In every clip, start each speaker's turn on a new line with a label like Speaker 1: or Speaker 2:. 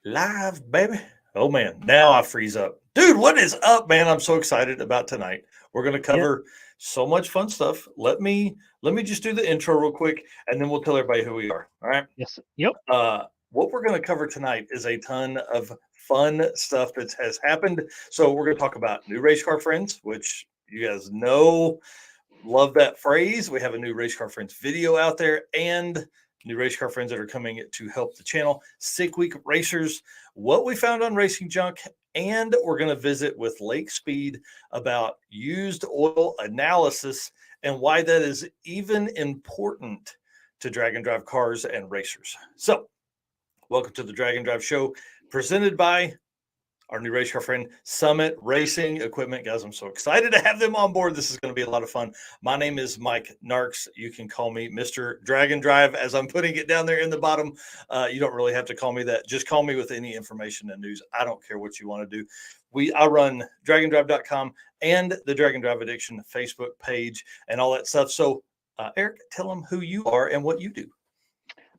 Speaker 1: Live, baby. Oh man, now I freeze up. Dude, what is up, man? I'm so excited about tonight. We're going to
Speaker 2: Yep.
Speaker 1: cover so much fun stuff. Let me just do the intro real quick and then we'll tell everybody who we are. All right?
Speaker 2: Yes. Yep.
Speaker 1: What we're going to cover tonight is a ton of fun stuff that has happened. So we're going to talk about new race car friends, which you guys know, love that phrase. We have a new race car friends video out there and new race car friends that are coming to help the channel. Sick Week Racers, what we found on Racing Junk, and we're going to visit with Lake Speed about used oil analysis and why that is even important to drag and drive cars and racers. So, welcome to the Drag and Drive Show, presented by our new race car friend, Summit Racing Equipment. Guys, I'm so excited to have them on board. This is going to be a lot of fun. My name is Mike Narks. You can call me Mr. Drag and Drive as I'm putting it down there in the bottom. You don't really have to call me that. Just call me with any information and news. I don't care what you want to do. I run dragandrive.com and the Drag and Drive Addiction Facebook page and all that stuff. So, Eric, tell them who you are and what you do.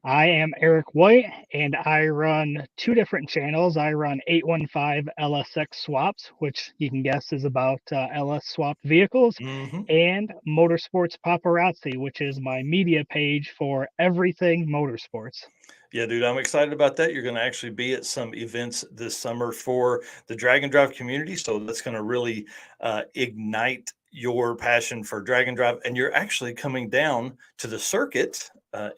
Speaker 2: I am Eric White, and I run two different channels. I run 815 LSX Swaps, which you can guess is about LS swapped vehicles,
Speaker 1: Mm-hmm.
Speaker 2: and Motorsports Paparazzi, which is my media page for everything motorsports.
Speaker 1: Yeah, dude, I'm excited about that. You're going to actually be at some events this summer for the Drag and Drive community. So that's going to really ignite your passion for Drag and Drive. And you're actually coming down to the circuit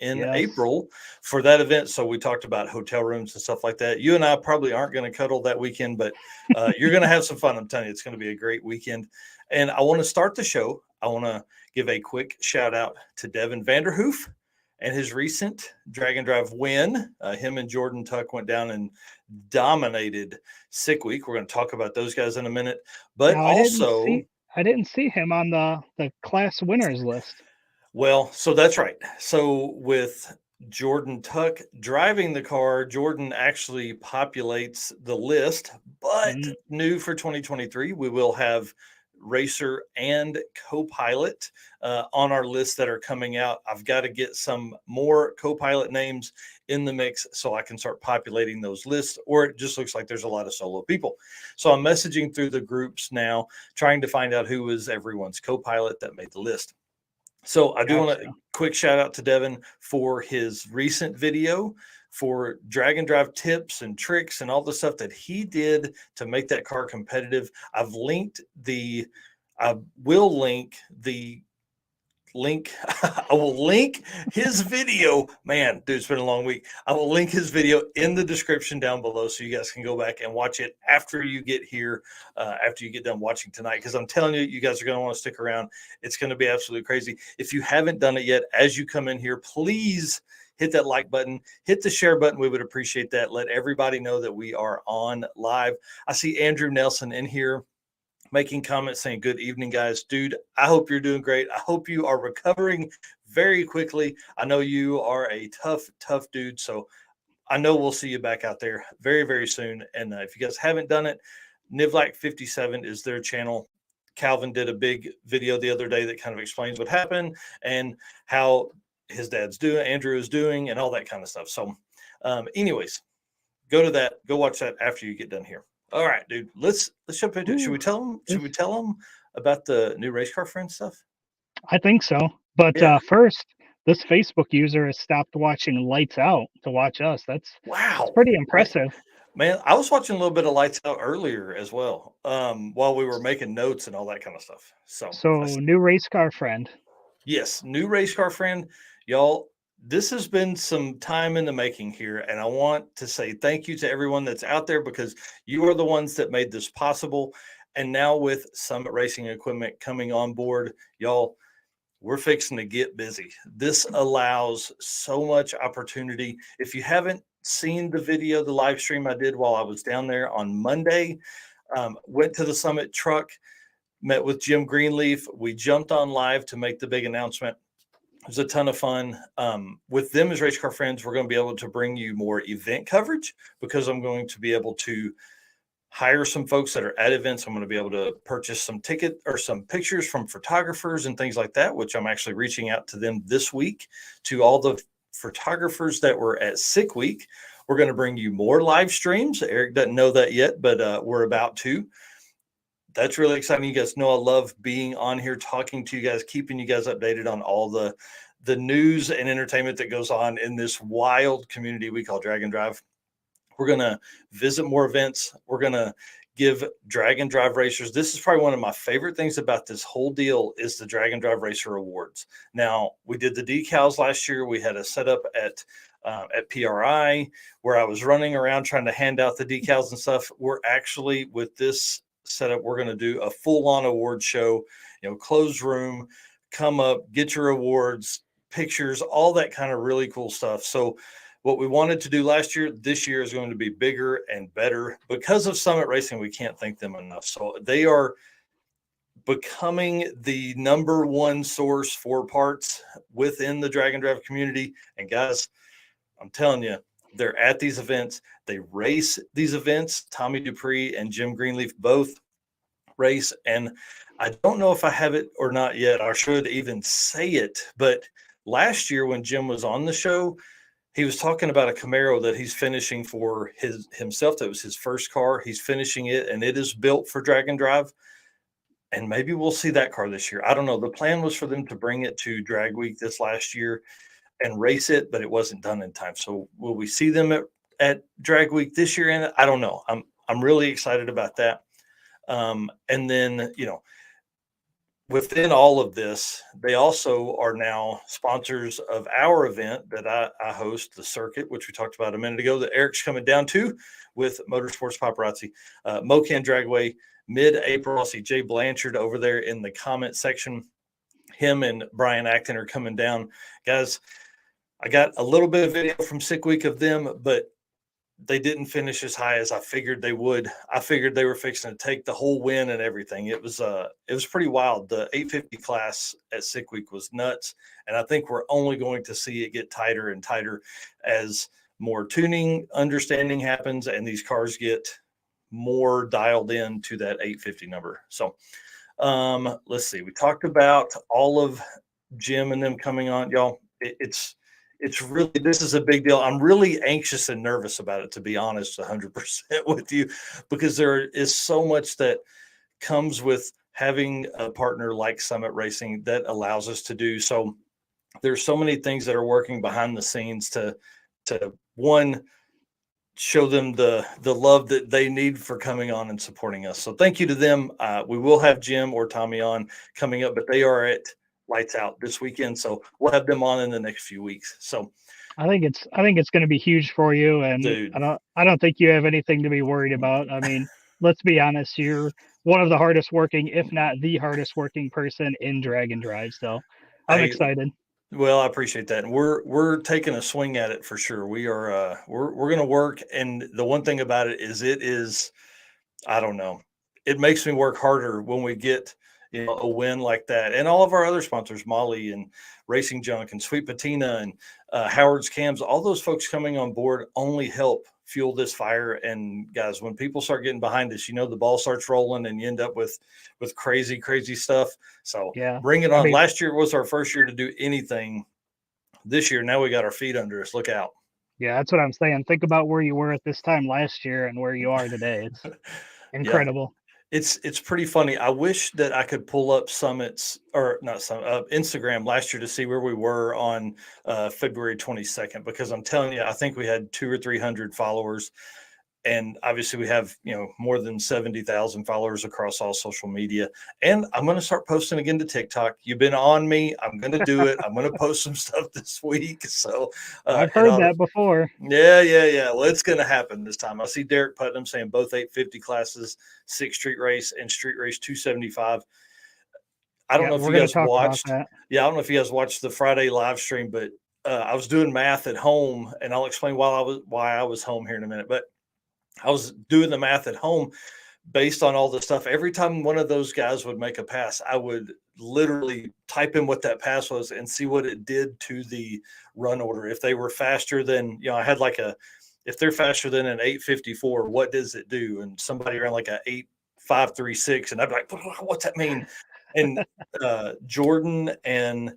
Speaker 1: in
Speaker 2: Yes.
Speaker 1: April for that event. So we talked about hotel rooms and stuff like that. You and I probably aren't going to cuddle that weekend, but you're going to have some fun. I'm telling you, it's going to be a great weekend. And I want to start the show. I want to give a quick shout out to Devin Vanderhoof and his recent Drag and Drive win. Him and Jordan Tuck went down and dominated Sick Week. We're going to talk about those guys in a minute. But
Speaker 2: Now
Speaker 1: also,
Speaker 2: I didn't see him on the class winners list.
Speaker 1: well, so that's right. So with Jordan Tuck driving the car, Jordan actually populates the list. But
Speaker 2: Mm,
Speaker 1: new for 2023, we will have racer and co-pilot on our list that are coming out. I've got to get some more co-pilot names in the mix so I can start populating those lists, or it just looks like there's a lot of solo people. So I'm messaging through the groups now, trying to find out who is everyone's co-pilot that made the list. So I do want
Speaker 2: gotcha.
Speaker 1: to quick shout out to Devin for his recent video for drag and drive tips and tricks and all the stuff that he did to make that car competitive. I will link the link. I will link his video. Man, dude, it's been a long week. I will link his video in the description down below so you guys can go back and watch it after you get here, after you get done watching tonight. Because I'm telling you, you guys are going to want to stick around. It's going to be absolutely crazy. If you haven't done it yet, as you come in here, please hit that like button, hit the share button. We would appreciate that. Let everybody know that we are on live. I see Andrew Nelson in here making comments saying, good evening, guys. Dude, I hope you're doing great. I hope you are recovering very quickly. I know you are a tough dude. So I know we'll see you back out there very, very soon. And if you guys haven't done it, Nivlac57 is their channel. Calvin did a big video the other day that kind of explains what happened and how his dad's doing, Andrew is doing, and all that kind of stuff. So anyways, go to that. Go watch that after you get done here. All right, dude. Let's jump into it. Should we tell them? Should we tell them about the new race car friend stuff?
Speaker 2: I think so. But
Speaker 1: Yeah.
Speaker 2: first, this Facebook user has stopped watching Lights Out to watch us. That's
Speaker 1: Wow.
Speaker 2: pretty impressive.
Speaker 1: Man, I was watching a little bit of Lights Out earlier as well, while we were making notes and all that kind of stuff.
Speaker 2: So, new race car friend.
Speaker 1: Yes, new race car friend, y'all. This has been some time in the making here, and I want to say thank you to everyone that's out there because you are the ones that made this possible. And now with Summit Racing Equipment coming on board, y'all, we're fixing to get busy. This allows so much opportunity. If you haven't seen the video, the live stream I did while I was down there on Monday, went to the Summit truck, met with Jim Greenleaf. We jumped on live to make the big announcement. It was a ton of fun. With them as race car friends, we're going to be able to bring you more event coverage because I'm going to be able to hire some folks that are at events. I'm going to be able to purchase some ticket or some pictures from photographers and things like that, which I'm actually reaching out to them this week, to all the photographers that were at Sick Week. We're going to bring you more live streams. Eric doesn't know that yet, but we're about to. That's really exciting. You guys know I love being on here, talking to you guys, keeping you guys updated on all the news and entertainment that goes on in this wild community we call Drag and Drive. We're going to visit more events. We're going to give Drag and Drive racers. This is probably one of my favorite things about this whole deal is the Drag and Drive Racer Awards. Now, we did the decals last year. We had a setup at PRI where I was running around trying to hand out the decals and stuff. We're actually, with this setup, we're going to do a full-on award show, closed room, come up, get your awards, pictures, all that kind of really cool stuff. So what we wanted to do last year, this year is going to be bigger and better because of Summit Racing. We can't thank them enough. So they are becoming the number one source for parts within the Drag and Drive community. And guys, I'm telling you, they're at these events. They race these events. Tommy Dupree and Jim Greenleaf both race. And I don't know if I have it or not yet. I should even say it. But last year when Jim was on the show, he was talking about a Camaro that he's finishing for himself. That was his first car. He's finishing it, and it is built for Drag and Drive. And maybe we'll see that car this year. I don't know. The plan was for them to bring it to Drag Week this last year and race it, but it wasn't done in time. So will we see them at Drag Week this year? And I don't know. I'm really excited about that. And then, within all of this, they also are now sponsors of our event that I host, the circuit, which we talked about a minute ago, that Eric's coming down to with Motorsports Paparazzi, Mocan Dragway, mid-April. I see Jay Blanchard over there in the comment section. Him and Brian Acton are coming down. Guys, I got a little bit of video from Sick Week of them, but they didn't finish as high as I figured they would. I figured they were fixing to take the whole win and everything. It was pretty wild. The 850 class at Sick Week was nuts, and I think we're only going to see it get tighter and tighter as more tuning understanding happens and these cars get more dialed in to that 850 number. So let's see. We talked about all of Jim and them coming on, y'all. It's really, this is a big deal. I'm really anxious and nervous about it, to be honest, 100% with you, because there is so much that comes with having a partner like Summit Racing that allows us to do. So there's so many things that are working behind the scenes to one, show them the love that they need for coming on and supporting us. So thank you to them. We will have Jim or Tommy on coming up, but they are at Lights Out this weekend, so we'll have them on in the next few weeks. So
Speaker 2: I think it's going to be huge for you, and
Speaker 1: dude,
Speaker 2: I don't think you have anything to be worried about. I mean, let's be honest, you're one of the hardest working, if not the hardest working person in Drag and Drive. So I'm excited.
Speaker 1: Well, I appreciate that, and we're taking a swing at it for sure. We are we're going to work, and the one thing about it is I don't know, it makes me work harder when we get a win like that. And all of our other sponsors, Molly and Racing Junk and Sweet Patina and Howard's Cams, all those folks coming on board only help fuel this fire. And guys, when people start getting behind us, the ball starts rolling and you end up with crazy stuff. So
Speaker 2: yeah,
Speaker 1: bring it on. I mean, last year was our first year to do anything. This year, now we got our feet under us. Look out.
Speaker 2: Yeah, that's what I'm saying. Think about where you were at this time last year and where you are today. It's incredible.
Speaker 1: Yeah. It's pretty funny. I wish that I could pull up Summit's, or not Summit, Instagram last year to see where we were on February 22nd, because I'm telling you, I think we had 200 or 300 followers. And obviously we have, more than 70,000 followers across all social media. And I'm going to start posting again to TikTok. You've been on me. I'm going to do it. I'm going to post some stuff this week. So
Speaker 2: I've heard that before.
Speaker 1: Yeah. Well, it's going to happen this time. I see Derek Putnam saying both 850 classes, 6 street race and street race 275. I don't know if you guys watched. Yeah, I don't know if you guys watched the Friday live stream, but I was doing math at home, and I'll explain why I was home here in a minute. But I was doing the math at home based on all the stuff. Every time one of those guys would make a pass, I would literally type in what that pass was and see what it did to the run order. If they were faster than, I had if they're faster than an 854, what does it do? And somebody around like a 8536, and I'd be like, what's that mean? And Jordan and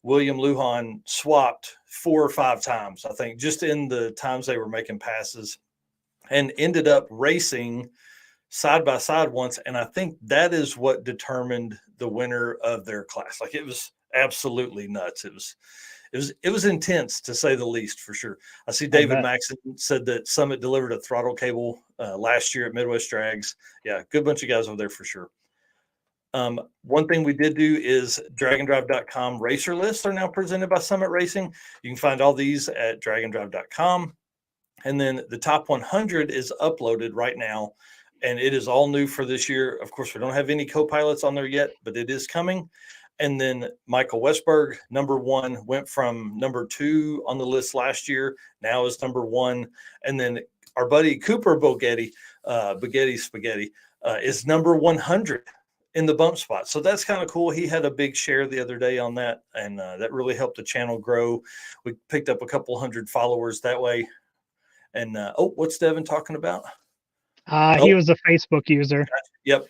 Speaker 1: William Lujan swapped 4 or 5 times, I think, just in the times they were making passes, and ended up racing side by side once. And I think that is what determined the winner of their class. Like, it was absolutely nuts. It was intense, to say the least, for sure. I see David Maxon said that Summit delivered a throttle cable last year at Midwest Drags. Yeah, good bunch of guys over there for sure. One thing we did do is dragondrive.com racer lists are now presented by Summit Racing. You can find all these at dragondrive.com. And then the top 100 is uploaded right now, and it is all new for this year. Of course, we don't have any co-pilots on there yet, but it is coming. And then Michael Westberg, number 1, went from number 2 on the list last year, now is number 1. And then our buddy Cooper Spaghetti, is number 100 in the bump spot. So that's kind of cool. He had a big share the other day on that, and that really helped the channel grow. We picked up a couple hundred followers that way. And what's Devin talking about?
Speaker 2: He was a Facebook user.
Speaker 1: Yep.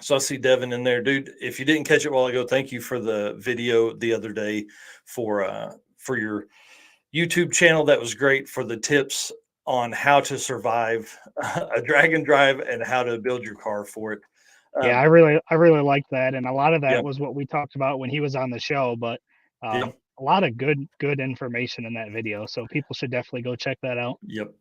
Speaker 1: So I see Devin in there, dude. If you didn't catch it a while ago, thank you for the video the other day for your YouTube channel. That was great, for the tips on how to survive a drag and drive and how to build your car for it.
Speaker 2: Yeah, I really liked that, and a lot of that was what we talked about when he was on the show. But a lot of good information in that video, so people should definitely go check that out.
Speaker 1: Yep.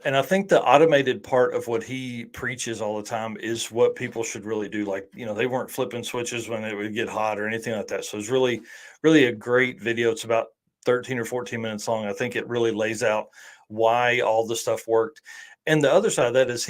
Speaker 1: And I think the automated part of what he preaches all the time is what people should really do. Like, they weren't flipping switches when it would get hot or anything like that. So it's really, really a great video. It's about 13 or 14 minutes long. I think it really lays out why all the stuff worked. And the other side of that is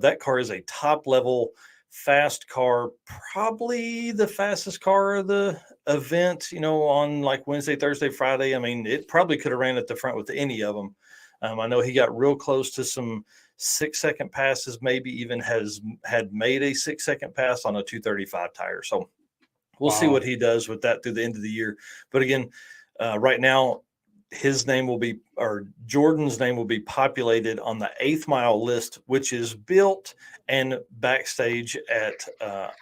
Speaker 1: that car is a top level fast car, probably the fastest car of the event, on like Wednesday, Thursday, Friday. I mean, it probably could have ran at the front with any of them. I know he got real close to some 6-second passes, maybe even had made a 6-second pass on a 235 tire. So we'll see what he does with that through the end of the year. But again, right now, Jordan's name will be populated on the 8th mile list, which is built and backstage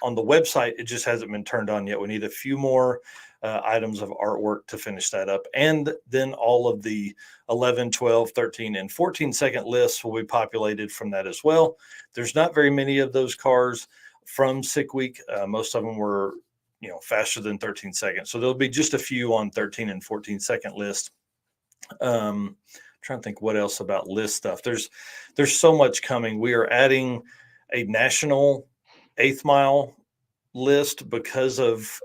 Speaker 1: on the website. It just hasn't been turned on yet. We need a few more items of artwork to finish that up. And then all of the 11, 12, 13, and 14-second lists will be populated from that as well. There's not very many of those cars from Sick Week. Most of them were, faster than 13 seconds. So there'll be just a few on 13 and 14-second list. Trying to think what else about list stuff. There's so much coming. We are adding a national 8th mile list because of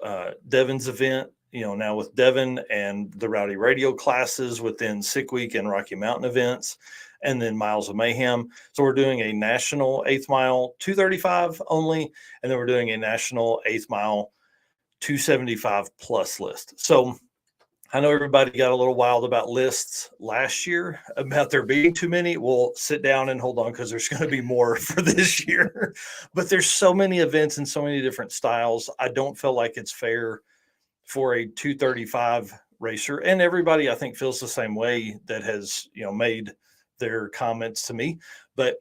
Speaker 1: Devin's event, now with Devin and the Rowdy Radio classes within Sick Week and Rocky Mountain events, and then Miles of Mayhem. So we're doing a national 8th mile 235 only, and then we're doing a national 8th mile 275 plus list. So I know everybody got a little wild about lists last year, about there being too many. We'll sit down and hold on, because there's going to be more for this year. But there's so many events and so many different styles. I don't feel like it's fair for a 235 racer. And everybody, I think, feels the same way that has, made their comments to me. But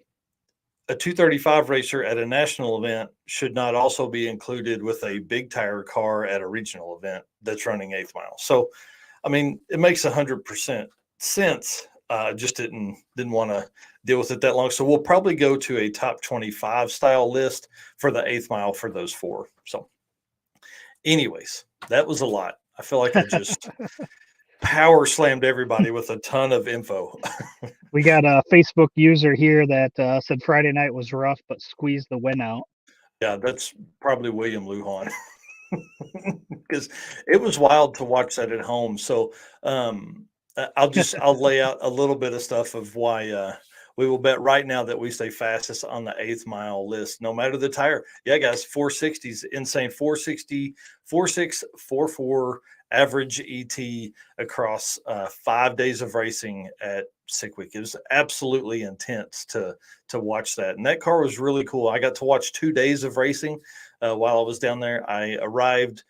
Speaker 1: a 235 racer at a national event should not also be included with a big tire car at a regional event that's running 8th mile. So, I mean, it makes 100% sense. Just didn't want to deal with it that long. So we'll probably go to a top 25 style list for the 8th mile for those 4. So anyways, that was a lot. I feel like I just power slammed everybody with a ton of info.
Speaker 2: We got a Facebook user here that said Friday night was rough, but squeezed the win out.
Speaker 1: Yeah, that's probably William Lujan. Because it was wild to watch that at home. So I'll lay out a little bit of stuff of why we will bet right now that we stay fastest on the 8th mile list, no matter the tire. Yeah, guys, 460s, insane. 460, 46, 44 average ET across 5 days of racing at Sick Week. It was absolutely intense to watch that. And that car was really cool. I got to watch 2 days of racing while I was down there. I arrived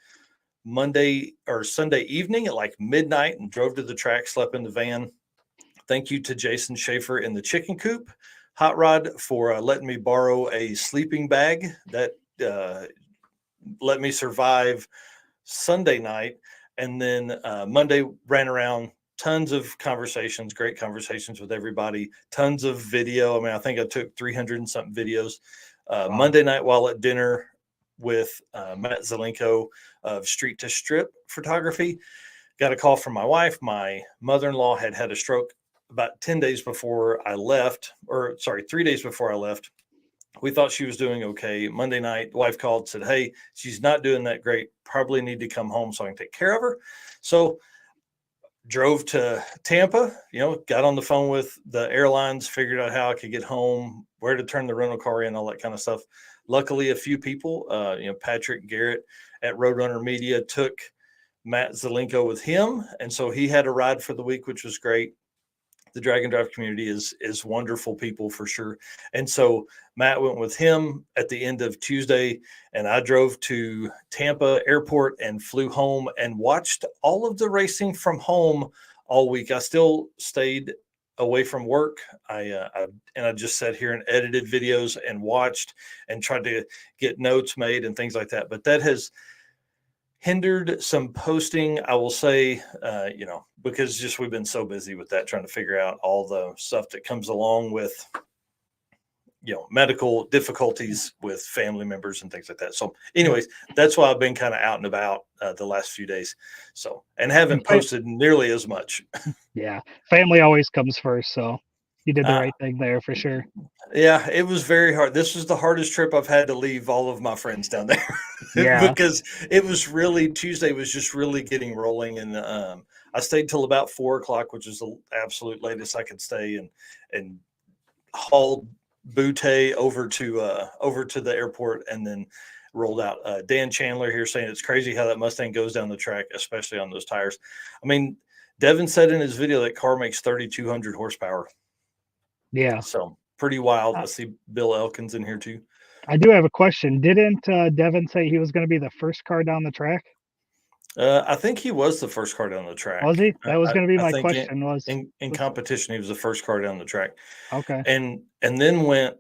Speaker 1: Monday or Sunday evening at like midnight and drove to the track, slept in the van. Thank you to Jason Schaefer in the Chicken Coop Hot Rod for letting me borrow a sleeping bag that let me survive Sunday night. And then Monday ran around, tons of conversations, great conversations with everybody, tons of video. I mean, I think I took 300 and something videos.
Speaker 2: Wow.
Speaker 1: Monday night while at dinner with Matt Zelenko of Street to Strip Photography, got a call from my wife. My mother-in-law had a stroke about 10 days before I left, or sorry, 3 days before I left. We thought she was doing okay. Monday night, wife called, said, hey, she's not doing that great. Probably need to come home so I can take care of her. So drove to Tampa, got on the phone with the airlines, figured out how I could get home, where to turn the rental car in, all that kind of stuff. Luckily, a few people, Patrick Garrett at Roadrunner Media took Matt Zelenko with him. And so he had a ride for the week, which was great. The drag and drive community is wonderful people for sure. And so Matt went with him at the end of Tuesday, and I drove to Tampa airport and flew home and watched all of the racing from home all week. I still stayed away from work. I just sat here and edited videos and watched and tried to get notes made and things like that. But that has hindered some posting, I will say, because just we've been so busy with that, trying to figure out all the stuff that comes along with, medical difficulties with family members and things like that. So anyways, that's why I've been kind of out and about the last few days. So, and haven't posted nearly as much.
Speaker 2: Yeah. Family always comes first. So you did the right thing there for sure.
Speaker 1: Yeah, it was very hard. This was the hardest trip I've had to leave all of my friends down there.
Speaker 2: Yeah.
Speaker 1: Because it was really, Tuesday was just really getting rolling. And I stayed till about 4:00, which is the absolute latest I could stay, and hauled Butte over to the airport and then rolled out. Dan Chandler here saying it's crazy how that Mustang goes down the track, especially on those tires. I mean, Devin said in his video that car makes 3,200 horsepower.
Speaker 2: Yeah.
Speaker 1: So pretty wild. I see Bill Elkins in here too.
Speaker 2: I do have a question. Didn't Devin say he was going to be the first car down the track?
Speaker 1: I think he was the first car down the track.
Speaker 2: Was he? That was going to be my
Speaker 1: think
Speaker 2: question.
Speaker 1: In competition, he was the first car down the track.
Speaker 2: Okay.
Speaker 1: And then went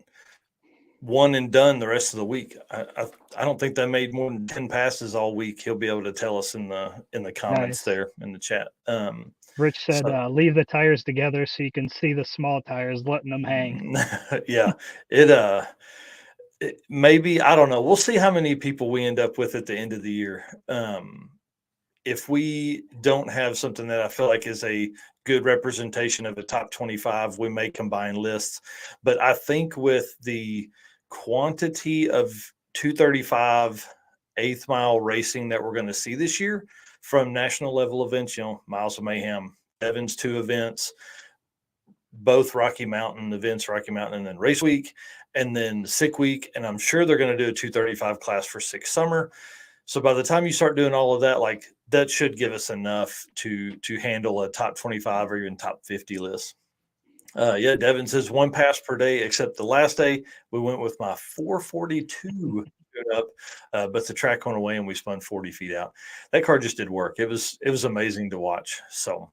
Speaker 1: one and done the rest of the week. I don't think they made more than 10 passes all week. He'll be able to tell us in the comments there in the chat.
Speaker 2: Rich said, leave the tires together so you can see the small tires, letting them hang.
Speaker 1: Yeah, it maybe, I don't know. We'll see how many people we end up with at the end of the year. If we don't have something that I feel like is a good representation of the top 25, we may combine lists. But I think with the quantity of 235 eighth mile racing that we're going to see this year from national level events, Miles of Mayhem, Evans 2 events, both Rocky Mountain events, Rocky Mountain and then Race Week, and then Sick Week. And I'm sure they're going to do a 235 class for Sick Summer. So by the time you start doing all of that, like that should give us enough to handle a top 25 or even top 50 list. Yeah, Devin says 1 pass per day, except the last day we went with my 442 up, but the track went away and we spun 40 feet out. That car just did work. It was amazing to watch. So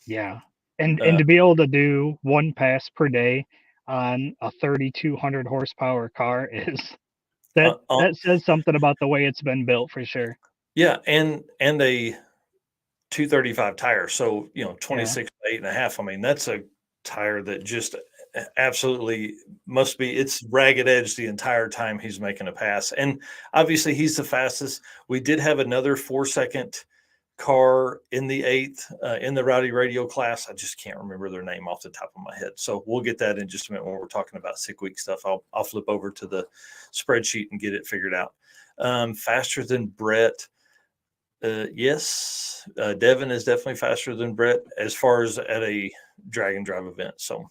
Speaker 2: yeah, and to be able to do 1 pass per day on a 3,200 horsepower car is that says something about the way it's been built for sure.
Speaker 1: Yeah, and a 235 tire. So 26 8.5. I mean, that's a tire that just absolutely must be, it's ragged edge the entire time he's making a pass. And obviously he's the fastest. We did have another 4-second car in the 8th in the Rowdy Radio class. I just can't remember their name off the top of my head. So we'll get that in just a minute when we're talking about Sick Week stuff. I'll flip over to the spreadsheet and get it figured out. Faster than Brett. Yes, Devin is definitely faster than Brett as far as at a drag and drive event. So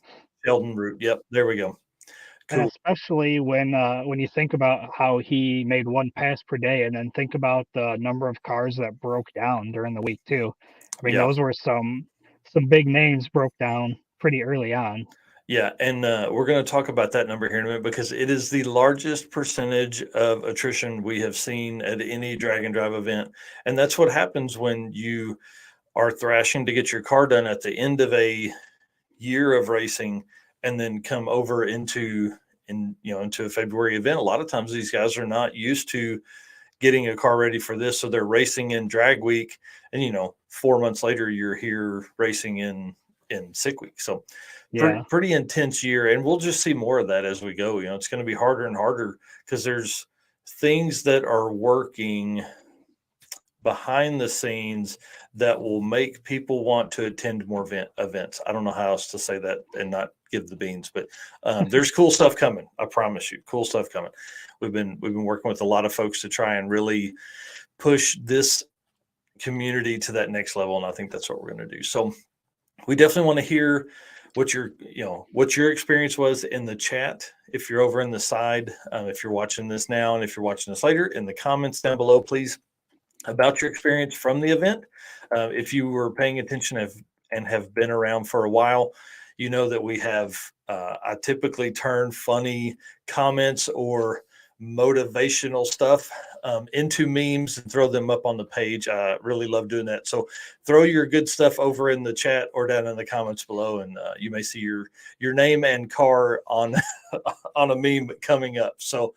Speaker 1: Sheldon Root. Yep, there we go.
Speaker 2: Cool. And especially when you think about how he made 1 pass per day, and then think about the number of cars that broke down during the week too. I mean, those were some big names broke down pretty early on.
Speaker 1: Yeah, and we're going to talk about that number here in a minute because it is the largest percentage of attrition we have seen at any drag and drive event. And that's what happens when you are thrashing to get your car done at the end of a year of racing and then come over into a February event. A lot of times these guys are not used to getting a car ready for this. So they're racing in drag week, and 4 months later you're here racing in sick week. So pretty intense year, and we'll just see more of that as we go. It's going to be harder and harder because there's things that are working behind the scenes that will make people want to attend more events. I don't know how else to say that and not give the beans, but there's cool stuff coming. I promise you, cool stuff coming. We've been working with a lot of folks to try and really push this community to that next level, and I think that's what we're going to do. So we definitely want to hear what your experience was in the chat. If you're over in the side, if you're watching this now, and if you're watching this later, in the comments down below, please, about your experience from the event. If you were paying attention and have been around for a while, you know that we have, I typically turn funny comments or motivational stuff into memes and throw them up on the page. I really love doing that. So throw your good stuff over in the chat or down in the comments below, and you may see your name and car on on a meme coming up. So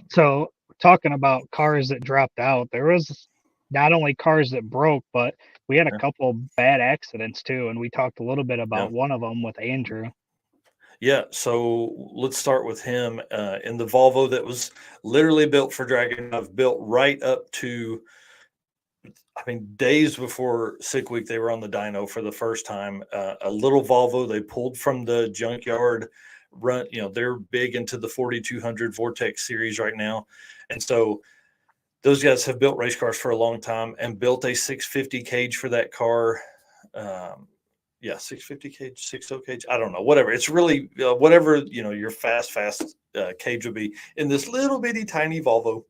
Speaker 2: so talking about cars that dropped out, there was not only cars that broke, but we had a couple bad accidents too, and we talked a little bit about one of them with Andrew.
Speaker 1: Yeah, so let's start with him in the Volvo that was literally built for Dragon. I've built right up to, days before sick week. They were on the dyno for the first time. A little Volvo they pulled from the junkyard. They're big into the 4200 Vortex series right now, and so those guys have built race cars for a long time and built a 650 cage for that car. 650 cage, 60 cage. I don't know, whatever. It's really whatever, your fast cage would be in this little bitty tiny Volvo.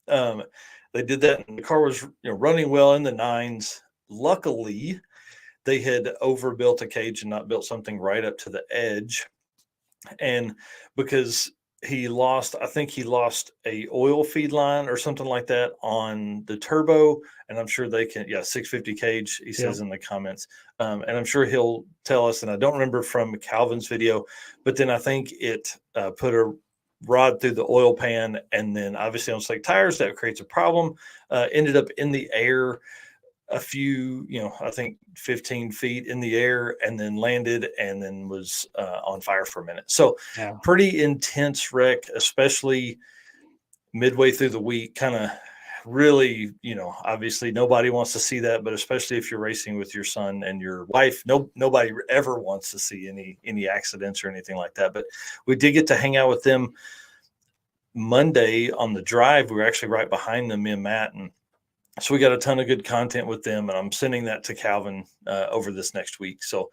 Speaker 1: They did that, and the car was running well in the nines. Luckily, they had overbuilt a cage and not built something right up to the edge. And because I think he lost a oil feed line or something like that on the turbo, and I'm sure they can, 650 cage, he says in the comments. And I'm sure he'll tell us, and I don't remember from Calvin's video, but then I think it put a rod through the oil pan, and then obviously on slick tires, that creates a problem. Ended up in the air a few, I think 15 feet in the air, and then landed, and then was on fire for a minute. So pretty intense wreck, especially midway through the week. Kind of really, obviously nobody wants to see that, but especially if you're racing with your son and your wife, nobody ever wants to see any accidents or anything like that. But we did get to hang out with them Monday on the drive. We were actually right behind them, me and Matt, and so we got a ton of good content with them, and I'm sending that to Calvin over this next week. So,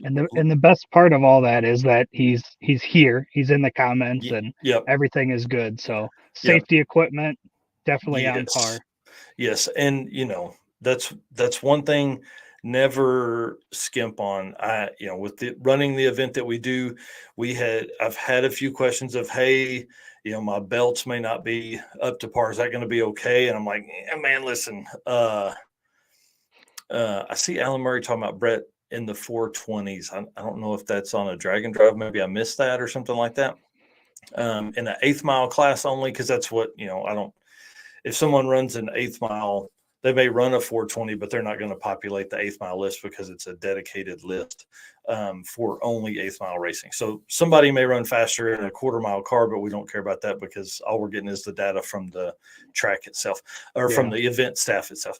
Speaker 2: and the best part of all that is that he's here, he's in the comments, and everything is good. So safety equipment definitely on par.
Speaker 1: Yes, and that's one thing. Never skimp on. With running the event that we do, I've had a few questions of, hey, my belts may not be up to par. Is that going to be okay? And I'm like, man, listen, I see Alan Murray talking about Brett in the 420s. I don't know if that's on a drag and drive. Maybe I missed that or something like that. In an 8th mile class only, because that's what, if someone runs an 8th mile, they may run a 420, but they're not going to populate the 8th mile list because it's a dedicated list for only 8th mile racing. So somebody may run faster in a 1/4 mile car, but we don't care about that because all we're getting is the data from the track itself or from the event staff itself.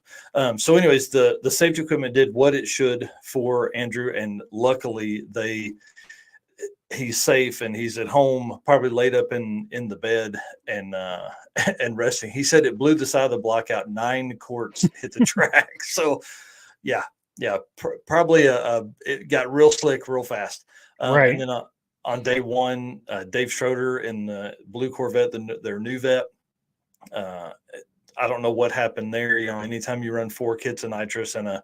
Speaker 1: So anyways, the safety equipment did what it should for Andrew, and luckily he's safe and he's at home, probably laid up in the bed and resting. He said it blew the side of the block out. 9 quarts hit the track. So probably it got real slick real fast.
Speaker 2: Right.
Speaker 1: And then on day one, Dave Schroeder in the blue Corvette, their new vet, I don't know what happened there. Anytime you run 4 kits of nitrous and a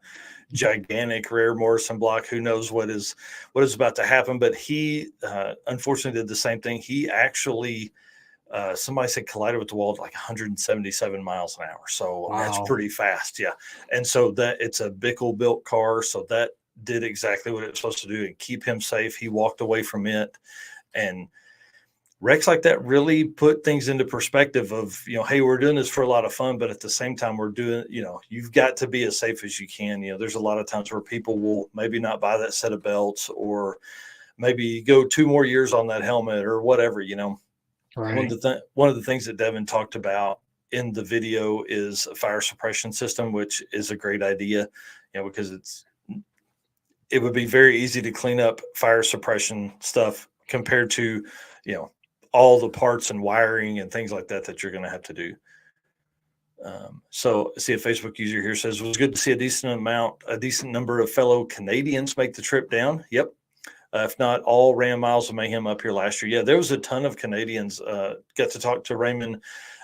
Speaker 1: gigantic rare Morrison block, who knows what is about to happen. But he unfortunately did the same thing. He actually, somebody said, collided with the wall at like 177 miles an hour. So that's pretty fast. Yeah. And so that it's a Bickle built car. So that did exactly what it was supposed to do and keep him safe. He walked away from it, and wrecks like that really put things into perspective of, hey, we're doing this for a lot of fun, but at the same time we're doing, you've got to be as safe as you can. There's a lot of times where people will maybe not buy that set of belts, or maybe go 2 more years on that helmet or whatever.
Speaker 2: Right.
Speaker 1: One of the things that Devin talked about in the video is a fire suppression system, which is a great idea, because it would be very easy to clean up fire suppression stuff compared to, all the parts and wiring and things like that you're going to have to do. So see, a Facebook user here says, it was good to see a decent number of fellow Canadians make the trip down. Yep. If not all, ran Miles of Mayhem up here last year. Yeah, there was a ton of Canadians. Got to talk to Raymond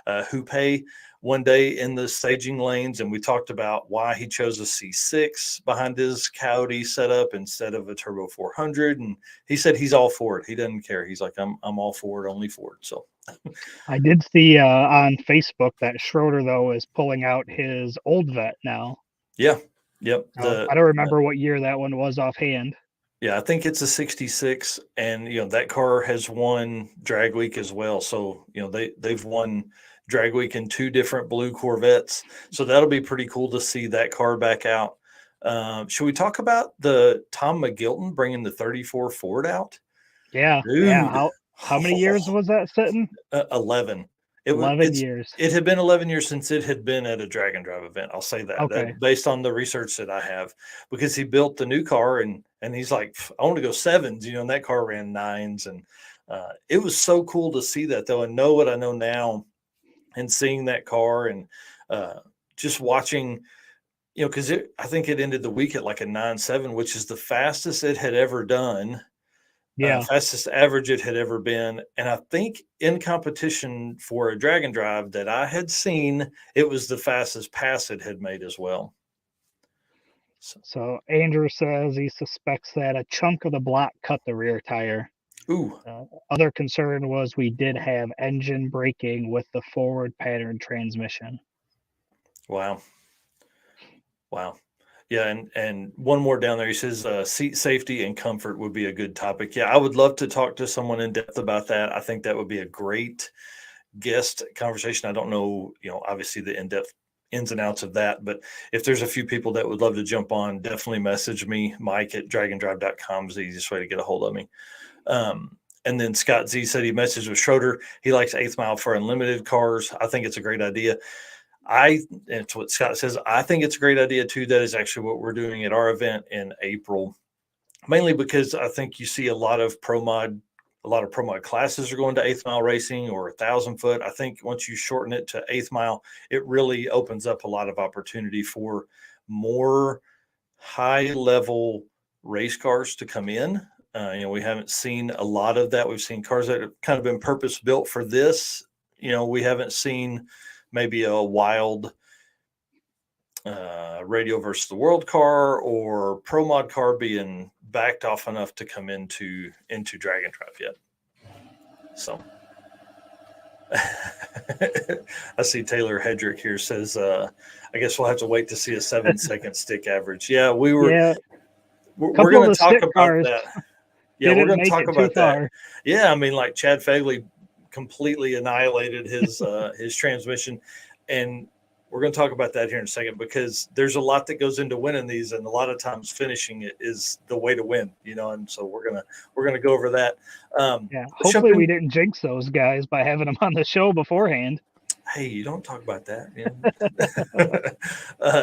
Speaker 1: Houpe one day in the staging lanes, and we talked about why he chose a C6 behind his Coyote setup instead of a Turbo 400. And he said he's all for it. He doesn't care. He's like, I'm all for it, only for it. So
Speaker 2: I did see on Facebook that Schroeder, though, is pulling out his old vet now.
Speaker 1: Yeah. Yep.
Speaker 2: I don't remember what year that one was offhand.
Speaker 1: Yeah, I think it's a 66, and that car has won Drag Week as well. So they've won Drag Week in 2 different blue Corvettes. So that'll be pretty cool to see that car back out. Should we talk about the Tom McGilton bringing the 34 Ford out?
Speaker 2: Yeah,
Speaker 1: dude.
Speaker 2: Yeah. How many years was that sitting?
Speaker 1: 11.
Speaker 2: 11 years.
Speaker 1: It had been 11 years since it had been at a drag and drive event. I'll say that,
Speaker 2: Okay.
Speaker 1: based on the research that I have, because he built the new car and he's like, I want to go 7s, and that car ran 9s. And it was so cool to see that, though, and know what I know now, and seeing that car and just watching, because I think it ended the week at like a 9.7, which is the fastest it had ever done.
Speaker 2: Yeah.
Speaker 1: Fastest average it had ever been. And I think in competition for a drag and drive that I had seen, it was the fastest pass it had made as well.
Speaker 2: So Andrew says he suspects that a chunk of the block cut the rear tire.
Speaker 1: Ooh.
Speaker 2: Other concern was we did have engine braking with the forward pattern transmission.
Speaker 1: Wow. Yeah, and one more down there. He says seat safety and comfort would be a good topic. Yeah, I would love to talk to someone in depth about that. I think that would be a great guest conversation. I don't know, obviously the in-depth ins and outs of that, but if there's a few people that would love to jump on, definitely message me. Mike at dragonddrive.com is the easiest way to get a hold of me. And then Scott Z said he messaged with Schroeder. He likes 8th Mile for unlimited cars. I think it's a great idea. It's what Scott says. I think it's a great idea too. That is actually what we're doing at our event in April, mainly because I think you see a lot of pro mod classes are going to 8th Mile racing or 1,000 foot. I think once you shorten it to 8th Mile, it really opens up a lot of opportunity for more high level race cars to come in. We haven't seen a lot of that. We've seen cars that have kind of been purpose built for this. We haven't seen maybe a wild radio versus the world car or pro mod car being backed off enough to come into drag and drive yet. So I see Taylor Hedrick here says, I guess we'll have to wait to see a 7-second stick average. Yeah, we're going to talk about that. Yeah, we're going to talk about that. Yeah, I mean, like Chad Fagley completely annihilated his his transmission, and we're going to talk about that here in a second, because there's a lot that goes into winning these, and a lot of times finishing it is the way to win, and so we're gonna go over that.
Speaker 2: Hopefully we didn't jinx those guys by having them on the show beforehand.
Speaker 1: Hey, you don't talk about that.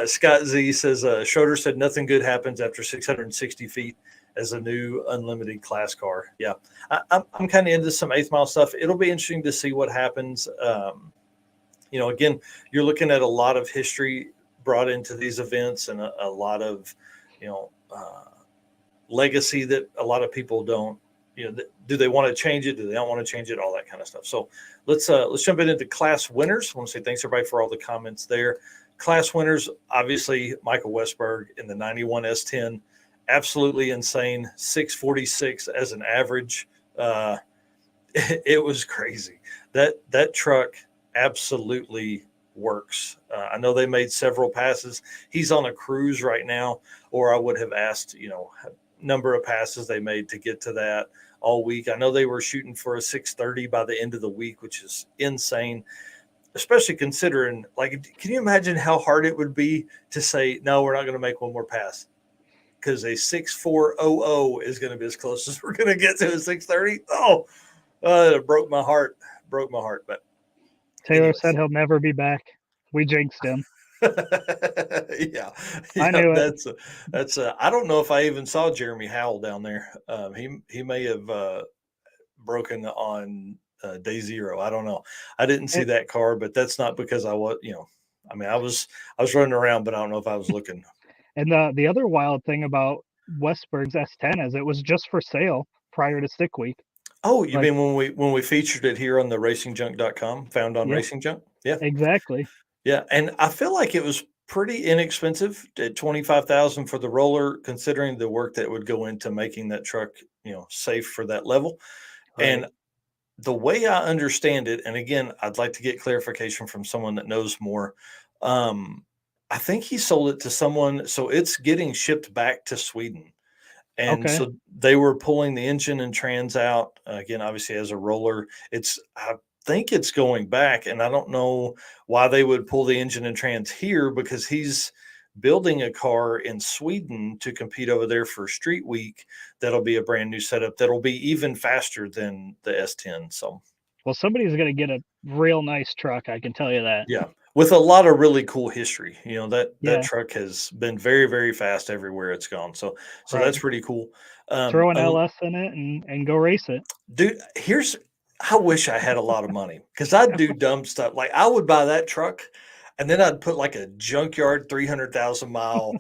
Speaker 1: Scott Z says Schroeder said nothing good happens after 660 feet as a new unlimited class car. Yeah, I'm kind of into some 8th Mile stuff. It'll be interesting to see what happens. Again, you're looking at a lot of history brought into these events, and a lot of, legacy that a lot of people don't, do they want to change it? Do they not want to change it? All that kind of stuff. So let's jump into class winners. I want to say thanks everybody for all the comments there. Class winners, obviously Michael Westberg in the 91 S10, absolutely insane. 646 as an average. It was crazy. That truck absolutely works. I know they made several passes. He's on a cruise right now, or I would have asked, number of passes they made to get to that all week. I know they were shooting for a 6:30 by the end of the week, which is insane, especially considering, like, can you imagine how hard it would be to say, no, we're not going to make one more pass? Because a 6:400 is going to be as close as we're going to get to a 6:30. Oh, it broke my heart. Broke my heart. But
Speaker 2: Taylor said he'll never be back. We jinxed him.
Speaker 1: yeah,
Speaker 2: I knew it.
Speaker 1: That's I don't know if I even saw Jeremy Howell down there. He may have broken on day zero. I don't know. I didn't see that car, but that's not because I was, I mean, I was running around, but I don't know if I was looking.
Speaker 2: And the other wild thing about Westberg's S10 is it was just for sale prior to Stick Week.
Speaker 1: Oh, you mean when we featured it here on the racingjunk.com, found on Racing Junk? Yeah.
Speaker 2: Exactly.
Speaker 1: Yeah, and I feel like it was pretty inexpensive at $25,000 for the roller, considering the work that would go into making that truck, safe for that level. Right. And the way I understand it, and again, I'd like to get clarification from someone that knows more. I think he sold it to someone, so it's getting shipped back to Sweden. And so they were pulling the engine and trans out again, obviously as a roller. I think it's going back, and I don't know why they would pull the engine and trans here, because he's building a car in Sweden to compete over there for Street Week. That'll be a brand new setup that'll be even faster than the S10. So,
Speaker 2: well, somebody's going to get a real nice truck, I can tell you that.
Speaker 1: Yeah, with a lot of really cool history. That truck has been very, very fast everywhere it's gone. So that's pretty cool.
Speaker 2: Throw an LS in it and go race it.
Speaker 1: Dude, I wish I had a lot of money, because I'd do dumb stuff. Like, I would buy that truck, and then I'd put like a junkyard 300,000 mile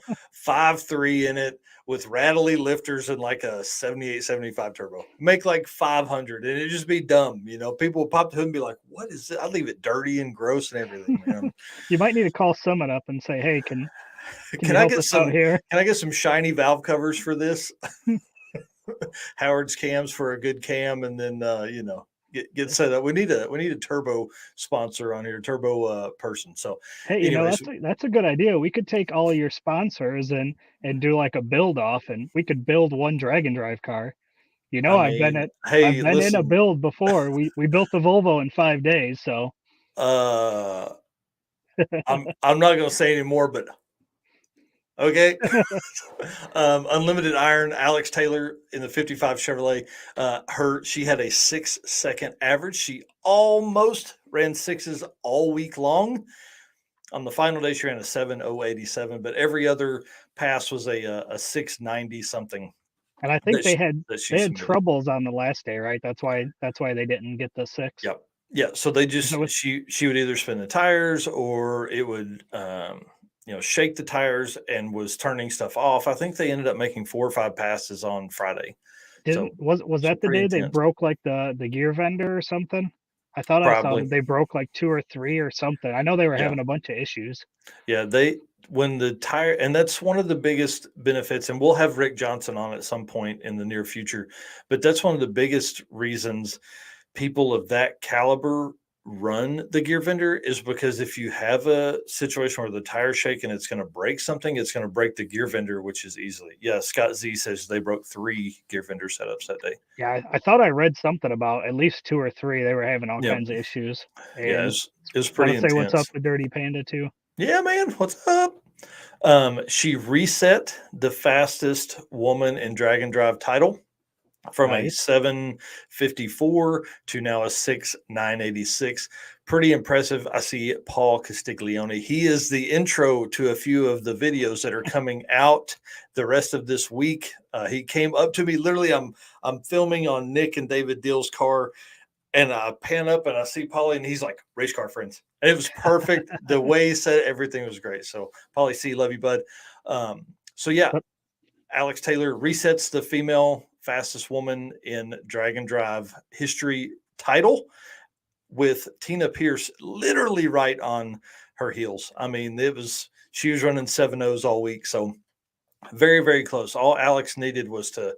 Speaker 1: 5.3 in it with rattly lifters and like a 78, 75 turbo. Make like 500, and it'd just be dumb. People would pop the hood and be like, "What is it?" I'd leave it dirty and gross and everything, man.
Speaker 2: You might need to call someone up and say, "Hey, can
Speaker 1: I get some here? Can I get some shiny valve covers for this?" Howard's cams for a good cam, and then get set up. We need a turbo sponsor on here, turbo person. So
Speaker 2: hey, that's a good idea. We could take all of your sponsors and do like a build off, and we could build one drag and drive car. I've been in a build before. We built the Volvo in 5 days. So
Speaker 1: I'm not going to say anymore, but okay. Unlimited Iron, Alex Taylor in the 55 Chevrolet. She had a 6-second average. She almost ran sixes all week long. On the final day, she ran a 7.087, but every other pass was a 690 something.
Speaker 2: And I think they had troubles on the last day, right? That's why they didn't get the 6.
Speaker 1: Yep. Yeah. So they just she would either spin the tires, or it would shake the tires and was turning stuff off. I think they ended up making 4 or 5 passes on Friday.
Speaker 2: Was that the day they broke like the gear vendor or something? I thought I saw that they broke like 2 or 3 or something. I know they were having a bunch of issues.
Speaker 1: Yeah, when the tire, and that's one of the biggest benefits, and we'll have Rick Johnson on at some point in the near future, but that's one of the biggest reasons people of that caliber run the gear vendor, is because if you have a situation where the tire's shaking, it's going to break something, it's going to break the gear vendor, which is easily. Yeah, Scott Z says they broke 3 gear vendor setups that day.
Speaker 2: Yeah, I thought I read something about at least 2 or 3. They were having all kinds of issues. And
Speaker 1: yeah, it was pretty intense.
Speaker 2: Say what's up to Dirty Panda too.
Speaker 1: Yeah, man, what's up? She reset the fastest woman in drag and drive title from a 754 to now a 6,986. Pretty impressive. I see Paul Castiglione. He is the intro to a few of the videos that are coming out the rest of this week. He came up to me. Literally, I'm filming on Nick and David Deal's car, and I pan up and I see Paulie, and he's like, "Race car friends." And it was perfect. The way he said it, everything was great. So Paulie C, love you, bud. So yeah, Alex Taylor resets the female fastest woman in drag and drive history title, with Tina Pierce literally right on her heels. I mean, she was running 7.0s all week. So very, very close. All Alex needed was to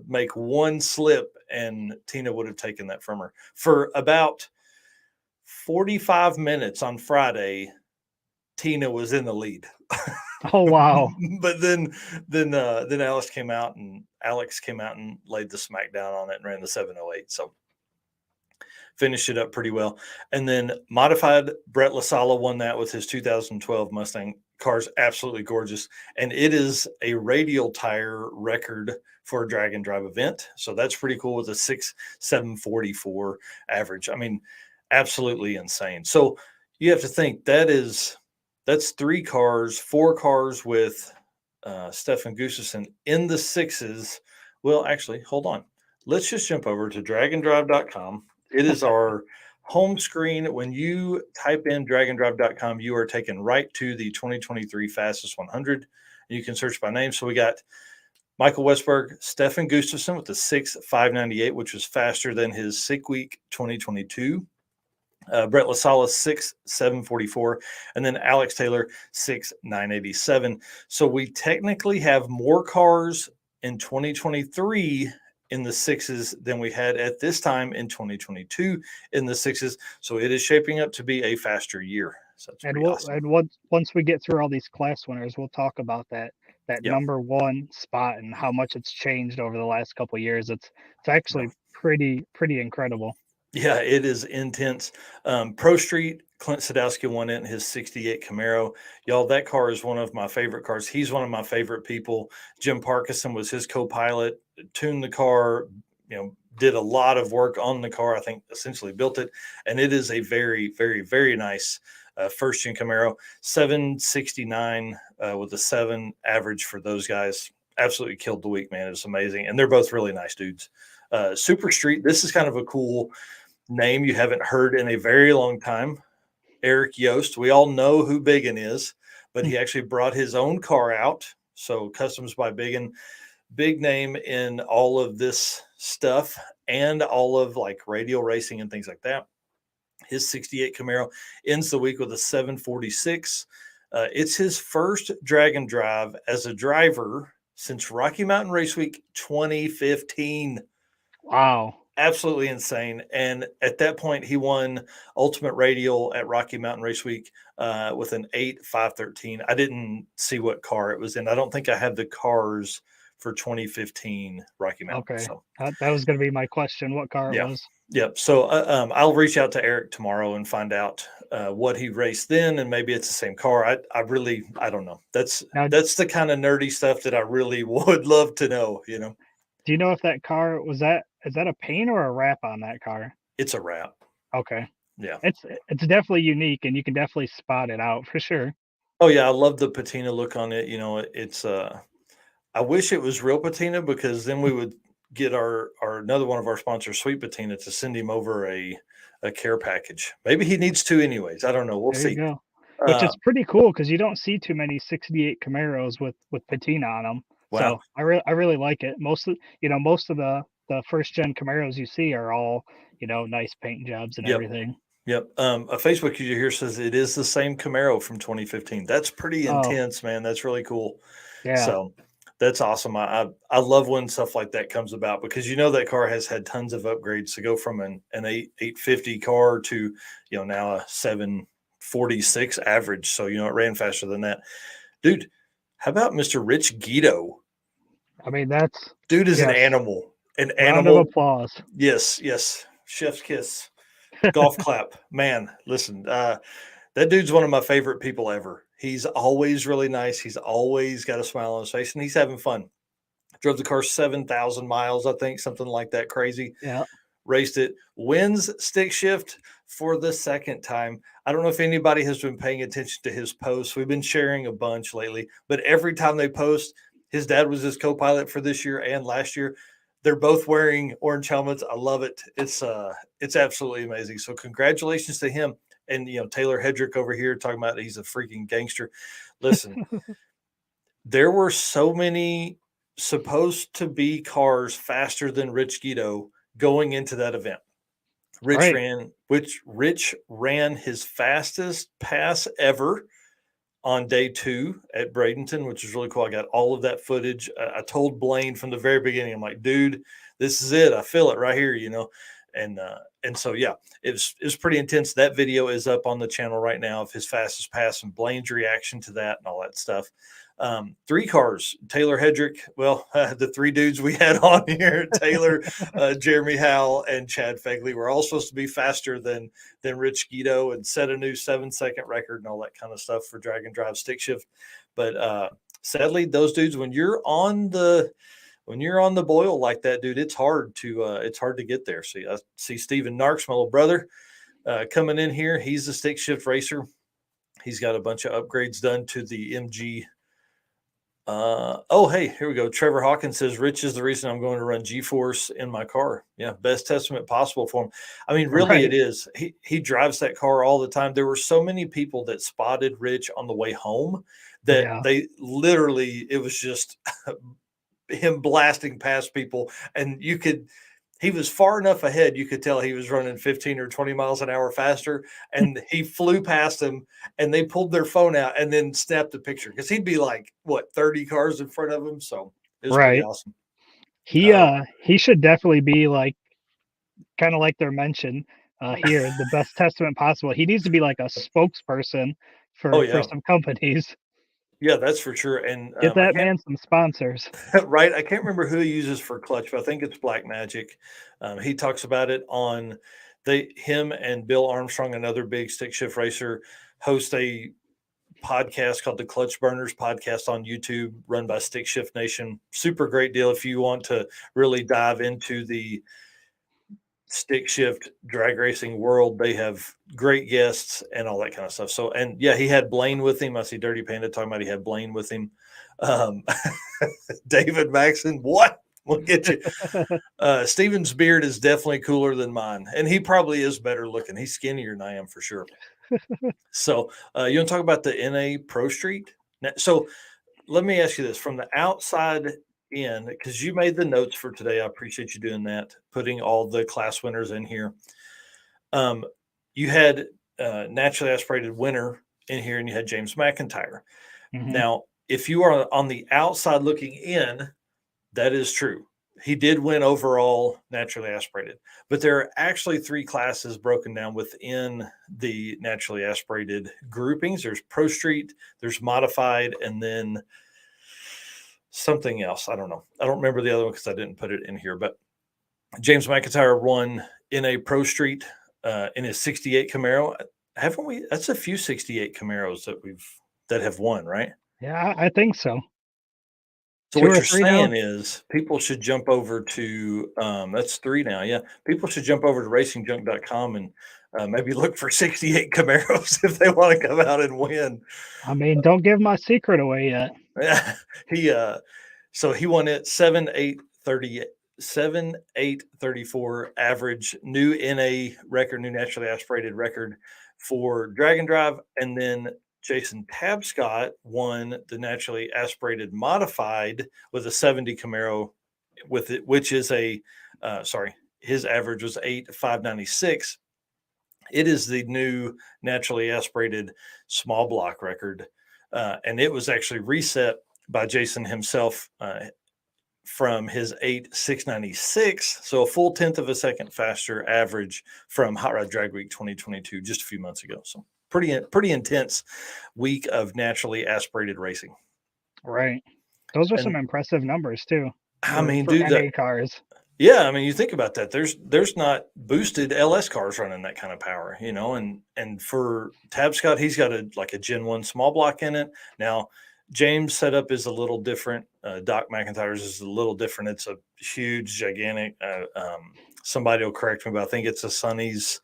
Speaker 1: make one slip, and Tina would have taken that from her. For about 45 minutes on Friday, Tina was in the lead.
Speaker 2: Oh wow.
Speaker 1: But then Alex came out and laid the smack down on it and ran the 708. So finished it up pretty well. And then modified Brett LaSala won that with his 2012 Mustang. Car's absolutely gorgeous. And it is a radial tire record for a drag and drive event. So that's pretty cool with a 6,744 average. I mean, absolutely insane. So you have to think that's 4 cars with Stefan Gustafsson in the 6s. Well, actually, hold on. Let's just jump over to draganddrive.com. It is our home screen. When you type in draganddrive.com, you are taken right to the 2023 fastest 100. You can search by name. So we got Michael Westberg, Stefan Gustafsson with the 6,598, which was faster than his Sick Week 2022. Brett LaSala 6,744, and then Alex Taylor 6,987. So we technically have more cars in 2023 in the 6s than we had at this time in 2022 in the 6s. So it is shaping up to be a faster year. So it's pretty awesome.
Speaker 2: And once we get through all these class winners, we'll talk about that number 1 spot and how much it's changed over the last couple of years. It's actually pretty incredible.
Speaker 1: Yeah, it is intense. Pro Street, Clint Sadowski won it in his 68 Camaro. Y'all, that car is one of my favorite cars. He's one of my favorite people. Jim Parkinson was his co-pilot, tuned the car, did a lot of work on the car. I think essentially built it. And it is a very, very, very nice first-gen Camaro. 769 with a 7 average for those guys. Absolutely killed the week, man. It was amazing. And they're both really nice dudes. Super Street, this is kind of a cool name you haven't heard in a very long time. Eric Yost. We all know who Biggin is, but he actually brought his own car out. So Customs by Biggin, big name in all of this stuff and all of like radial racing and things like that. His 68 Camaro ends the week with a 746. It's his first drag and drive as a driver since Rocky Mountain Race Week 2015.
Speaker 2: Wow.
Speaker 1: Absolutely insane. And at that point, he won Ultimate Radial at Rocky Mountain Race Week with an 8.513. I didn't see what car it was in. I don't think I have the cars for 2015 Rocky Mountain.
Speaker 2: Okay.
Speaker 1: So
Speaker 2: that was going to be my question, what car it was.
Speaker 1: Yep. So I'll reach out to Eric tomorrow and find out what he raced then, and maybe it's the same car. I don't know. That's the kind of nerdy stuff that I really would love to know,
Speaker 2: Do you know if that car is that a paint or a wrap on that car?
Speaker 1: It's a wrap.
Speaker 2: Okay.
Speaker 1: Yeah.
Speaker 2: It's definitely unique, and you can definitely spot it out for sure.
Speaker 1: Oh yeah, I love the patina look on it. It's I wish it was real patina, because then we would get our another one of our sponsors, Sweet Patina, to send him over a care package. Maybe he needs to anyways. I don't know. We'll see.
Speaker 2: You go. Which is pretty cool, because you don't see too many 68 Camaros with patina on them.
Speaker 1: Wow.
Speaker 2: So I really like it. Most of the first gen Camaros you see are all nice paint jobs and everything.
Speaker 1: Yep. A Facebook user here says it is the same Camaro from 2015. That's pretty intense, man. That's really cool.
Speaker 2: Yeah.
Speaker 1: So that's awesome. I love when stuff like that comes about, because that car has had tons of upgrades to go from an 850 car to now a 746 average. So it ran faster than that. Dude, how about Mr. Rich Guido?
Speaker 2: I mean,
Speaker 1: dude is an animal. An
Speaker 2: round
Speaker 1: animal.
Speaker 2: Of applause.
Speaker 1: Yes. Chef's kiss. Golf clap. Man, listen, that dude's one of my favorite people ever. He's always really nice. He's always got a smile on his face, and he's having fun. Drove the car 7,000 miles, I think, something like that crazy.
Speaker 2: Yeah.
Speaker 1: Raced it. Wins stick shift for the second time. I don't know if anybody has been paying attention to his posts. We've been sharing a bunch lately, but every time they post, his dad was his co-pilot for this year and last year. They're both wearing orange helmets. I love it. It's absolutely amazing. So congratulations to him. And, Taylor Hedrick over here talking about he's a freaking gangster. Listen, there were so many supposed to be cars faster than Rich Guido going into that event. Rich ran his fastest pass ever on day 2 at Bradenton, which is really cool. I got all of that footage. I told Blaine from the very beginning, I'm like, dude, this is it. I feel it right here, And so yeah, it was pretty intense. That video is up on the channel right now of his fastest pass and Blaine's reaction to that and all that stuff. 3 cars, Taylor Hedrick. Well, the 3 dudes we had on here, Taylor, Jeremy Howell, and Chad Fegley, were all supposed to be faster than Rich Guido and set a new 7-second record and all that kind of stuff for drag and drive stick shift. But sadly, those dudes, when you're on the boil like that, dude, it's hard to get there. See, I see Steven Narks, my little brother, coming in here. He's a stick shift racer. He's got a bunch of upgrades done to the MG. Oh, hey, here we go. Trevor Hawkins says, Rich is the reason I'm going to run G-Force in my car. Yeah, best testament possible for him. I mean, really, It is. He drives that car all the time. There were so many people that spotted Rich on the way home that they literally, it was just him blasting past people. And he was far enough ahead, you could tell he was running 15 or 20 miles an hour faster, and he flew past them, and they pulled their phone out and then snapped a picture because he'd be like, 30 cars in front of him. So it was pretty awesome.
Speaker 2: He should definitely be like, kind of like they're mentioned here, the best testament possible. He needs to be like a spokesperson for some companies.
Speaker 1: Yeah, that's for sure. And
Speaker 2: get that man some sponsors.
Speaker 1: Right. I can't remember who he uses for clutch, but I think it's Black Magic. He talks about it on him and Bill Armstrong, another big stick shift racer, host a podcast called the Clutch Burners podcast on YouTube, run by Stick Shift Nation. Super great deal if you want to really dive into the stick shift drag racing world. They have great guests and all that kind of stuff. So, and yeah, he had Blaine with him. I see Dirty Panda talking about he had Blaine with him. David Maxon, what? We'll get you. Steven's beard is definitely cooler than mine, and he probably is better looking. He's skinnier than I am for sure. So you want to talk about the NA Pro Street? So let me ask you this from the outside in, because you made the notes for today. I appreciate you doing that, putting all the class winners in here. You had naturally aspirated winner in here, and you had James McIntyre. Mm-hmm. Now, if you are on the outside looking in, that is true. He did win overall naturally aspirated, but there are actually 3 classes broken down within the naturally aspirated groupings. There's Pro Street, there's modified, and then something else. I don't know. I don't remember the other one because I didn't put it in here, but James McIntyre won in a Pro Street in his 68 Camaro. Haven't we? That's a few 68 Camaros that have won, right?
Speaker 2: Yeah, I think so.
Speaker 1: So what you're saying is people should jump over to that's 3 now. Yeah. People should jump over to racingjunk.com and maybe look for 68 Camaros if they want to come out and win.
Speaker 2: I mean, don't give my secret away yet.
Speaker 1: So he won it 7.834 average, new NA record, new naturally aspirated record for drag and drive. And then Jason Tabscott won the naturally aspirated modified with a 70 Camaro with it, which is his average was 8.596. It is the new naturally aspirated small block record. And it was actually reset by Jason himself from his 8.696. So a full 1/10 of a second faster average from Hot Rod Drag Week 2022, just a few months ago. So pretty intense week of naturally aspirated racing.
Speaker 2: Right. Those are some impressive numbers too.
Speaker 1: I mean, dude,
Speaker 2: NA cars.
Speaker 1: Yeah, I mean, you think about that. There's not boosted LS cars running that kind of power, and for Tabscott, he's got a Gen 1 small block in it. Now, James' setup is a little different. Doc McIntyre's is a little different. It's a huge, gigantic. Somebody will correct me, but I think it's a Sonny's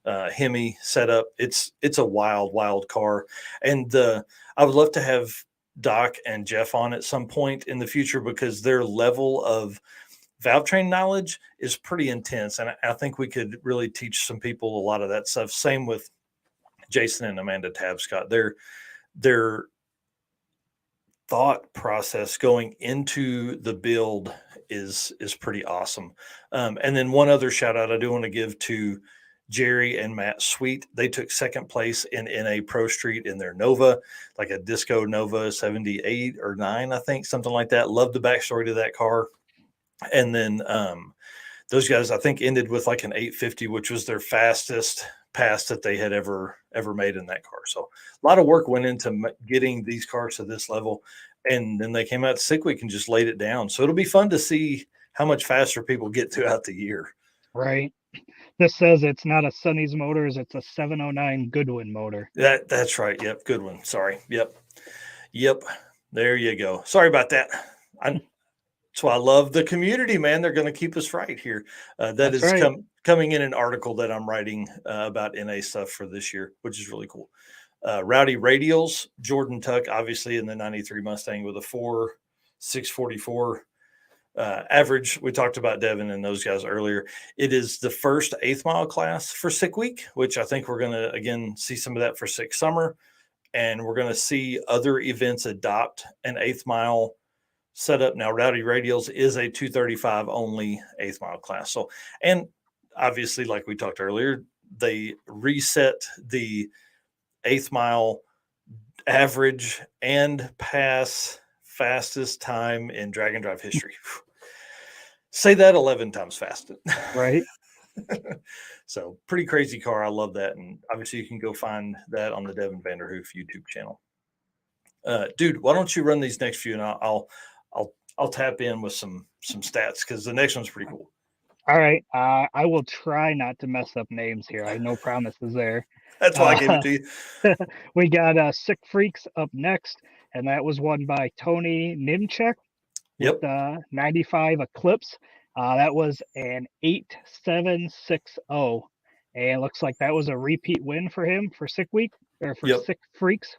Speaker 1: Hemi setup. It's a wild car, and I would love to have Doc and Jeff on at some point in the future because their level of valve train knowledge is pretty intense, and I think we could really teach some people a lot of that stuff. Same with Jason and Amanda Tabscott. Their thought process going into the build is pretty awesome. And then one other shout out I do want to give to Jerry and Matt Sweet. They took second place in NA Pro Street in their Nova, like a Disco Nova 78 or 9, I think, something like that. Love the backstory to that car. And then those guys, I think, ended with like an 850, which was their fastest pass that they had ever made in that car. So a lot of work went into getting these cars to this level, and then they came out 6 week and just laid it down. So it'll be fun to see how much faster people get throughout the year.
Speaker 2: Right. This says it's not a Sonny's Motors, it's a 709 Goodwin motor.
Speaker 1: That's right. Yep, good one. Sorry. Yep. There you go. Sorry about that. That's why I love the community, man. They're going to keep us right here. That is
Speaker 2: right.
Speaker 1: coming in an article that I'm writing about NA stuff for this year, which is really cool. Rowdy Radials, Jordan Tuck, obviously in the 93 Mustang with a 4.644 average. We talked about Devin and those guys earlier. It is the first 8th mile class for Sick Week, which I think we're going to, again, see some of that for Sick Summer. And we're going to see other events adopt an 8th mile setup. Now, Rowdy Radials is a 235 only 8th mile class. So, and obviously, like we talked earlier, they reset the 8th mile average and pass fastest time in drag and drive history. Say that 11 times fast.
Speaker 2: Right.
Speaker 1: So pretty crazy car. I love that. And obviously you can go find that on the Devin Vanderhoof YouTube channel. Dude, why don't you run these next few and I'll tap in with some stats because the next one's pretty cool.
Speaker 2: All right. I will try not to mess up names here. I have no promises there.
Speaker 1: That's why I gave it to you.
Speaker 2: We got Sick Freaks up next, and that was won by Tony Nimchek with 95 Eclipse. That was an 8.760, and it looks like that was a repeat win for him for Sick Week or for Sick Freaks.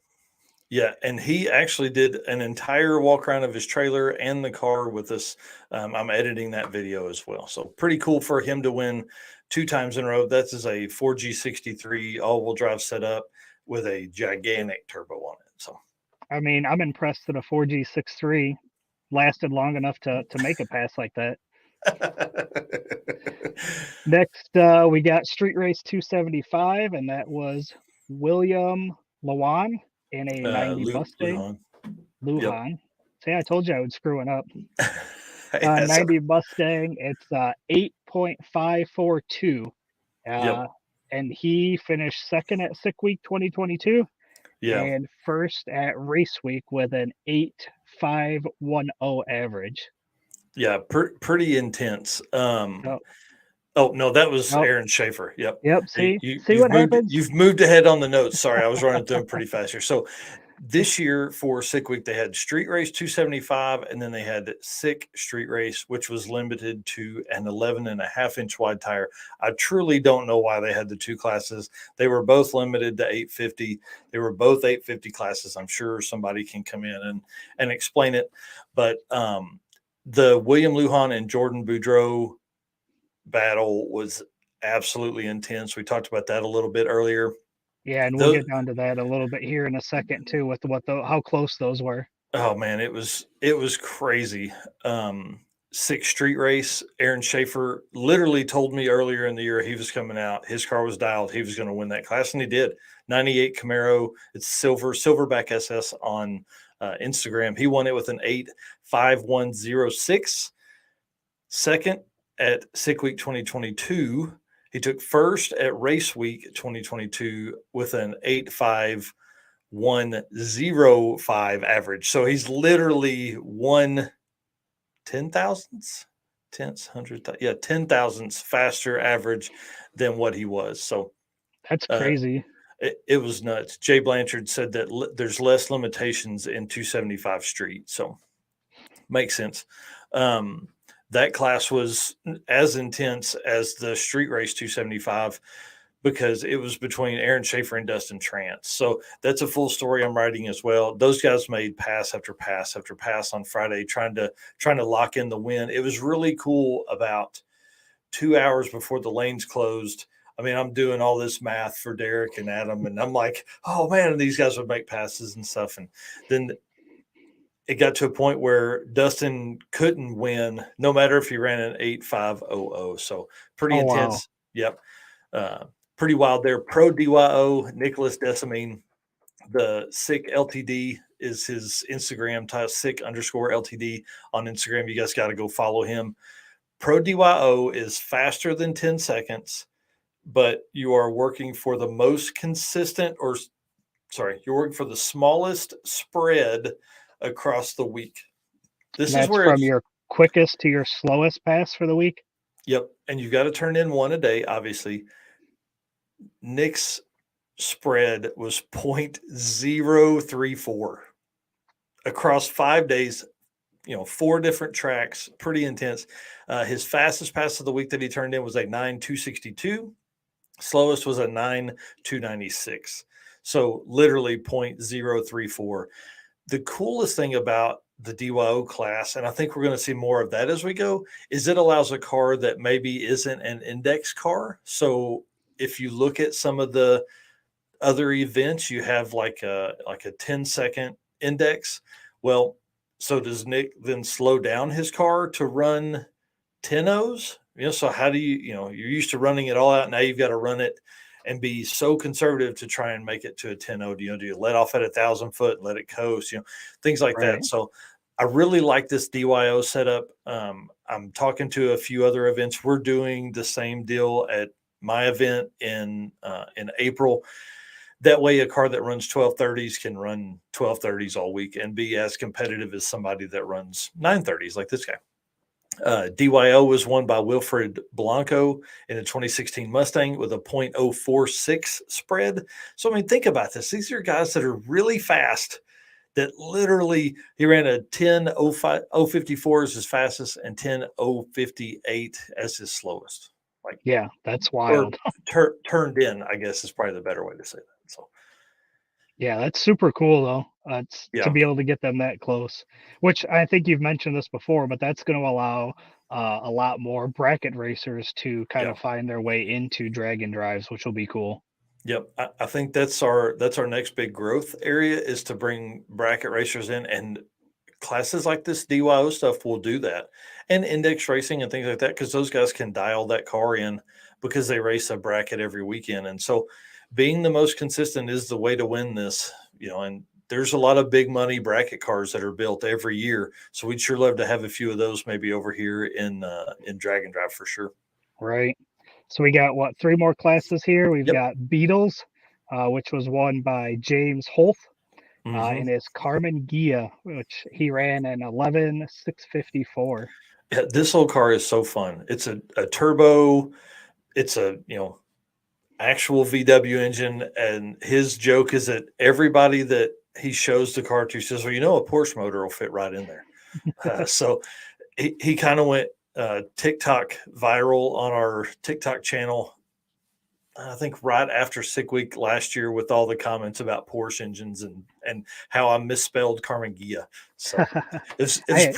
Speaker 1: Yeah, and he actually did an entire walk around of his trailer and the car with us. I'm editing that video as well. So pretty cool for him to win 2 times in a row. That is a 4G63 all-wheel drive setup with a gigantic turbo on it. So,
Speaker 2: I mean, I'm impressed that a 4G63 lasted long enough to make a pass like that. Next, we got Street Race 275, and that was William Lawan in a 90 Mustang. Lujan. Yep. See, I told you I would screw it up. 90 Mustang. It's 8.542. And he finished second at Sick Week 2022.
Speaker 1: Yeah.
Speaker 2: And first at Race Week with an 8.510 average.
Speaker 1: Yeah, pretty intense. Oh no, that was Aaron Schaefer. Yep.
Speaker 2: See what happens?
Speaker 1: You've moved ahead on the notes. Sorry, I was running through them pretty fast here. So this year for Sick Week, they had Street Race 275, and then they had Sick Street Race, which was limited to an 11.5-inch wide tire. I truly don't know why they had the 2 classes. They were both limited to 850. They were both 850 classes. I'm sure somebody can come in and explain it. But the William Lujan and Jordan Boudreau battle was absolutely intense. We talked about that a little bit earlier.
Speaker 2: Yeah, and we'll get down to that a little bit here in a second too, with how close those were.
Speaker 1: Oh man, it was crazy. Sick Street Race. Aaron Schaefer literally told me earlier in the year he was coming out. His car was dialed. He was going to win that class, and he did. 98 Camaro. It's silverback SS on Instagram. He won it with an 8.5106. Second at Sick Week 2022. He took first at Race Week 2022 with an 8.5105 average. So he's literally won 10 thousandths faster average than what he was. So
Speaker 2: that's crazy.
Speaker 1: It was nuts. Jay Blanchard said that there's less limitations in 275 street. So makes sense. That class was as intense as the Street Race 275 because it was between Aaron Schaefer and Dustin Trance. So that's a full story I'm writing as well. Those guys made pass after pass after pass on Friday, trying to lock in the win. It was really cool. About 2 hours before the lanes closed, I mean, I'm doing all this math for Derek and Adam, and I'm like, oh man, these guys would make passes and stuff. And then it got to a point where Dustin couldn't win no matter if he ran an 8.500. So pretty intense. Wow. Yep. Pretty wild there. Pro DYO, Nicholas Decimine. The Sick LTD is his Instagram, Sick_LTD on Instagram. You guys got to go follow him. Pro DYO is faster than 10 seconds, but you are working for the most consistent, or sorry, you're working for the smallest spread across the week. This
Speaker 2: And
Speaker 1: is
Speaker 2: that's
Speaker 1: where
Speaker 2: from
Speaker 1: it's,
Speaker 2: your quickest to your slowest pass for the week.
Speaker 1: yep. And you've got to turn in one a day, obviously. Nick's spread was 0.034 across 5 days, 4 different tracks, pretty intense. His fastest pass of the week that he turned in was a 9.262. Slowest was a 9.296. So literally 0.034. The coolest thing about the DYO class, and I think we're going to see more of that as we go, is it allows a car that maybe isn't an index car. So if you look at some of the other events, you have like a 10-second index. Well, so does Nick then slow down his car to run 10-0s? So how do you're used to running it all out. Now you've got to run it and be so conservative to try and make it to a 10-0. Do you let off at 1,000 foot and let it coast, things like
Speaker 2: Right.
Speaker 1: that. So I really like this DYO setup. I'm talking to a few other events. We're doing the same deal at my event in April. That way, a car that runs 1230s can run 1230s all week and be as competitive as somebody that runs 930s like this guy. DYO was won by Wilfred Blanco in a 2016 Mustang with a 0.046 spread. So, I mean, think about this. These are guys that are really fast, that literally he ran a 10.054 as his fastest and 10.058 as his slowest. Like,
Speaker 2: Yeah, that's
Speaker 1: or
Speaker 2: wild.
Speaker 1: turned in, I guess is probably the better way to say that. So,
Speaker 2: Yeah, that's super cool though. It's to
Speaker 1: yeah,
Speaker 2: be able to get them that close, which I think you've mentioned this before, but that's going to allow a lot more bracket racers to kind
Speaker 1: yeah.
Speaker 2: of find their way into drag and drives, which will be cool.
Speaker 1: Yep, I think that's our next big growth area, is to bring bracket racers in, and classes like this DYO stuff will do that, and index racing and things like that, because those guys can dial that car in because they race a bracket every weekend. And so being the most consistent is the way to win this, and there's a lot of big money bracket cars that are built every year. So we'd sure love to have a few of those maybe over here in Drag and Drive for sure.
Speaker 2: Right. So we got what, 3 more classes here? We've
Speaker 1: Yep.
Speaker 2: got Beatles, which was won by James Holt,
Speaker 1: Hmm.
Speaker 2: in his Carmen Gia, which he ran an 11.654.
Speaker 1: Yeah, this whole car is so fun. It's a turbo. It's a actual VW engine, and his joke is that everybody that he shows the car to says, "Well, a Porsche motor will fit right in there." So he kind of went TikTok viral on our TikTok channel. I think right after Sick Week last year, with all the comments about Porsche engines and how I misspelled Carmen Gia. So it's
Speaker 2: I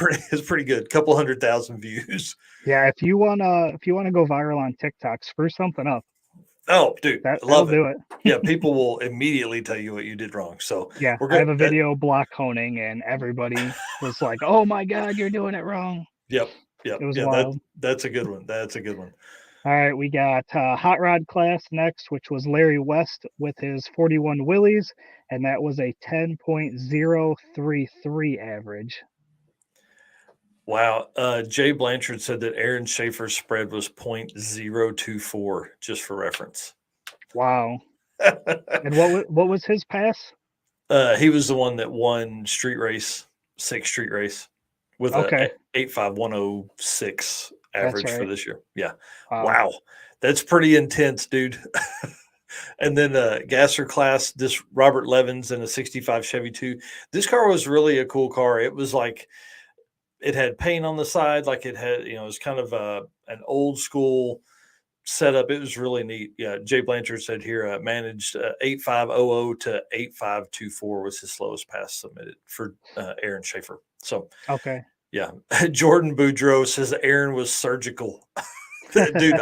Speaker 1: pretty good. Couple 100,000 views.
Speaker 2: Yeah, if you wanna go viral on TikTok, screw something up.
Speaker 1: Oh, dude, I
Speaker 2: That'll
Speaker 1: love it.
Speaker 2: do it.
Speaker 1: Yeah, people will immediately tell you what you did wrong. So
Speaker 2: Yeah,
Speaker 1: we're
Speaker 2: I
Speaker 1: good.
Speaker 2: have a video block honing, and everybody was like, "Oh my god, you're doing it wrong."
Speaker 1: Yep, yep,
Speaker 2: It was
Speaker 1: yeah. That
Speaker 2: wild.
Speaker 1: that's a good one. That's a good one.
Speaker 2: All right, we got hot rod class next, which was Larry West with his 41 Willys, and that was a 10.033 average.
Speaker 1: Wow. Jay Blanchard said that Aaron Schaefer's spread was 0.024, just for reference.
Speaker 2: Wow. And what was his pass?
Speaker 1: He was the one that won street race, 6 street race, with a
Speaker 2: Okay,
Speaker 1: 85106
Speaker 2: that's
Speaker 1: average for
Speaker 2: right.
Speaker 1: this year. Yeah.
Speaker 2: Wow.
Speaker 1: Wow. That's pretty intense, dude. And then Gasser class, this Robert Levins in a 65 Chevy 2. This car was really a cool car. It was like, it had paint on the side, like it had, it was kind of an old school setup. It was really neat. Yeah, Jay Blanchard said here, managed 8500 to 8524 was his slowest pass submitted for Aaron Schaefer. So
Speaker 2: Okay.
Speaker 1: yeah, Jordan Boudreau says Aaron was surgical. Dude,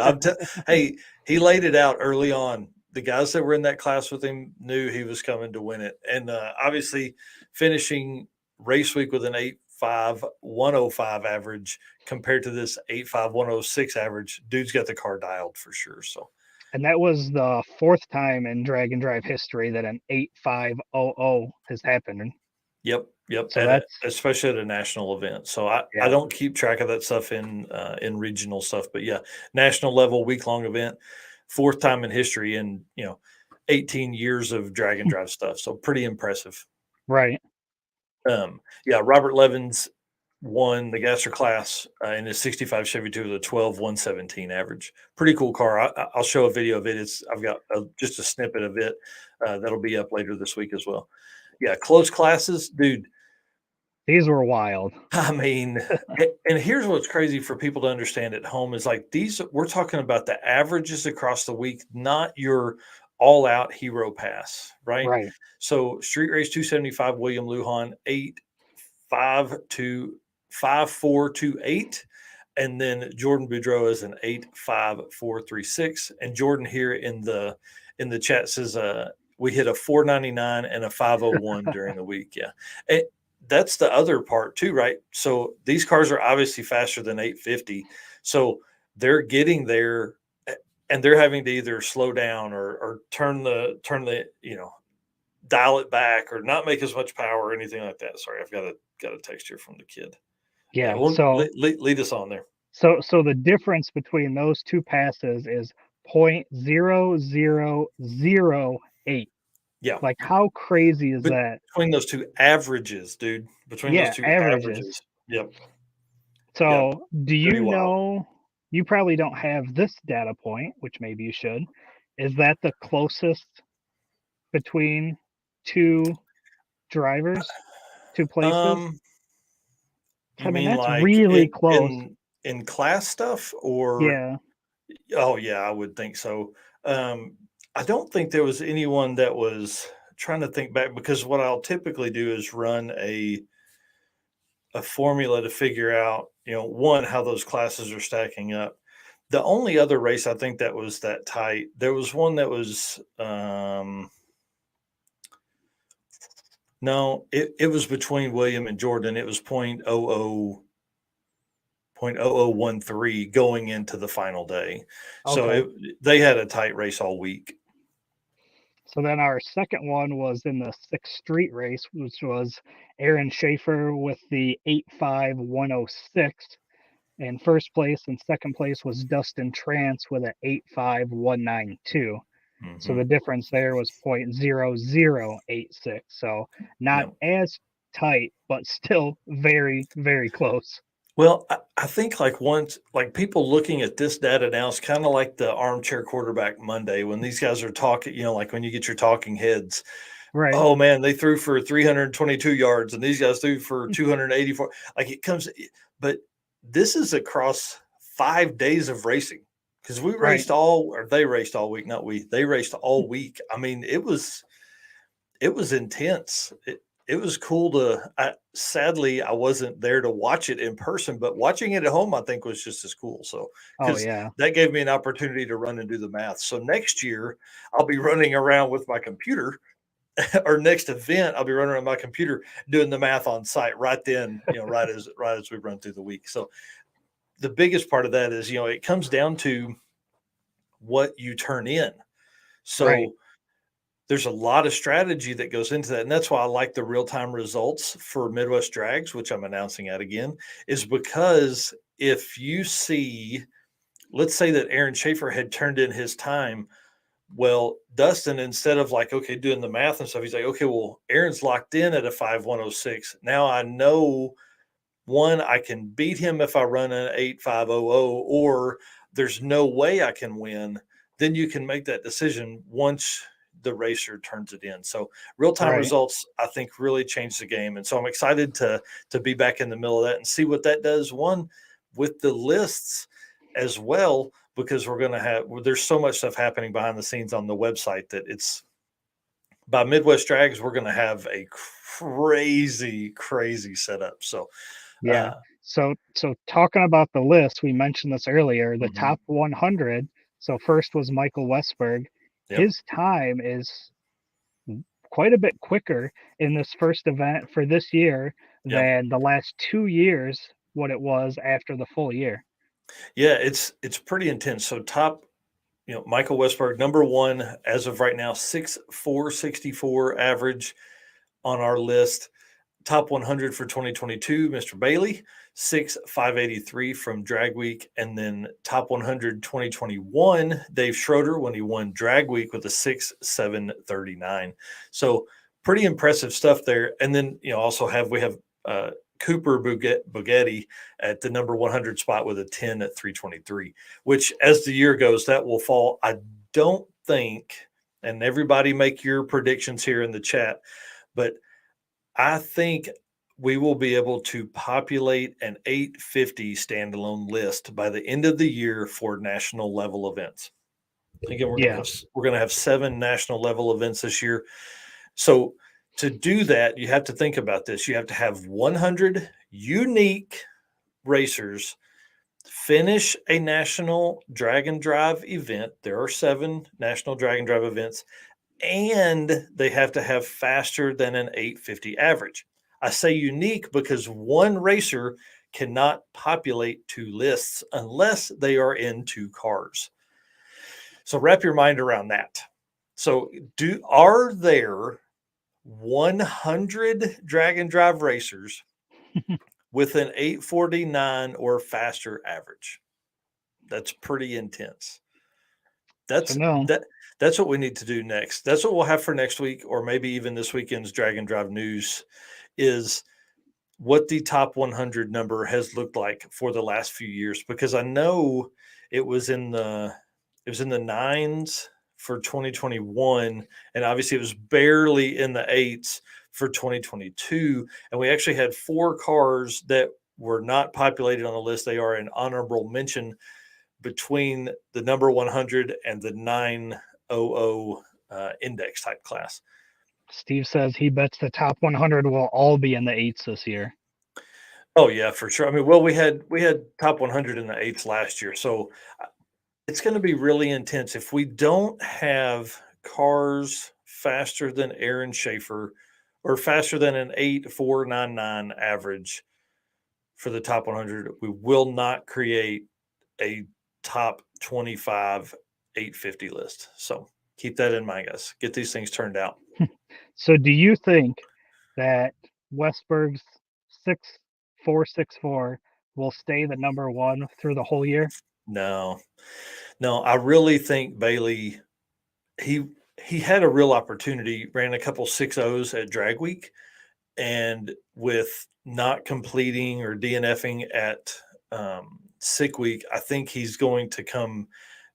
Speaker 1: hey, he laid it out early on. The guys that were in that class with him knew he was coming to win it, and obviously finishing race week with an 85105 average compared to this 85106 average, dude's got the car dialed for sure. So
Speaker 2: And that was the 4th time in drag and drive history that an 8500 has happened.
Speaker 1: Yep.
Speaker 2: So that's
Speaker 1: Especially at a national event. So I
Speaker 2: yeah,
Speaker 1: don't keep track of that stuff in regional stuff, but yeah, national level week long event, fourth time in history, and 18 years of drag and drive stuff. So pretty impressive.
Speaker 2: right.
Speaker 1: Yeah, Robert Levins won the Gasser class in his 65 Chevy 2 with a 12,117 average. Pretty cool car. I'll show a video of it. I've got just a snippet of it that'll be up later this week as well. Yeah, close classes, dude.
Speaker 2: These were wild.
Speaker 1: I mean, and here's what's crazy for people to understand at home is like we're talking about the averages across the week, not your all out hero pass, right?
Speaker 2: Right.
Speaker 1: So street race 275, William Lujan, 8.52428. And then Jordan Boudreau is an 8.5436. And Jordan here in the chat says we hit a 499 and a 501 during the week. Yeah. That's the other part too, right? So these cars are obviously faster than 850. So they're getting there and they're having to either slow down or turn the dial it back or not make as much power or anything like that. Sorry, I've got a text here from the kid.
Speaker 2: Yeah.
Speaker 1: Well,
Speaker 2: So
Speaker 1: lead us on there.
Speaker 2: so the difference between those two passes is 0.0008.
Speaker 1: Yeah,
Speaker 2: Like how crazy is
Speaker 1: but
Speaker 2: that?
Speaker 1: between those two averages, dude. Between those
Speaker 2: Yeah,
Speaker 1: two
Speaker 2: averages.
Speaker 1: averages. Yep. Yep.
Speaker 2: So, do
Speaker 1: Pretty
Speaker 2: you
Speaker 1: wild.
Speaker 2: know, you probably don't have this data point, which maybe you should. Is that the closest between two drivers, two places?
Speaker 1: Um,
Speaker 2: I
Speaker 1: you
Speaker 2: mean,
Speaker 1: mean
Speaker 2: that's
Speaker 1: like
Speaker 2: really close.
Speaker 1: in class stuff or
Speaker 2: Yeah,
Speaker 1: oh yeah, I would think so. Um, I don't think there was anyone that was trying to think back because what I'll typically do is run a formula to figure out, one, how those classes are stacking up. The only other race I think that was that tight, there was one that was no, it was between William and Jordan. It was 0.0013 going into the final day. So
Speaker 2: okay.
Speaker 1: they had a tight race all week.
Speaker 2: So then our second one was in the sixth street race, which was Aaron Schaefer with the 85106 in first place, and second place was Dustin Trance with an 85192. So
Speaker 1: Hmm.
Speaker 2: the difference there was 0.0086. So not
Speaker 1: Yep.
Speaker 2: as tight, but still very, very close.
Speaker 1: Well, I think like once, like people looking at this data now, it's kind of like the armchair quarterback Monday when these guys are talking, like when you get your talking heads.
Speaker 2: Right,
Speaker 1: Oh man, they threw for 322 yards and these guys threw for 284. Like it comes, but this is across 5 days of racing because
Speaker 2: right,
Speaker 1: they raced all week, not we, they raced all week. I mean, it was intense. It was cool sadly, I wasn't there to watch it in person, but watching it at home, I think was just as cool. So,
Speaker 2: oh
Speaker 1: because
Speaker 2: yeah,
Speaker 1: that gave me an opportunity to run and do the math. So next year, I'll be running around with my computer or next event, I'll be running around my computer doing the math on site right then, right as we run through the week. So the biggest part of that is, it comes down to what you turn in.
Speaker 2: right,
Speaker 1: So there's a lot of strategy that goes into that. And that's why I like the real time results for Midwest Drags, which I'm announcing at again, is because if you see, let's say that Aaron Schaefer had turned in his time. Well, Dustin, instead of like, okay, doing the math and stuff, he's like, okay, well, Aaron's locked in at a 5,106. Now I know one, I can beat him if I run an 8,500, or there's no way I can win. Then you can make that decision once the racer turns it in. So real time
Speaker 2: right.
Speaker 1: results, I think, really change the game. And so I'm excited to be back in the middle of that and see what that does. One, with the lists as well, because there's so much stuff happening behind the scenes on the website that it's by Midwest Drags, we're going to have a crazy, crazy setup. So,
Speaker 2: Yeah.
Speaker 1: uh,
Speaker 2: So talking about the list, we mentioned this earlier, the
Speaker 1: mhm.
Speaker 2: top 100. So first was Michael Westberg.
Speaker 1: Yep,
Speaker 2: His time is quite a bit quicker in this first event for this year
Speaker 1: yep,
Speaker 2: than the last 2 years, what it was after the full year.
Speaker 1: yeah. It's pretty intense. So top, Michael Westberg, number one as of right now, 6,464 average on our list. top 100 for 2022, Mr. Bailey, 6,583 from Drag Week. And then top 100 2021, Dave Schroeder, when he won Drag Week with a 6,739. So pretty impressive stuff there. And then, also we have Cooper Bugatti at the number 100 spot with a 10 at 323, which as the year goes, that will fall. I don't think, and everybody make your predictions here in the chat, but I think we will be able to populate an 850 standalone list by the end of the year for national level events. Again, we're going to have 7 national level events this year. So to do that, you have to think about this. You have to have 100 unique racers finish a national drag and drive event. There are 7 national drag and drive events, and they have to have faster than an 850 average. I say unique because one racer cannot populate 2 lists unless they are in 2 cars. So wrap your mind around that. So are there 100 drag and drive racers with an 849 or faster average? That's pretty intense. That's what we need to do next. That's what we'll have for next week, or maybe even this weekend's Drag and Drive news, is what the top 100 number has looked like for the last few years. Because I know it was in the 9s for 2021, and obviously it was barely in the 8s for 2022. And we actually had 4 cars that were not populated on the list. They are an honorable mention between the number 100 and the 900 index type class.
Speaker 2: Steve says he bets the top 100 will all be in the 8s this year.
Speaker 1: Oh yeah, for sure. I mean, well, we had top 100 in the 8s last year, so it's going to be really intense. If we don't have cars faster than Aaron Schaefer or faster than an 8,499 average for the top 100, we will not create a top 25 850 list. So keep that in mind, guys. Get these things turned out.
Speaker 2: So do you think that Westberg's 6464 will stay the number 1 through the whole year?
Speaker 1: No, I really think Bailey, he had a real opportunity, ran a couple 6.0s at Drag Week, and with not completing or DNFing at Sick Week, I think he's going to come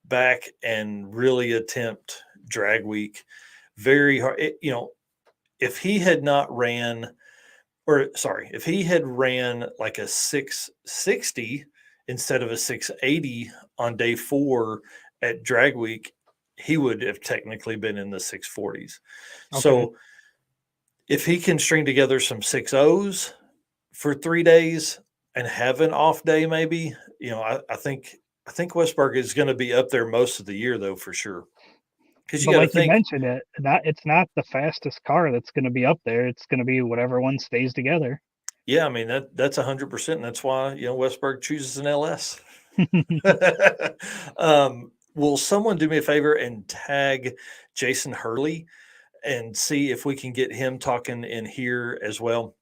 Speaker 1: back and really attempt Drag Week very hard. If he had ran like a 660 instead of a 680 on day 4 at Drag Week, he would have technically been in the 640s. Okay. So if he can string together some 6.0s for 3 days and have an off day, maybe, I think Westberg is going to be up there most of the year, though, for sure. Because you
Speaker 2: mentioned it, it's not the fastest car that's going to be up there. It's going to be whatever one stays together.
Speaker 1: Yeah, I mean that's 100%. And that's why Westberg chooses an LS. Will someone do me a favor and tag Jason Hurley and see if we can get him talking in here as well?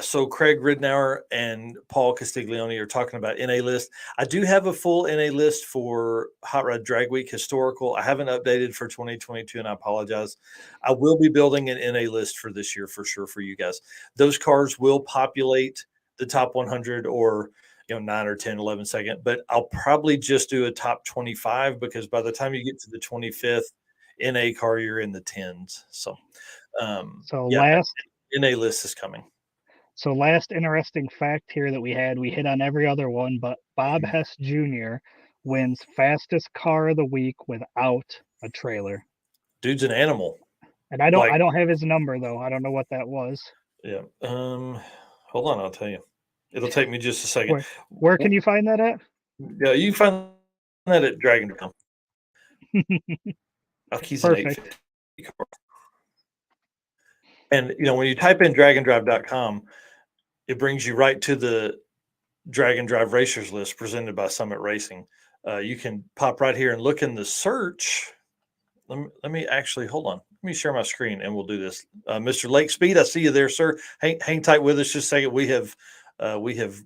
Speaker 1: So Craig Ridnour and Paul Castiglione are talking about NA list. I do have a full NA list for Hot Rod Drag Week historical. I haven't updated for 2022, and I apologize. I will be building an NA list for this year for sure for you guys. Those cars will populate the top 100 or 9 or 10, 11 second, but I'll probably just do a top 25 because by the time you get to the 25th NA car, you're in the 10s. So last NA list is coming.
Speaker 2: So last interesting fact here that we hit on every other one, but Bob Hess Jr. wins fastest car of the week without a trailer.
Speaker 1: Dude's an animal.
Speaker 2: And I don't have his number though. I don't know what that was.
Speaker 1: Yeah. Hold on, I'll tell you. It'll take me just a second.
Speaker 2: Where can you find that at?
Speaker 1: Yeah, you can find that at Dragon.com. He's an 850 car. And when you type in dragondrive.com, it brings you right to the Drag and Drive Racers list presented by Summit Racing. You can pop right here and look in the search let me actually hold on. Let me share my screen and we'll do this. Mr. Lake Speed, I see you there, sir. Hang tight with us just a second. We have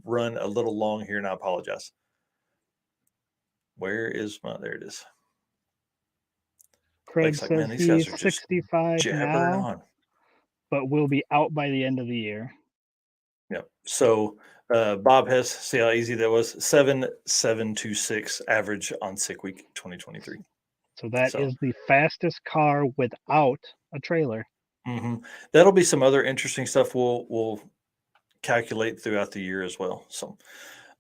Speaker 1: run a little long here, and I apologize. Where is my? There it is.
Speaker 2: Craig
Speaker 1: Lake's like, man,
Speaker 2: says
Speaker 1: these guys
Speaker 2: he's
Speaker 1: are just
Speaker 2: 65
Speaker 1: jabbering
Speaker 2: now,
Speaker 1: on.
Speaker 2: but will be out by the end of the year.
Speaker 1: Yep. So Bob has, see how easy that was? 7.726 average on sick week 2023.
Speaker 2: So that is the fastest car without a trailer.
Speaker 1: That'll be some other interesting stuff we'll calculate throughout the year as well. So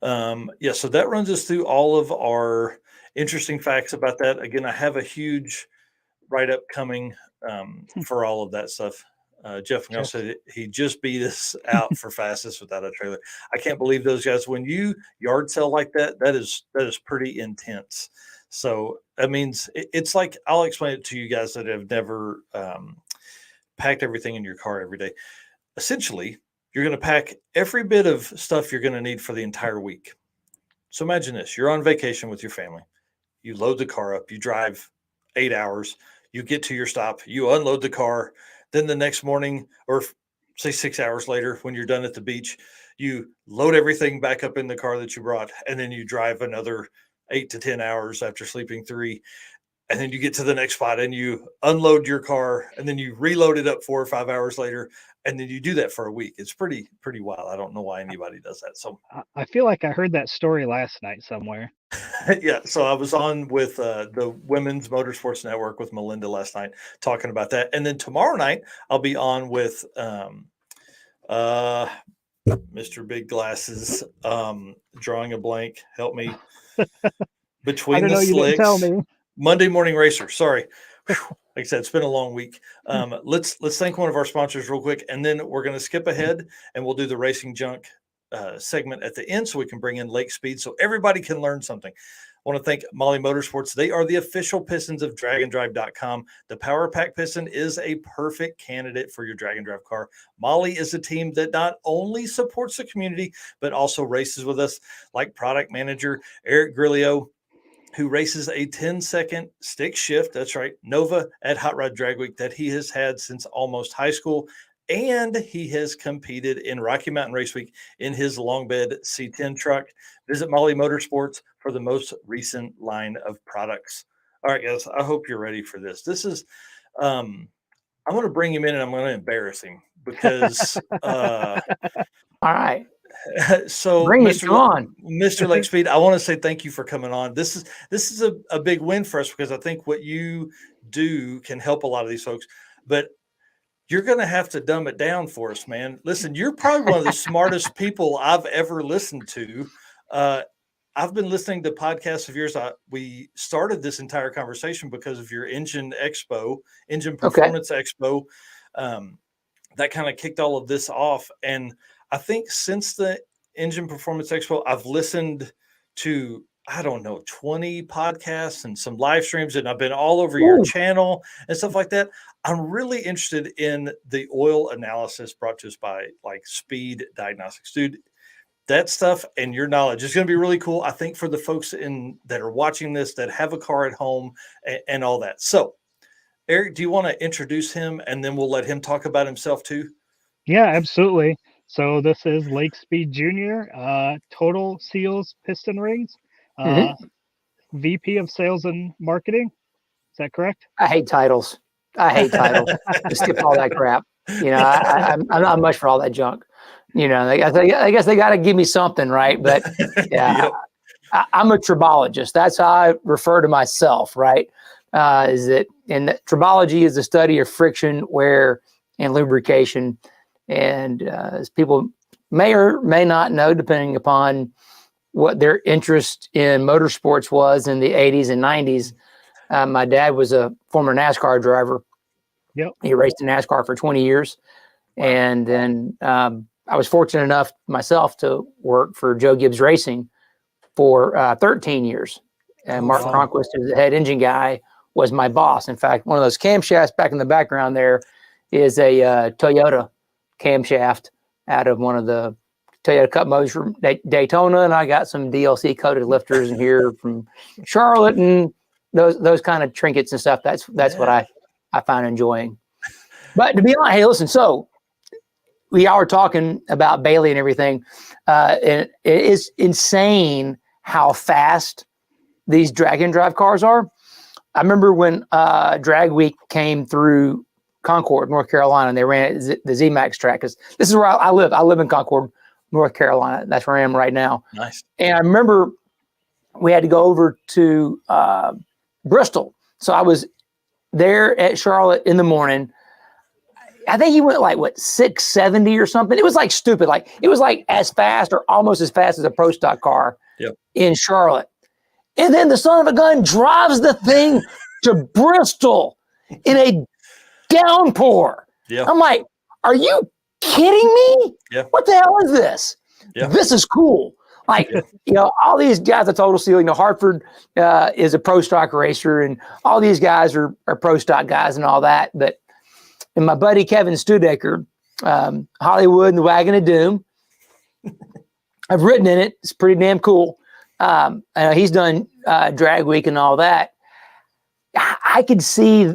Speaker 1: yeah, so that runs us through all of our interesting facts about that. Again, I have a huge write-up coming for all of that stuff. Jeff McNeil said he just beat us out for fastest without a trailer. I can't believe those guys. When you yard sell like that, that is pretty intense. So that means it's like, I'll explain it to you guys that have never packed everything in your car every day. Essentially, you're going to pack every bit of stuff you're going to need for the entire week. So imagine this: you're on vacation with your family. You load the car up, you drive 8 hours, you get to your stop, you unload the car. Then the next morning, or say 6 hours later, when you're done at the beach, you load everything back up in the car that you brought, and then you drive another 8 to 10 hours after sleeping 3. And then you get to the next spot and you unload your car, and then you reload it up 4 or 5 hours later. And then you do that for a week. It's pretty wild. I don't know why anybody does that. So
Speaker 2: I feel like I heard that story last night somewhere.
Speaker 1: Yeah. So I was on with the Women's Motorsports Network with Melinda last night talking about that. And then tomorrow night, I'll be on with Mr. Big Glasses, drawing a blank. Help me. Between the Slicks. You didn't tell me. Monday Morning Racer. Sorry. Like I said, it's been a long week. Let's thank one of our sponsors real quick, and then we're going to skip ahead and we'll do the Racing Junk segment at the end so we can bring in Lake Speed so everybody can learn something. I want to thank Molly Motorsports. They are the official pistons of dragandrive.com. The Power Pack piston is a perfect candidate for your drag and drive car. Molly is a team that not only supports the community, but also races with us, like product manager Eric Grillo, who races a 10-second stick shift. That's right, Nova at Hot Rod Drag Week that he has had since almost high school. And he has competed in Rocky Mountain Race Week in his long bed C10 truck. Visit Molly Motorsports for the most recent line of products. All right, guys, I hope you're ready for this. This is, I'm going to bring him in and I'm going to embarrass him because.
Speaker 3: All right.
Speaker 1: So
Speaker 3: bring it on,
Speaker 1: Mr. Lake Speed, I want to say thank you for coming on. This is a big win for us because I think what you do can help a lot of these folks, but you're going to have to dumb it down for us, man. Listen, you're probably one of the smartest people I've ever listened to. I've been listening to podcasts of yours. We started this entire conversation because of your Engine Performance Expo. That kind of kicked all of this off. And I think since the Engine Performance Expo, I've listened to, 20 podcasts and some live streams, and I've been all over your channel and stuff like that. I'm really interested in the oil analysis brought to us by like Speed Diagnostic. Dude, that stuff and your knowledge is going to be really cool, I think, for the folks that are watching this that have a car at home and all that. So, Eric, do you want to introduce him and then we'll let him talk about himself too?
Speaker 2: Yeah, absolutely. So this is Lake Speed Jr., Total Seals Piston Rings, VP of Sales and Marketing. Is that correct?
Speaker 3: I hate titles. Just skip all that crap. I'm not much for all that junk. I guess they got to give me something, right? But yeah, yep. I'm a tribologist. That's how I refer to myself, right? Tribology is the study of friction, wear, and lubrication. And as people may or may not know, depending upon what their interest in motorsports was in the 80s and 90s, my dad was a former NASCAR driver.
Speaker 2: Yep.
Speaker 3: He raced in NASCAR for 20 years. Wow. And then I was fortunate enough myself to work for Joe Gibbs Racing for 13 years. And Mark Cronquist, who's the head engine guy, was my boss. In fact, one of those camshafts back in the background there is a Toyota camshaft out of one of the Toyota Cup motors from Daytona, and I got some DLC coated lifters in here from Charlotte, and those kind of trinkets and stuff. That's what I find enjoying. But to be honest, hey, listen. So we all were talking about Bailey and everything, and it is insane how fast these drag and drive cars are. I remember when Drag Week came through Concord, North Carolina, and they ran at the ZMAX track. Because this is where I live. I live in Concord, North Carolina. That's where I am right now.
Speaker 1: Nice.
Speaker 3: And I remember we had to go over to Bristol. So I was there at Charlotte in the morning. I think he went like 670 or something. It was like stupid. Like it was like as fast or almost as fast as a pro stock car in Charlotte. And then the son of a gun drives the thing to Bristol in a downpour.
Speaker 1: Yeah.
Speaker 3: I'm like, are you kidding me?
Speaker 1: Yeah.
Speaker 3: What the hell is this?
Speaker 1: Yeah.
Speaker 3: This is cool. Like, all these guys at Total Seal, Hartford is a pro stock racer, and all these guys are pro stock guys and all that. But and my buddy Kevin Studecker, Hollywood and the Wagon of Doom, I've ridden in it. It's pretty damn cool. He's done Drag Week and all that. I could see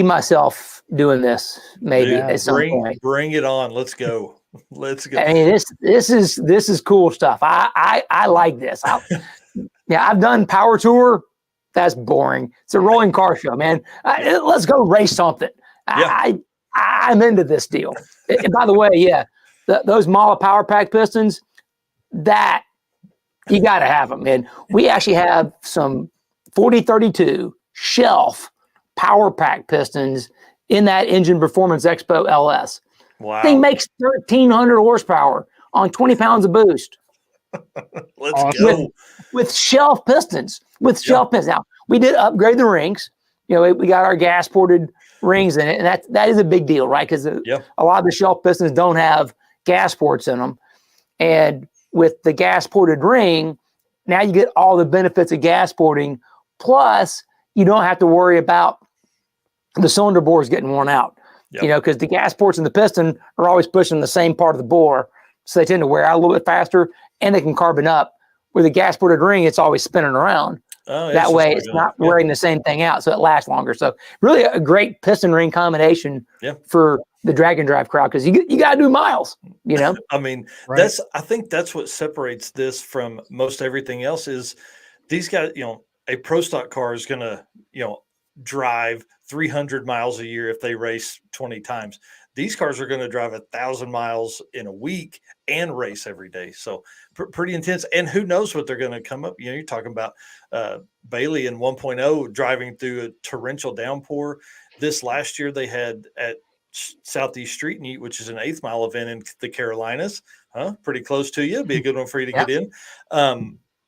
Speaker 3: myself doing this maybe at some point.
Speaker 1: Bring it on. Let's go. Let's go.
Speaker 3: I mean, this is cool stuff. I like this. I've done Power Tour. That's boring. It's a rolling car show, man. Let's go race something. Yeah. I'm into this deal. And by the way, those Mala Power Pack pistons, that you got to have them, man. We actually have some 4032 shelf Power Pack pistons in that Engine Performance Expo LS.
Speaker 1: Wow.
Speaker 3: Thing makes 1,300 horsepower on 20 pounds of boost.
Speaker 1: Let's go.
Speaker 3: With shelf pistons. Shelf pistons. Now, we did upgrade the rings. We got our gas ported rings in it, and that is a big deal, right? Because a lot of the shelf pistons don't have gas ports in them. And with the gas ported ring, now you get all the benefits of gas porting, plus you don't have to worry about the cylinder bores getting worn out. Because the gas ports in the piston are always pushing the same part of the bore, so they tend to wear out a little bit faster, and they can carbon up. With a gas ported ring, it's always spinning around. That way, it's not wearing the same thing out, so it lasts longer. So, really, a great piston ring combination for the drag and drive crowd, because you got to do miles.
Speaker 1: I mean,
Speaker 2: right.
Speaker 1: I think that's what separates this from most everything else. Is these guys, a pro stock car is going to, drive 300 miles a year if they race 20 times. These cars are going to drive 1,000 miles in a week and race every day. So pretty intense. And who knows what they're going to come up. You're talking about Bailey in 1.0 driving through a torrential downpour. This last year they had at Southeast Street Meet, which is an 8th mile event in the Carolinas, pretty close to you. Be a good one for you to get in.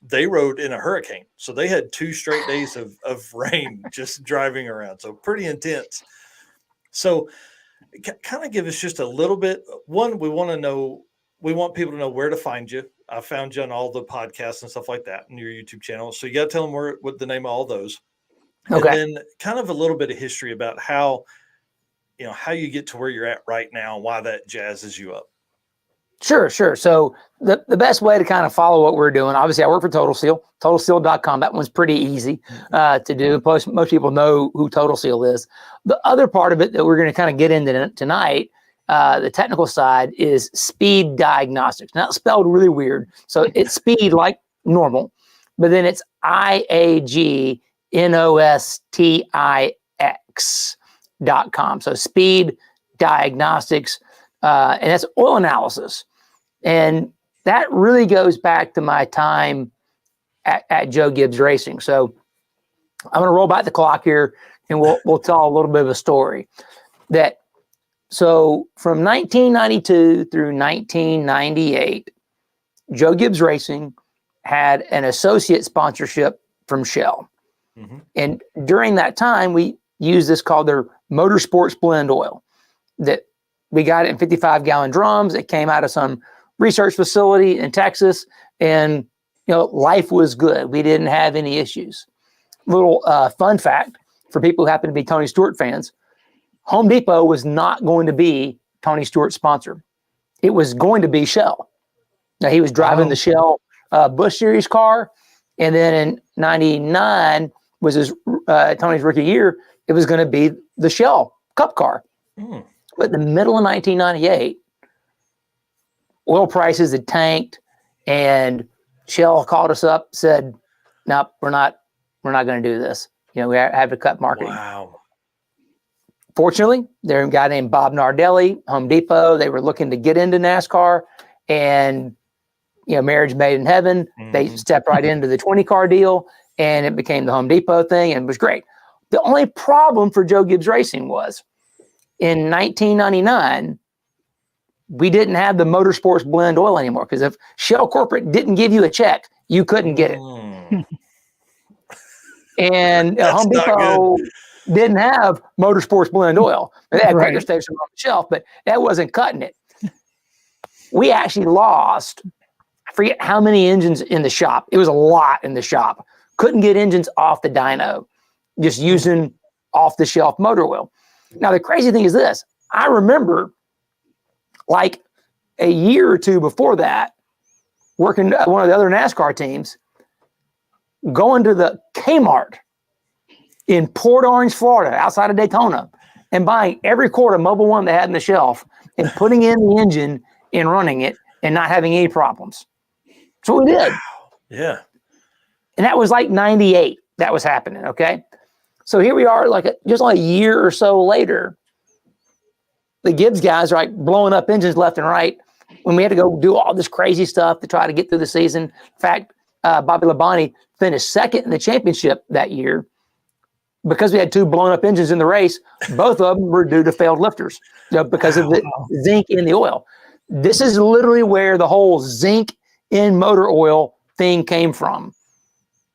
Speaker 1: They rode in a hurricane. So they had 2 straight days of rain just driving around. So pretty intense. So kind of give us just a little bit. One, we want people to know where to find you. I found you on all the podcasts and stuff like that in your YouTube channel. So you got to tell them what the name of all those. Okay. And then kind of a little bit of history about how you get to where you're at right now and why that jazzes you up. Sure. So the best way to kind of follow what we're doing, obviously I work for Total Seal, totalseal.com. That one's pretty easy to do. Most people know who Total Seal is. The other part of it that we're going to kind of get into tonight, the technical side, is Speed Diagnostic. Now it's spelled really weird. So it's speed like normal, but then it's IAGNOSTIX.com. So Speed Diagnostics, and that's oil analysis. And that really goes back to my time at Joe Gibbs Racing. So I'm going to roll back the clock here, and we'll tell a little bit of a story. So from 1992 through 1998, Joe Gibbs Racing had an associate sponsorship from Shell. Mm-hmm. And during that time, we used this called their Motorsports Blend Oil. That we got it in 55-gallon drums. It came out of some research facility in Texas, and life was good. We didn't have any issues. Little fun fact for people who happen to be Tony Stewart fans: Home Depot was not going to be Tony Stewart's sponsor. It was going to be Shell. Now he was driving the Shell Busch Series car, and then in '99
Speaker 3: was Tony's rookie year. It was going to be the Shell Cup car. But in the middle of 1998, oil prices had tanked, and Shell called us up, said, "Nope, we're not going to do this. We have to cut marketing."
Speaker 1: Wow.
Speaker 3: Fortunately, there's a guy named Bob Nardelli, Home Depot. They were looking to get into NASCAR, and marriage made in heaven. They stepped right into the 20-car deal, and it became the Home Depot thing, and it was great. The only problem for Joe Gibbs Racing was in 1999, we didn't have the Motorsports blend oil anymore, because if Shell Corporate didn't give you a check, you couldn't get it. And Home Depot didn't have Motorsports blend oil. They had cracker station on the shelf, but that wasn't cutting it. We actually lost, I forget how many engines in the shop. It was a lot in the shop. Couldn't get engines off the dyno, just using off-the-shelf motor oil. Now, the crazy thing is this. I remember, like a year or two before that, working at one of the other NASCAR teams, going to the Kmart in Port Orange, Florida, outside of Daytona, and buying every quart of Mobil 1 they had in the shelf and putting in the engine and running it and not having any problems. So we did.
Speaker 1: Wow. Yeah.
Speaker 3: And that was like 98 that was happening, okay? So here we are, just a year or so later, the Gibbs guys are like blowing up engines left and right when we had to go do all this crazy stuff to try to get through the season. In fact, Bobby Labonte finished second in the championship that year because we had two blown up engines in the race. Both of them were due to failed lifters because of the zinc in the oil. This is literally where the whole zinc in motor oil thing came from,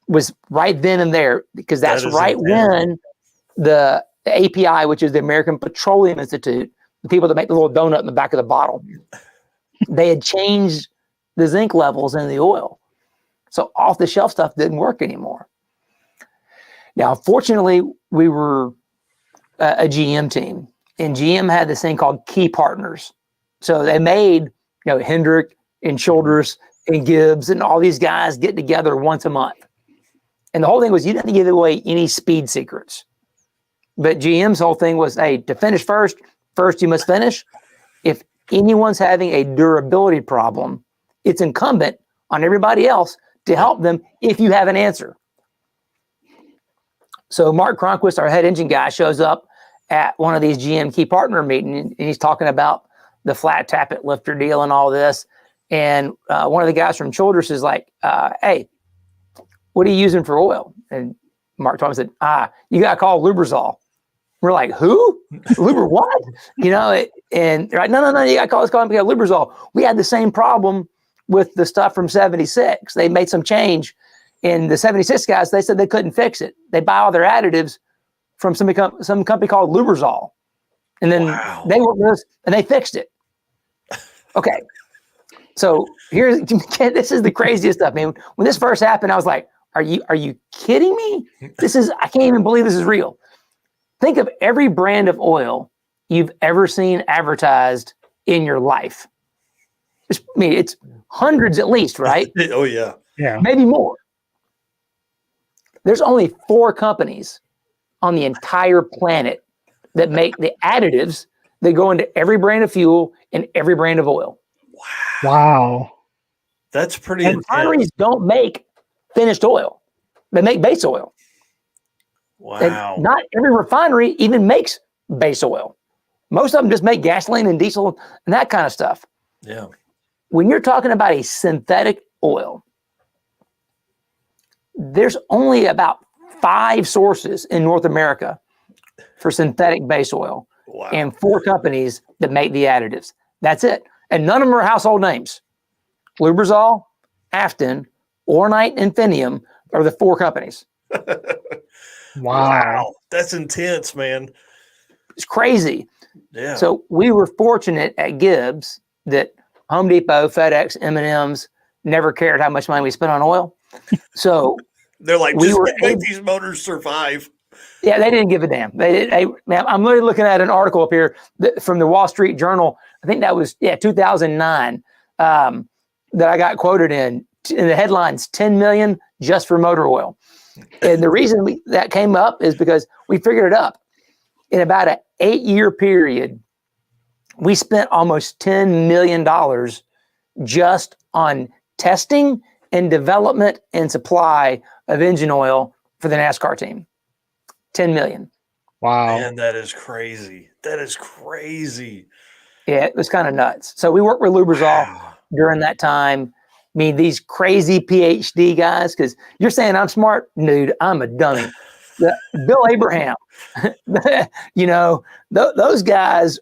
Speaker 3: was right then and there, because that's right when the API, which is the American Petroleum Institute, the people that make the little donut in the back of the bottle, they had changed the zinc levels in the oil. So off-the-shelf stuff didn't work anymore. Now, fortunately, we were a GM team, and GM had this thing called key partners. So they made, Hendrick and Childress and Gibbs and all these guys get together once a month. And the whole thing was you didn't give away any speed secrets. But GM's whole thing was, hey, to finish first you must finish. If anyone's having a durability problem, it's incumbent on everybody else to help them if you have an answer. So Mark Cronquist, our head engine guy, shows up at one of these GM key partner meetings, and he's talking about the flat tappet lifter deal and all this. And one of the guys from Childress is like, hey, what are you using for oil? And Mark Thomas said, you got to call Lubrizol. We're like, who? Luber what? And they're like, no, you got to call this company Lubrizol. We had the same problem with the stuff from 76. They made some change. And the 76 guys, they said they couldn't fix it. They buy all their additives from some company called Lubrizol. And then they worked with us and they fixed it. Okay. So this is the craziest stuff, man. When this first happened, I was like, are you kidding me? I can't even believe this is real. Think of every brand of oil you've ever seen advertised in your life. It's hundreds at least, right?
Speaker 1: Oh, yeah.
Speaker 2: Yeah.
Speaker 3: Maybe more. There's only 4 companies on the entire planet that make the additives that go into every brand of fuel and every brand of oil.
Speaker 2: Wow.
Speaker 1: That's pretty
Speaker 3: And refineries don't make finished oil. They make base oil.
Speaker 1: Wow.
Speaker 3: And not every refinery even makes base oil. Most of them just make gasoline and diesel and that kind of stuff.
Speaker 1: Yeah.
Speaker 3: When you're talking about a synthetic oil, there's only about 5 sources in North America for synthetic base oil.
Speaker 1: Wow.
Speaker 3: And 4 companies that make the additives. That's it. And none of them are household names. Lubrizol, Afton, Ornite, and Infinium are the 4 companies.
Speaker 2: Wow.
Speaker 1: That's intense, man.
Speaker 3: It's crazy.
Speaker 1: Yeah.
Speaker 3: So we were fortunate at Gibbs that Home Depot, FedEx, M&M's never cared how much money we spent on oil. So
Speaker 1: they're like,
Speaker 3: we
Speaker 1: just
Speaker 3: were
Speaker 1: make these motors survive.
Speaker 3: Yeah, they didn't give a damn. Man, I'm literally looking at an article up here from the Wall Street Journal. I think that was 2009 that I got quoted in the headlines, 10 million just for motor oil. And the reason that came up is because we figured it up. In about an 8-year period, we spent almost $10 million just on testing and development and supply of engine oil for the NASCAR team. 10 million.
Speaker 2: Wow.
Speaker 1: Man, that is crazy. That is crazy.
Speaker 3: Yeah, it was kind of nuts. So we worked with Lubrizol during that time. I mean, these crazy PhD guys, because you're saying I'm smart, dude, I'm a dummy. Bill Abraham, those guys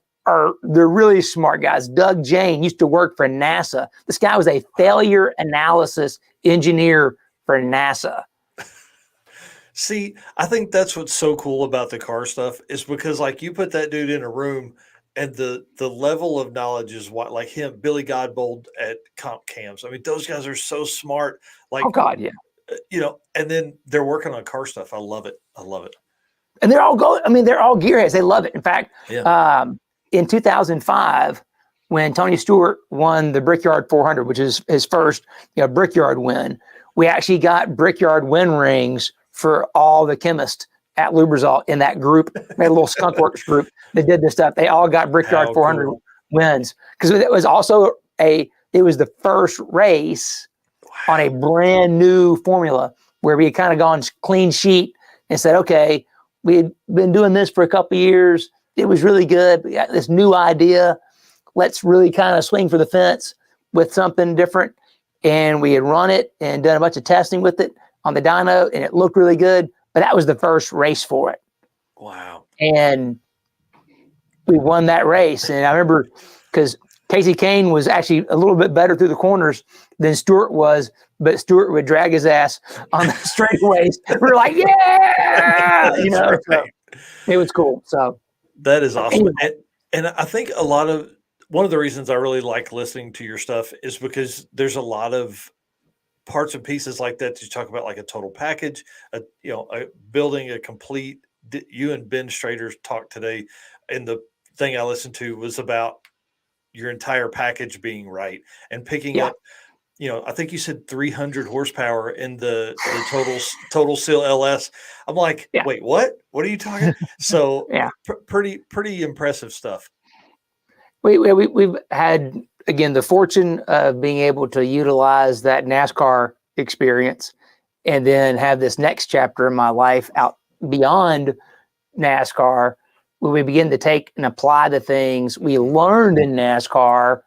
Speaker 3: they're really smart guys. Doug Jane used to work for NASA. This guy was a failure analysis engineer for NASA.
Speaker 1: See, I think that's what's so cool about the car stuff is because like you put that dude in a room and the level of knowledge is what, like him, Billy Godbold at Comp Cams. I mean, those guys are so smart. Like,
Speaker 3: oh God, yeah.
Speaker 1: And then they're working on car stuff. I love it.
Speaker 3: And they're all gearheads. They love it. In fact, in 2005, when Tony Stewart won the Brickyard 400, which is his first, Brickyard win, we actually got Brickyard win rings for all the chemists at Lubrizol in that group. We had a little Skunk Works group that did this stuff. They all got Brickyard 400 wins because it was also it was the first race on a brand new formula where we had kind of gone clean sheet and said, okay, we had been doing this for a couple of years. It was really good. We got this new idea. Let's really kind of swing for the fence with something different. And we had run it and done a bunch of testing with it on the dyno, and it looked really good. But that was the first race for it.
Speaker 1: Wow.
Speaker 3: And we won that race. And I remember because Casey Kane was actually a little bit better through the corners than Stewart was, but Stewart would drag his ass on the straightaways. We were like, yeah!
Speaker 1: Right.
Speaker 3: So it was cool. So
Speaker 1: that is awesome. And I think one of the reasons I really like listening to your stuff is because there's a lot of parts and pieces like that you talk about, like a total package, building a complete. You and Ben Strader talked today, and the thing I listened to was about your entire package being right and picking up. I think you said 300 horsepower in the total seal LS. I'm like, wait, what? What are you talking? So pretty impressive stuff.
Speaker 3: We've had, again, the fortune of being able to utilize that NASCAR experience and then have this next chapter in my life out beyond NASCAR, where we begin to take and apply the things we learned in NASCAR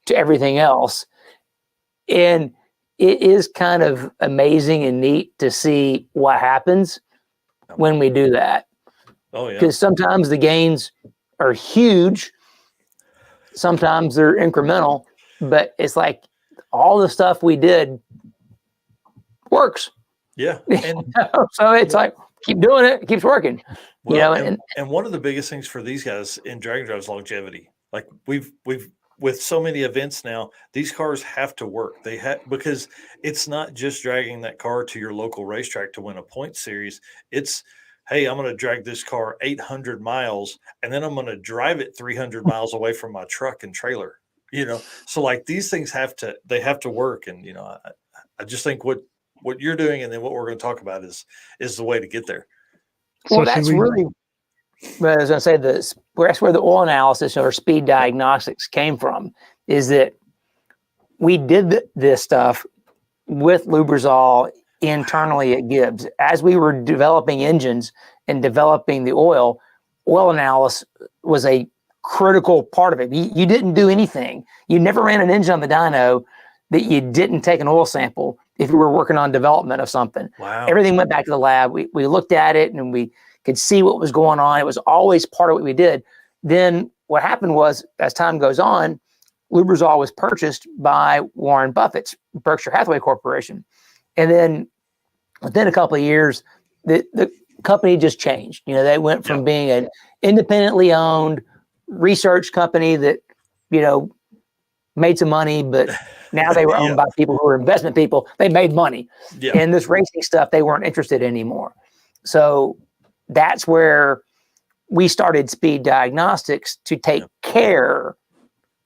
Speaker 3: to everything else. And it is kind of amazing and neat to see what happens when we do that.
Speaker 1: Oh, yeah.
Speaker 3: Because sometimes the gains are huge. Sometimes they're incremental, but it's like all the stuff we did works.
Speaker 1: Yeah. And
Speaker 3: so it's like, keep doing it. It keeps working.
Speaker 1: Well, and one of the biggest things for these guys in drag and drive is longevity. Like we've with so many events now, these cars have to work. They have, because it's not just dragging that car to your local racetrack to win a point series. It's, hey, I'm going to drag this car 800 miles and then I'm going to drive it 300 miles away from my truck and trailer, So like these things have to work. And, I just think what you're doing and then what we're going to talk about is the way to get there.
Speaker 3: Well, that's really, I was going to say that's where the oil analysis or Speed Diagnostics came from, is that we did this stuff with Lubrizol internally at Gibbs. As we were developing engines and developing the oil analysis was a critical part of it. You didn't do anything. You never ran an engine on the dyno that you didn't take an oil sample if you were working on development of something.
Speaker 1: Wow.
Speaker 3: Everything went back to the lab. We looked at it and we could see what was going on. It was always part of what we did. Then what happened was, as time goes on, Lubrizol was purchased by Warren Buffett's Berkshire Hathaway Corporation. And then within a couple of years, the company just changed. They went from being an independently owned research company that, made some money, but now they were owned by people who were investment people. They made money. Yeah. And this racing stuff, they weren't interested in anymore. So that's where we started Speed Diagnostics to take care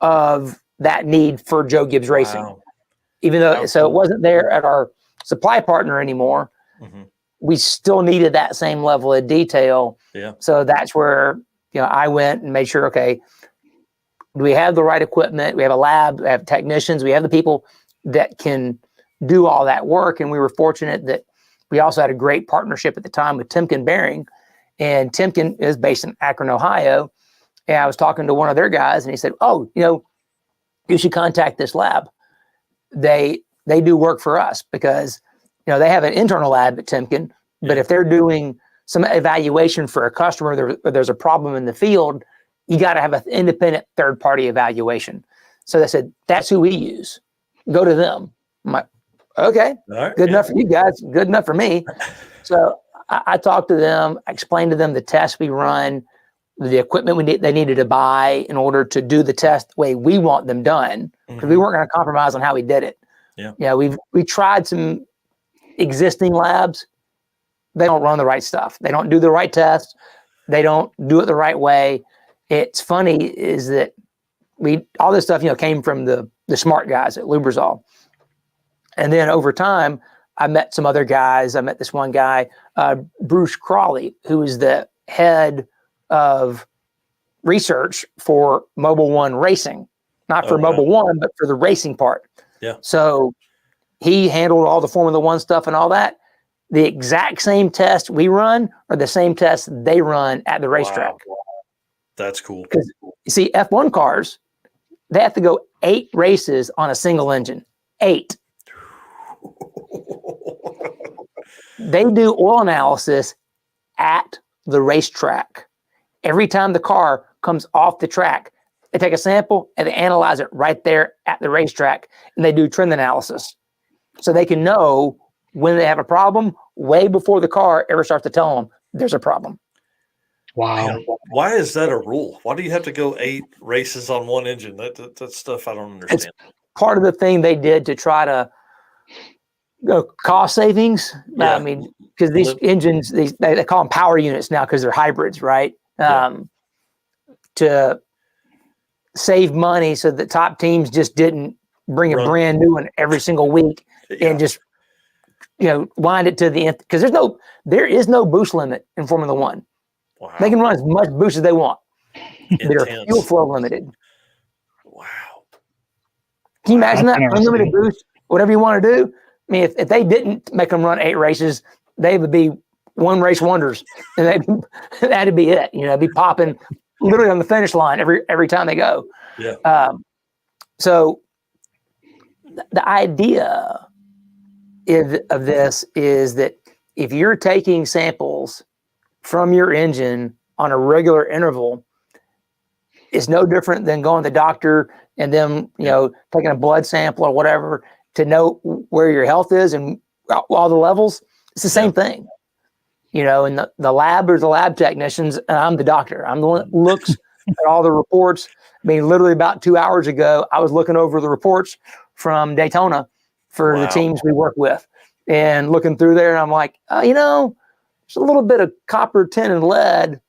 Speaker 3: of that need for Joe Gibbs Racing. Even though, so it wasn't there at our supply partner anymore, we still needed that same level of detail.
Speaker 1: Yeah.
Speaker 3: So that's where, I went and made sure, okay, do we have the right equipment? We have a lab, we have technicians, we have the people that can do all that work. And we were fortunate that we also had a great partnership at the time with Timken Bearing. And Timken is based in Akron, Ohio. And I was talking to one of their guys and he said, oh, you should contact this lab. They do work for us because, they have an internal lab at Timken, but if they're doing some evaluation for a customer, there's a problem in the field, you got to have an independent third-party evaluation. So they said, that's who we use. Go to them. I'm like, okay, good enough for you guys, good enough for me. So I talked to them, I explained to them the tests we run, the equipment they needed to buy in order to do the test the way we want them done, because we weren't going to compromise on how we did it. Yeah, we tried some existing labs. They don't run the right stuff. They don't do the right tests. They don't do it the right way. It's funny is that all this stuff, came from the smart guys at Lubrizol. And then over time, I met some other guys. I met this one guy, Bruce Crawley, who is the head of research for Mobil 1 Racing, not for Mobil 1, but for the racing part.
Speaker 1: Yeah.
Speaker 3: So he handled all the Formula 1 stuff and all that. The exact same test we run are the same tests they run at the racetrack.
Speaker 1: Wow. That's cool.
Speaker 3: Because you see, F1 cars, they have to go 8 races on a single engine. 8. They do oil analysis at the racetrack. Every time the car comes off the track, they take a sample and they analyze it right there at the racetrack, and they do trend analysis. So they can know when they have a problem way before the car ever starts to tell them there's a problem.
Speaker 2: Wow.
Speaker 1: Man, why is that a rule? Why do you have to go 8 races on one engine? That's stuff I don't understand.
Speaker 3: It's part of the thing they did to try to cost savings.
Speaker 1: Yeah.
Speaker 3: I mean, because these engines, they call them power units now because they're hybrids, right? To save money so that top teams just didn't bring a brand new one every single week and just wind it to the end, because there is no boost limit in Formula 1.
Speaker 1: Wow.
Speaker 3: They can run as much boost as they want. They're fuel flow limited.
Speaker 1: Wow.
Speaker 3: Can you imagine that? Unlimited boost, whatever you want to do. I mean, if they didn't make them run 8 races, they would be one race wonders, and that'd be it. Be popping literally on the finish line every time they go.
Speaker 1: Yeah.
Speaker 3: So the idea of this is that if you're taking samples from your engine on a regular interval, it's no different than going to the doctor and then taking a blood sample or whatever to know where your health is and all the levels. It's the same thing, and the lab or the lab technicians, and I'm the doctor. I'm the one that looks at all the reports. I mean, literally about 2 hours ago, I was looking over the reports from Daytona for the teams we work with and looking through there. And I'm like, there's a little bit of copper, tin, and lead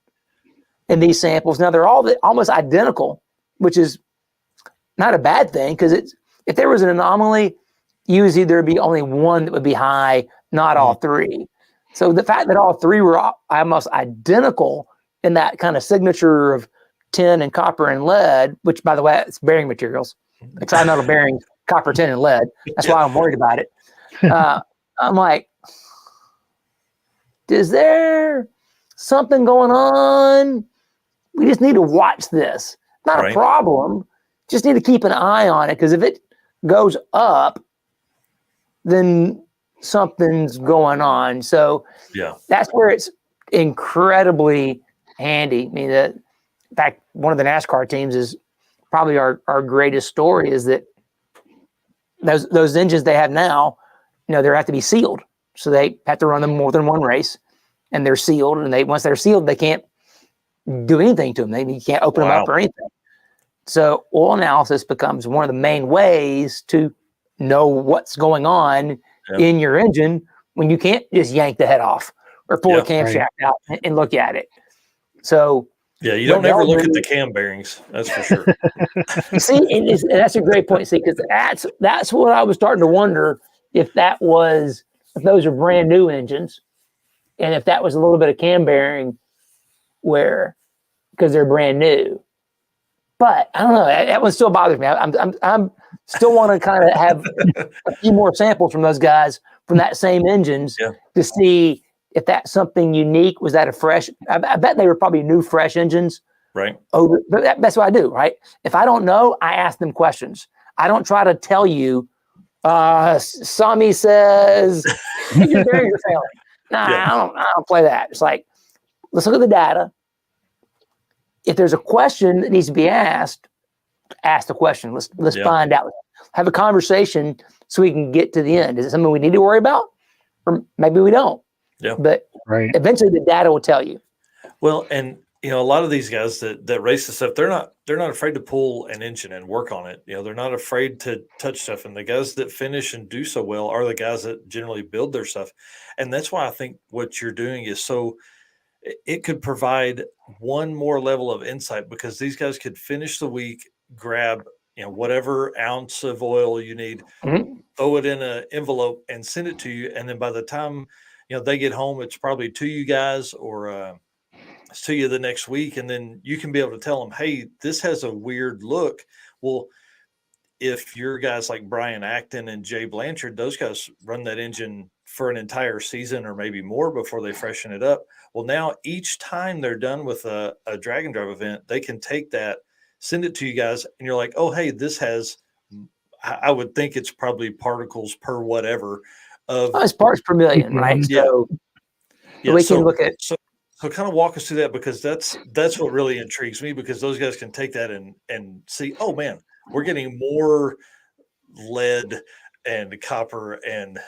Speaker 3: in these samples. Now they're all almost identical, which is not a bad thing, because if there was an anomaly, usually there'd be only one that would be high, not all 3. So the fact that all 3 were almost identical in that kind of signature of tin and copper and lead, which, by the way, it's bearing materials, metal bearings, copper, tin, and lead. That's why I'm worried about it. I'm like, is there something going on? We just need to watch this. Not a problem. Just need to keep an eye on it, because if it goes up, then something's going on. So that's where it's incredibly handy. I mean, in fact, one of the NASCAR teams is probably our greatest story, is that those engines they have now, they have to be sealed. So they have to run them more than one race, and they're sealed. And once they're sealed, they can't do anything to them. You can't open them up or anything. So oil analysis becomes one of the main ways to know what's going on in your engine when you can't just yank the head off or pull the camshaft out and look at it. So
Speaker 1: you don't ever look at the cam bearings. That's for sure.
Speaker 3: See, and that's a great point. See, because that's what I was starting to wonder, if that was if those are brand new engines, and if that was a little bit of cam bearing wear because they're brand new. But I don't know. That one still bothers me. I'm still want to kind of have a few more samples from those guys from that same engines to see if that's something unique. Was that a fresh? I bet they were probably new, fresh engines.
Speaker 1: Right.
Speaker 3: That's what I do. Right. If I don't know, I ask them questions. I don't try to tell you. Sami says your bearings are failing. Nah, I don't play that. It's like, let's look at the data. If there's a question that needs to be asked, ask the question. Let's find out. Have a conversation so we can get to the end. Is it something we need to worry about? Or maybe we don't.
Speaker 1: Yeah.
Speaker 3: But eventually the data will tell you.
Speaker 1: Well, and a lot of these guys that race the stuff, they're not afraid to pull an engine and work on it. They're not afraid to touch stuff. And the guys that finish and do so well are the guys that generally build their stuff. And that's why I think what you're doing is so it could provide one more level of insight, because these guys could finish the week, grab whatever ounce of oil you need, throw it in an envelope and send it to you. And then by the time they get home, it's probably to you guys, or it's to you the next week. And then you can be able to tell them, hey, this has a weird look. Well, if your guys like Brian Acton and Jay Blanchard, those guys run that engine for an entire season or maybe more before they freshen it up. Well, now each time they're done with a drag and drive event, they can take that, send it to you guys, and you're like, oh, hey, this has, I would think it's probably particles per whatever of
Speaker 3: it's parts per million, right? So we can look at.
Speaker 1: So kind of walk us through that, because that's what really intrigues me, because those guys can take that and see, oh man, we're getting more lead and copper and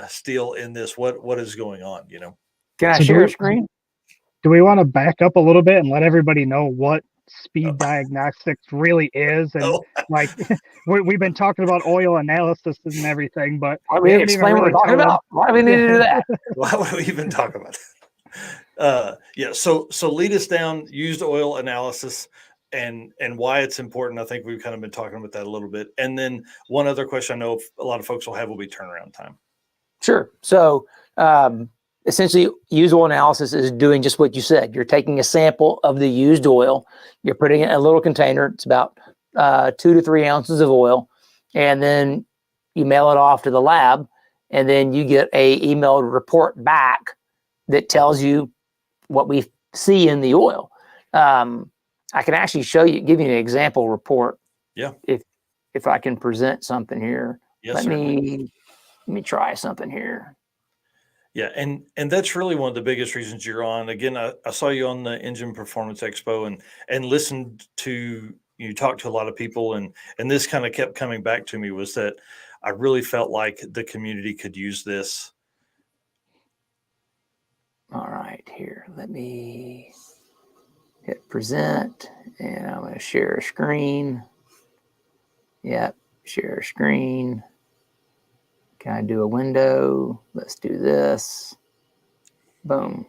Speaker 1: steel in this. What is going on?
Speaker 3: Can I share a screen?
Speaker 2: Do we want to back up a little bit and let everybody know what Speed Diagnostics really is? And we've been talking about oil analysis and everything, but
Speaker 3: we haven't explain what we're talking about. Why do we need to do that?
Speaker 1: Why would we even talk about that? So lead us down used oil analysis and why it's important. I think we've kind of been talking about that a little bit. And then one other question I know a lot of folks will have will be turnaround time.
Speaker 3: Sure. So essentially, used oil analysis is doing just what you said. You're taking a sample of the used oil, you're putting it in a little container. It's about 2 to 3 ounces of oil, and then you mail it off to the lab, and then you get a emailed report back that tells you what we see in the oil. I can actually give you an example report.
Speaker 1: Yeah.
Speaker 3: If I can present something here.
Speaker 1: Yes,
Speaker 3: let me try something here.
Speaker 1: Yeah, and that's really one of the biggest reasons you're on. Again, I saw you on the Engine Performance Expo and listened to you talk to a lot of people, and this kind of kept coming back to me, was that I really felt like the community could use this.
Speaker 3: All right, here, let me hit present, and I'm going to share a screen. Yep, share a screen. Can I do a window? Let's do this. Boom.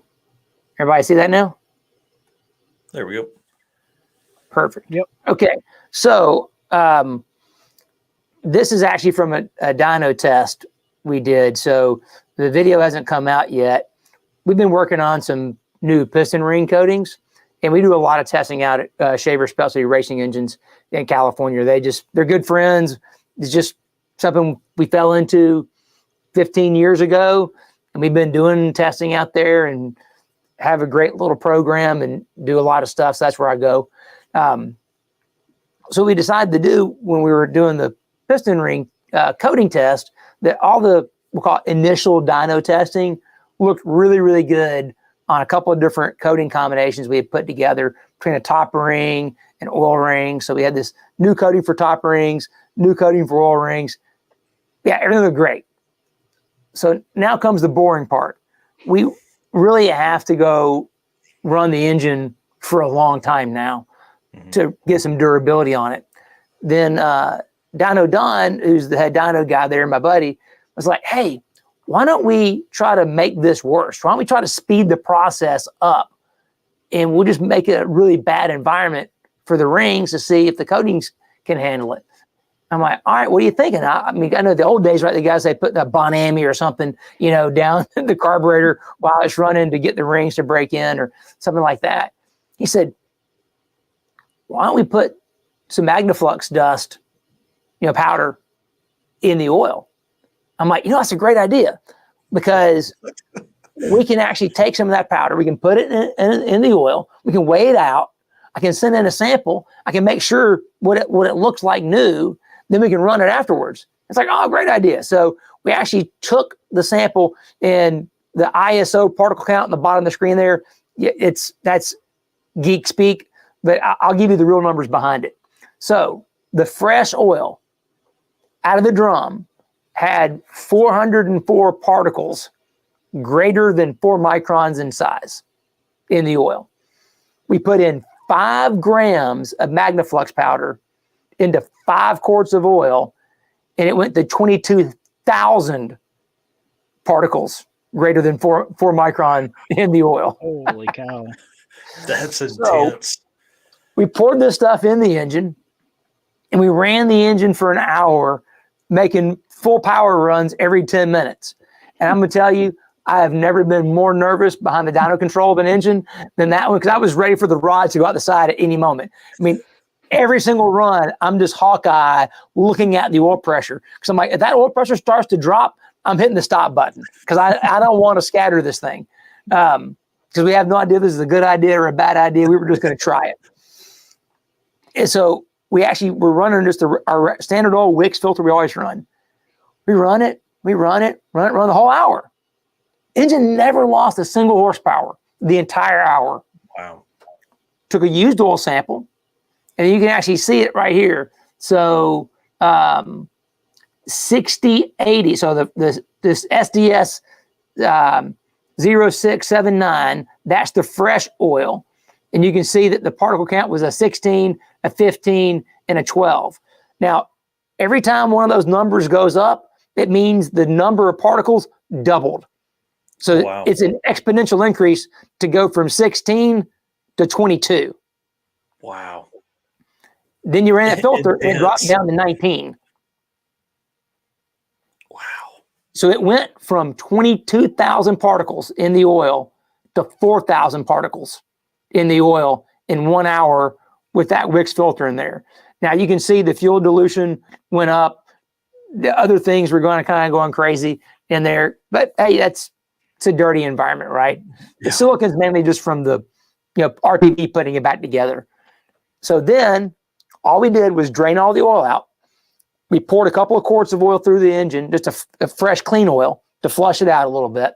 Speaker 3: Everybody see that now?
Speaker 1: There we go.
Speaker 3: Perfect.
Speaker 2: Yep.
Speaker 3: Okay. So this is actually from a dyno test we did. So the video hasn't come out yet. We've been working on some new piston ring coatings, and we do a lot of testing out at Shaver Specialty Racing Engines in California. They're good friends. It's just something we fell into 15 years ago, and we've been doing testing out there and have a great little program and do a lot of stuff. So that's where I go. So we decided to do, when we were doing the piston ring coating test, that all the, we'll call it initial dyno testing, looked really, really good on a couple of different coating combinations we had put together between a top ring and oil ring. So we had this new coating for top rings, new coating for oil rings. Yeah, everything looked great. So now comes the boring part. We really have to go run the engine for a long time now to get some durability on it. Then Dyno Don, who's the head dyno guy there, my buddy, was like, hey, why don't we try to make this worse? Why don't we try to speed the process up? And we'll just make it a really bad environment for the rings to see if the coatings can handle it. I'm like, all right, what are you thinking? I mean, I know the old days, right? The guys, they put a Bonami or something, down the carburetor while it's running to get the rings to break in or something like that. He said, why don't we put some Magnaflux dust, powder in the oil? I'm like, that's a great idea, because we can actually take some of that powder. We can put it in the oil. We can weigh it out. I can send in a sample. I can make sure what it looks like new. Then we can run it afterwards. It's like, oh, great idea. So we actually took the sample, and the ISO particle count on the bottom of the screen there. That's geek speak, but I'll give you the real numbers behind it. So the fresh oil out of the drum had 404 particles greater than 4 microns in size in the oil. We put in 5 grams of Magnaflux powder into 5 quarts of oil, and it went to 22,000 particles greater than 4 micron in the oil.
Speaker 2: Holy cow.
Speaker 1: That's intense.
Speaker 3: So we poured this stuff in the engine, and we ran the engine for an hour, making full power runs every 10 minutes. And I'm going to tell you, I have never been more nervous behind the dyno control of an engine than that one, because I was ready for the rods to go out the side at any moment. I mean, every single run, I'm just Hawkeye looking at the oil pressure, because I'm like, if that oil pressure starts to drop, I'm hitting the stop button, because I don't want to scatter this thing, because we have no idea if this is a good idea or a bad idea. We were just going to try it. And so we're running just our standard oil Wix filter we always run. We run it the whole hour. Engine never lost a single horsepower the entire hour.
Speaker 1: Wow. Took
Speaker 3: a used oil sample, and you can actually see it right here. So 6080. So this SDS 0679, that's the fresh oil. And you can see that the particle count was a 16, a 15, and a 12. Now, every time one of those numbers goes up, it means the number of particles doubled. So It's an exponential increase to go from 16 to 22.
Speaker 1: Wow.
Speaker 3: Then you ran a filter and it dropped down to 19.
Speaker 1: Wow.
Speaker 3: So it went from 22,000 particles in the oil to 4,000 particles in the oil in 1 hour with that Wix filter in there. Now you can see the fuel dilution went up. The other things were going crazy in there. But hey, it's a dirty environment, right? Yeah. The silicon's mainly just from the RTV putting it back together. So then all we did was drain all the oil out. We poured a couple of quarts of oil through the engine, just a fresh, clean oil to flush it out a little bit.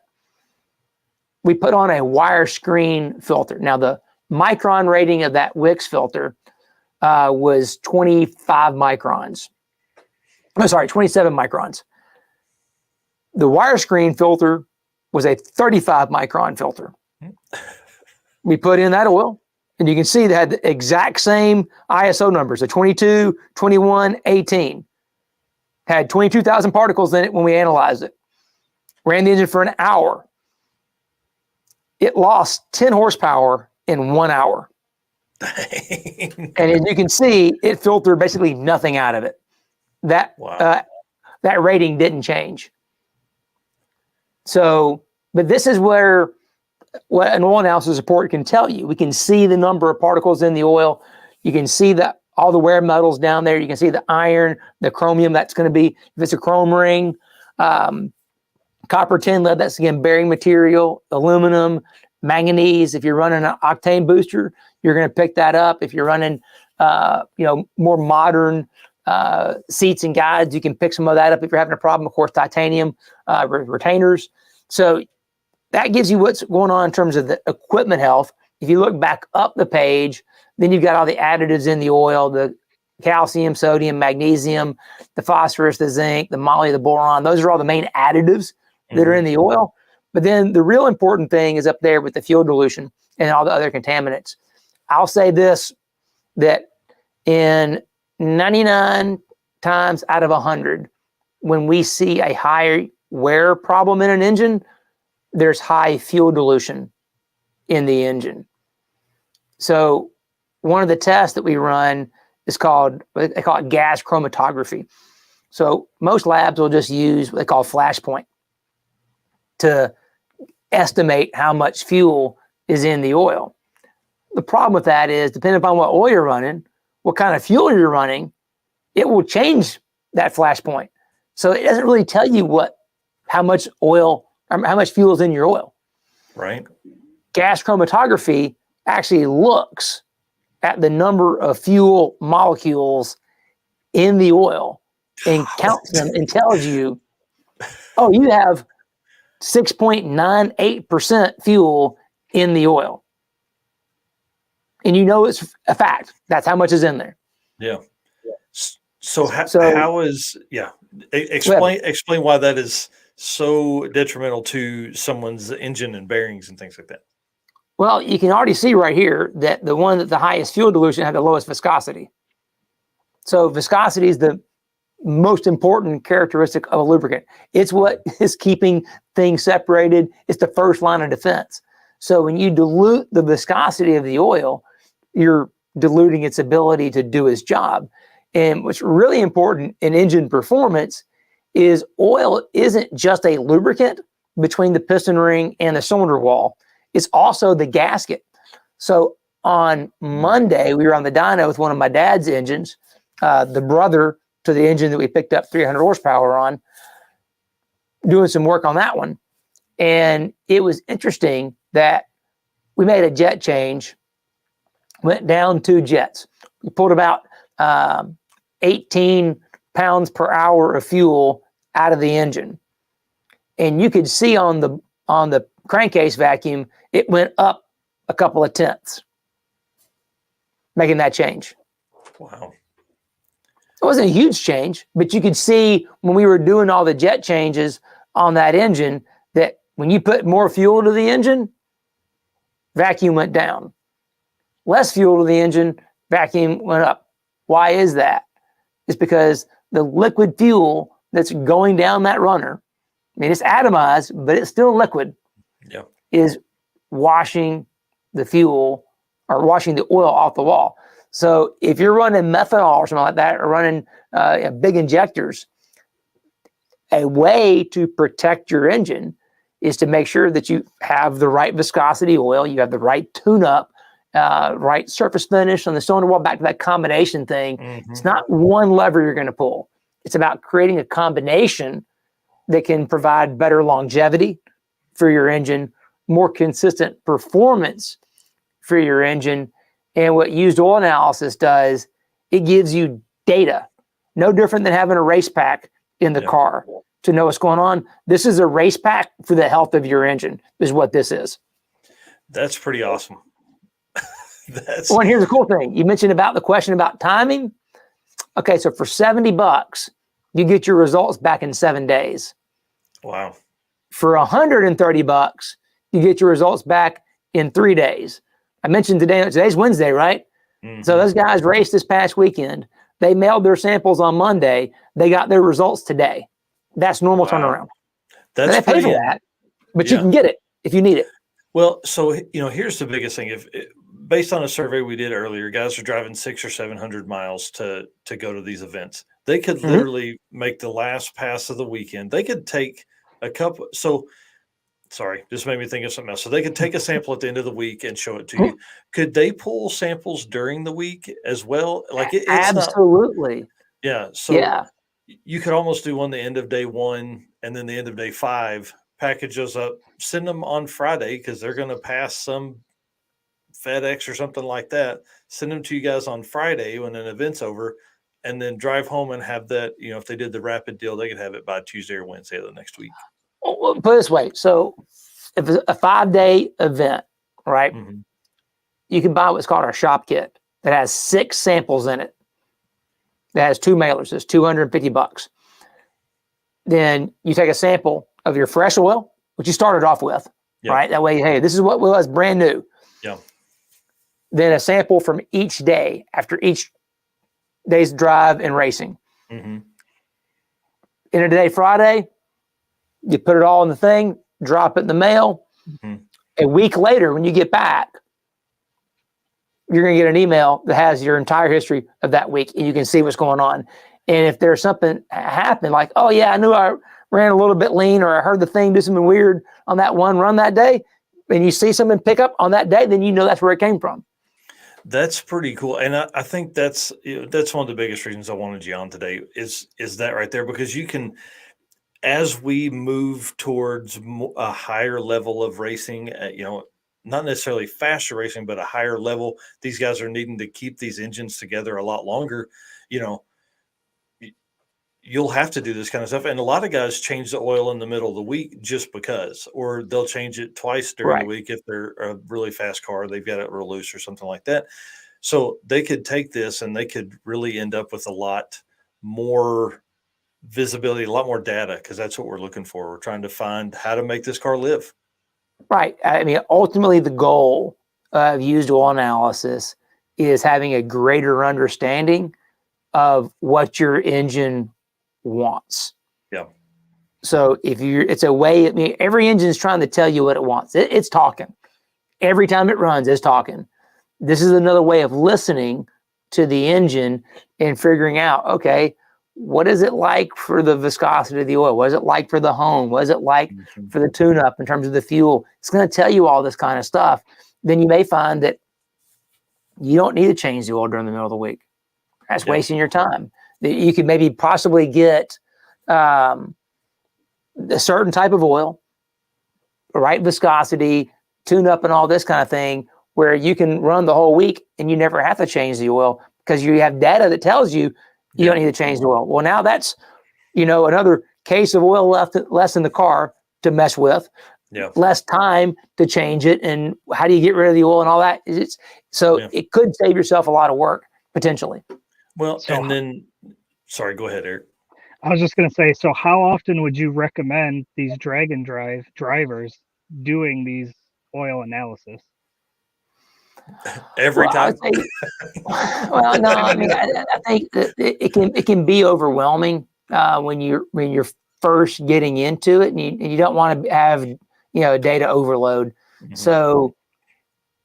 Speaker 3: We put on a wire screen filter. Now, the micron rating of that Wix filter was 25 microns. Oh, sorry, 27 microns. The wire screen filter was a 35 micron filter. We put in that oil, and you can see they had the exact same ISO numbers, the 22, 21, 18. Had 22,000 particles in it when we analyzed it. Ran the engine for an hour. It lost 10 horsepower in 1 hour. And as you can see, it filtered basically nothing out of it. That rating didn't change. So, but this is what an oil analysis report can tell you. We can see the number of particles in the oil. You can see all the wear metals down there. You can see the iron, the chromium. That's going to be, if it's a chrome ring, copper, tin, lead, that's again bearing material, aluminum, manganese. If you're running an octane booster, you're going to pick that up. If you're running, more modern seats and guides, you can pick some of that up. If you're having a problem, of course, titanium retainers. So that gives you what's going on in terms of the equipment health. If you look back up the page, then you've got all the additives in the oil, the calcium, sodium, magnesium, the phosphorus, the zinc, the moly, the boron. Those are all the main additives that are in the oil. But then the real important thing is up there with the fuel dilution and all the other contaminants. I'll say this, that in 99 times out of 100, when we see a high wear problem in an engine, there's high fuel dilution in the engine. So one of the tests that we run is called, they call it gas chromatography. So most labs will just use what they call flashpoint to estimate how much fuel is in the oil. The problem with that is, depending upon what oil you're running, what kind of fuel you're running, it will change that flashpoint. So it doesn't really tell you how much oil, or how much fuel is in your oil.
Speaker 1: Right.
Speaker 3: Gas chromatography actually looks at the number of fuel molecules in the oil and counts them and tells you, oh, you have 6.98% fuel in the oil. And you know it's a fact. That's how much is in there.
Speaker 1: Yeah. So how is, explain why that is so detrimental to someone's engine and bearings and things like that.
Speaker 3: Well, you can already see right here that the one that the highest fuel dilution had the lowest viscosity. So viscosity is the most important characteristic of a lubricant. It's what is keeping things separated. It's the first line of defense. So when you dilute the viscosity of the oil, you're diluting its ability to do its job. And what's really important in engine performance is oil isn't just a lubricant between the piston ring and the cylinder wall. It's also the gasket. So on Monday, we were on the dyno with one of my dad's engines, the brother to the engine that we picked up 300 horsepower on, doing some work on that one. And it was interesting that we made a jet change, went down 2 jets. We pulled about 18 pounds per hour of fuel out of the engine. And you could see on the crankcase vacuum, it went up a couple of tenths, making that change.
Speaker 1: Wow.
Speaker 3: It wasn't a huge change, but you could see when we were doing all the jet changes on that engine that when you put more fuel to the engine, vacuum went down. Less fuel to the engine, vacuum went up. Why is that? It's because the liquid fuel that's going down that runner, I mean, it's atomized, but it's still liquid, is washing the fuel or washing the oil off the wall. So if you're running methanol or something like that, or running big injectors, a way to protect your engine is to make sure that you have the right viscosity oil, you have the right tune-up, right surface finish on the cylinder wall, back to that combination thing. Mm-hmm. It's not one lever you're going to pull. It's about creating a combination that can provide better longevity for your engine, more consistent performance for your engine. And what used oil analysis does, it gives you data, no different than having a race pack in the car to know what's going on. This is a race pack for the health of your engine, is what this is.
Speaker 1: That's pretty awesome.
Speaker 3: Well, and here's the cool thing. You mentioned about the question about timing. Okay, so for $70, you get your results back in 7 days.
Speaker 1: Wow.
Speaker 3: For $130, you get your results back in 3 days. I mentioned today's Wednesday, right? Mm-hmm. So those guys raced this past weekend. They mailed their samples on Monday. They got their results today. That's normal turnaround. They pay for that, but you can get it if you need it.
Speaker 1: Well, so, here's the biggest thing. Based on a survey we did earlier, guys are driving 600 or 700 miles to go to these events. They could literally make the last pass of the weekend. They could take a couple. So, sorry, this made me think of something else. So they could take a sample at the end of the week and show it to you. Could they pull samples during the week as well? Like it's
Speaker 3: absolutely.
Speaker 1: So you could almost do one the end of day 1 and then the end of day 5. Package those up, send them on Friday because they're going to pass some FedEx or something like that. Send them to you guys on Friday when an event's over, and then drive home and have that. If they did the rapid deal, they could have it by Tuesday or Wednesday of the next week.
Speaker 3: Well, put it this way: so if it's a 5-day event, right? Mm-hmm. You can buy what's called our shop kit that has 6 samples in it. That has 2 mailers. It's $250. Then you take a sample of your fresh oil, which you started off with, right? That way, hey, this is what was brand new.
Speaker 1: Yeah.
Speaker 3: Then a sample from each day after each day's drive and racing. Mm-hmm. End of the day Friday, you put it all in the thing, drop it in the mail. Mm-hmm. A week later, when you get back, you're going to get an email that has your entire history of that week, and you can see what's going on. And if there's something happened, like, oh yeah, I knew I ran a little bit lean, or I heard the thing do something weird on that one run that day, and you see something pick up on that day, then you know that's where it came from.
Speaker 1: That's pretty cool. And I think that's one of the biggest reasons I wanted you on today is that right there, because you can, as we move towards a higher level of racing, not necessarily faster racing, but a higher level, these guys are needing to keep these engines together a lot longer. You'll have to do this kind of stuff. And a lot of guys change the oil in the middle of the week just because, or they'll change it twice during the week if they're a really fast car, they've got it real loose or something like that. So they could take this and they could really end up with a lot more visibility, a lot more data, because that's what we're looking for. We're trying to find how to make this car live.
Speaker 3: Right. I mean, ultimately the goal of used oil analysis is having a greater understanding of what your engine wants.
Speaker 1: Yeah.
Speaker 3: So it's a way, I mean, every engine is trying to tell you what it wants. It's talking. Every time it runs, it's talking. This is another way of listening to the engine and figuring out, okay, what is it like for the viscosity of the oil? What is it like for the hone? What is it like for the tune-up in terms of the fuel? It's going to tell you all this kind of stuff. Then you may find that you don't need to change the oil during the middle of the week. That's wasting your time. You could maybe possibly get a certain type of oil, right viscosity, tune-up and all this kind of thing, where you can run the whole week and you never have to change the oil because you have data that tells you you don't need to change the oil. Well, now that's, another case of oil less in the car to mess with, less time to change it. And how do you get rid of the oil and all that? It could save yourself a lot of work potentially.
Speaker 1: Well, sorry, go ahead, Eric.
Speaker 2: I was just going to say, so how often would you recommend these drag and drive drivers doing these oil analysis?
Speaker 1: Every time.
Speaker 3: Well, no, I mean, I think that it can be overwhelming when you're first getting into it, and you don't want to have data overload. Mm-hmm. So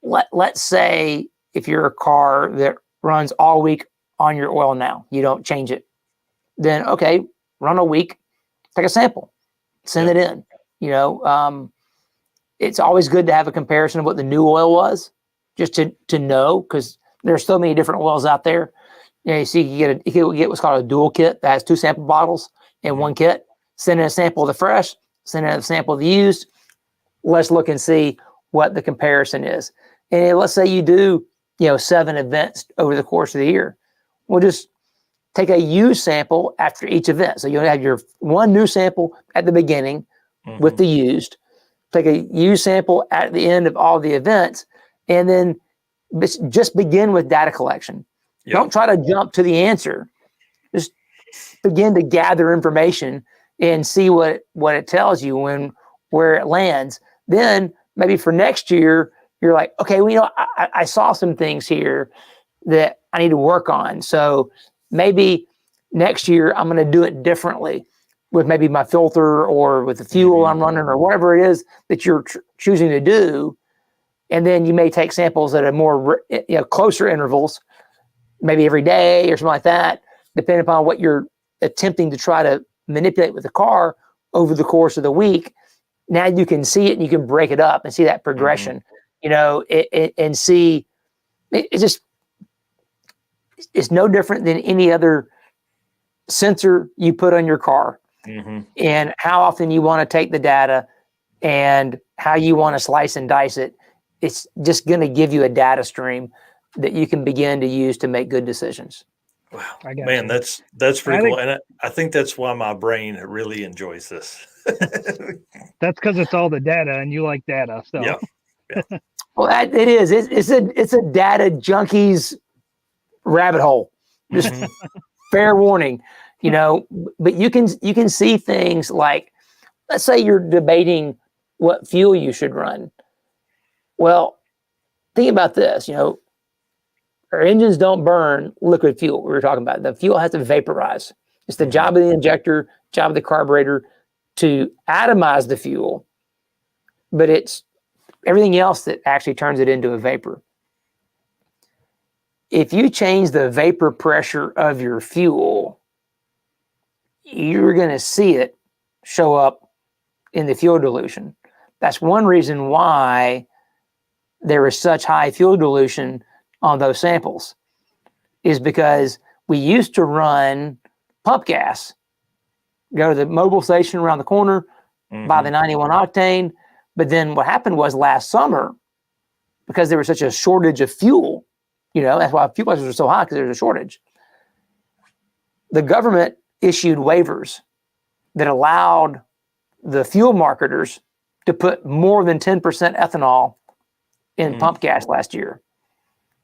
Speaker 3: let's say if you're a car that runs all week on your oil now, you don't change it, then okay, run a week, take a sample, send it in. It's always good to have a comparison of what the new oil was, just to know, because there's so many different oils out there. You see, you can get what's called a dual kit that has 2 sample bottles in one kit. Send in a sample of the fresh, send in a sample of the used. Let's look and see what the comparison is. And let's say you do, 7 events over the course of the year. We'll just take a used sample after each event. So you'll have your one new sample at the beginning with the used. Take a used sample at the end of all the events, and then just begin with data collection. Yep. Don't try to jump to the answer. Just begin to gather information and see what it tells you where it lands. Then maybe for next year, you're like, okay, well, I saw some things here that I need to work on. So maybe next year I'm going to do it differently with maybe my filter or with the fuel I'm running or whatever it is that you're choosing to do. And then you may take samples at a more closer intervals, maybe every day or something like that, depending upon what you're attempting to try to manipulate with the car over the course of the week. Now you can see it and you can break it up and see that progression, and see it's no different than any other sensor you put on your car, and how often you want to take the data and how you want to slice and dice it. It's just going to give you a data stream that you can begin to use to make good decisions.
Speaker 1: Wow, man, that's pretty cool. And I think that's why my brain really enjoys this.
Speaker 2: That's because it's all the data and you like data. So
Speaker 1: yeah.
Speaker 3: Well, it is. It's a data junkies rabbit hole. Just fair warning, but you can see things like, let's say you're debating what fuel you should run. Well, think about this, our engines don't burn liquid fuel. We were talking about the fuel has to vaporize. It's the job of the injector, job of the carburetor to atomize the fuel, but it's everything else that actually turns it into a vapor. if you change the vapor pressure of your fuel, you're going to see it show up in the fuel dilution. That's one reason why there is such high fuel dilution on those samples, is because we used to run pump gas, go to the mobile station around the corner, buy the 91 octane. But then what happened was last summer, because there was such a shortage of fuel, that's why fuel prices were so high, because there was a shortage. The government issued waivers that allowed the fuel marketers to put more than 10% ethanol in pump gas last year.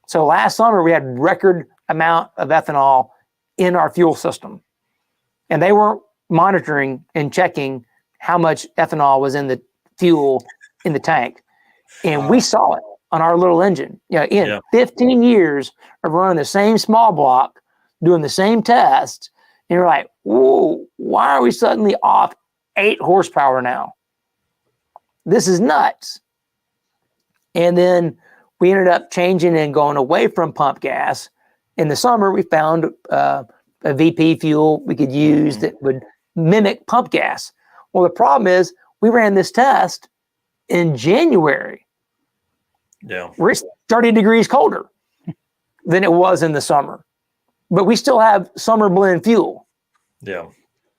Speaker 3: So last summer we had record amount of ethanol in our fuel system, and they weren't monitoring and checking how much ethanol was in the fuel in the tank. And we saw it on our little engine. 15 years of running the same small block, doing the same tests, and you're like, whoa, why are we suddenly off 8 horsepower now? This is nuts. And then we ended up changing and going away from pump gas. In the summer, we found a VP fuel we could use that would mimic pump gas. Well, the problem is we ran this test in January.
Speaker 1: Yeah.
Speaker 3: Where it's 30 degrees colder than it was in the summer. But we still have summer blend fuel.
Speaker 1: Yeah.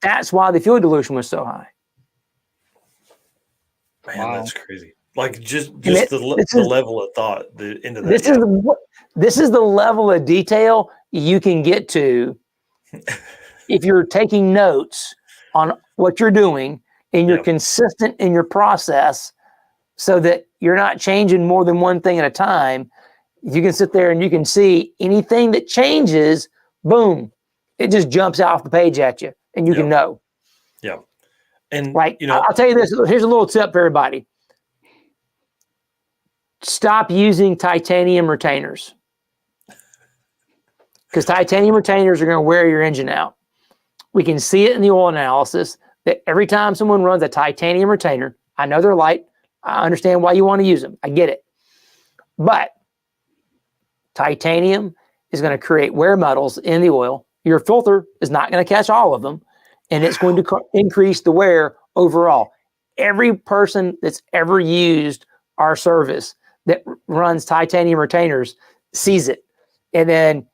Speaker 3: That's why the fuel dilution was so high.
Speaker 1: Man,
Speaker 2: Wow.
Speaker 1: that's crazy. Like just the level of thought into that.
Speaker 3: This is the level of detail you can get to if you're taking notes on what you're doing and you're consistent in your process, so that you're not changing more than one thing at a time. You can sit there and you can see anything that changes, boom, it just jumps off the page at you, and you can know.
Speaker 1: Yeah. And
Speaker 3: I'll tell you this, here's a little tip for everybody. Stop using titanium retainers, because titanium retainers are going to wear your engine out. We can see it in the oil analysis that every time someone runs a titanium retainer, I know they're light, I understand why you want to use them, I get it. But titanium is going to create wear metals in the oil. Your filter is not going to catch all of them, and it's going to increase the wear overall. Every person that's ever used our service that runs titanium retainers sees it. And then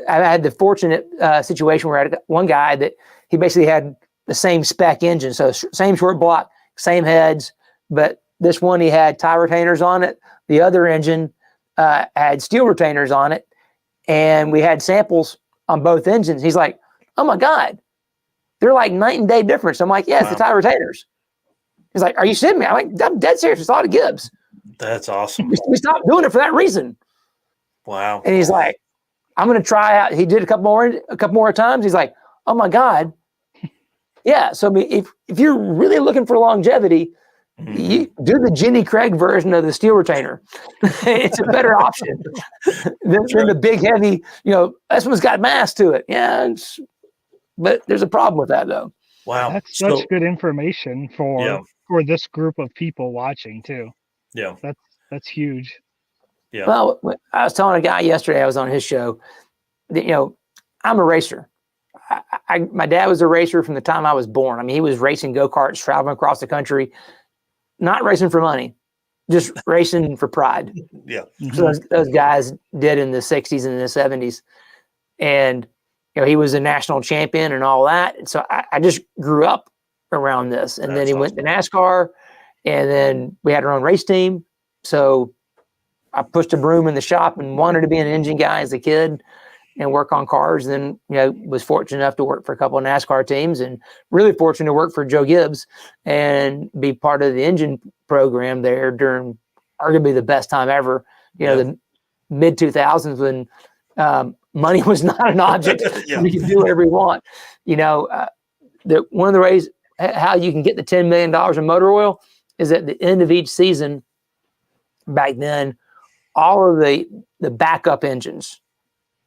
Speaker 3: I had the fortunate situation where I had one guy that he basically had the same spec engine, so same short block, same heads, but this one he had tie retainers on it. The other engine had steel retainers on it, and we had samples on both engines. He's like, "Oh my God, they're like night and day difference." I'm like, "Yeah, it's the tie retainers." He's like, "Are you kidding me?" I'm like, "I'm dead serious. It's all the Gibbs."
Speaker 1: That's awesome.
Speaker 3: We stopped doing it for that reason.
Speaker 1: Wow.
Speaker 3: And he's like, "I'm going to try out." He did a couple more times. He's like, "Oh my God." Yeah. So I mean, if you're really looking for longevity, you do the Jenny Craig version of the steel retainer. It's a better option than the big heavy, this one's got mass to it. Yeah. But there's a problem with that though.
Speaker 1: Wow.
Speaker 2: That's such good information for this group of people watching too.
Speaker 1: Yeah.
Speaker 2: That's huge.
Speaker 1: Yeah.
Speaker 3: Well, I was telling a guy yesterday, I was on his show, that, I'm a racer. My dad was a racer from the time I was born. I mean, he was racing go-karts, traveling across the country, not racing for money, just racing for pride.
Speaker 1: Yeah.
Speaker 3: So those guys did in the 60s and the 70s. And, he was a national champion and all that. And so I just grew up around this. And then he went to NASCAR, and then we had our own race team. So I pushed a broom in the shop and wanted to be an engine guy as a kid and work on cars. And then, was fortunate enough to work for a couple of NASCAR teams, and really fortunate to work for Joe Gibbs and be part of the engine program there during arguably the best time ever. The mid 2000s when money was not an object. You can do whatever you want. One of the ways how you can get the $10 million in motor oil is at the end of each season. Back then, all of the backup engines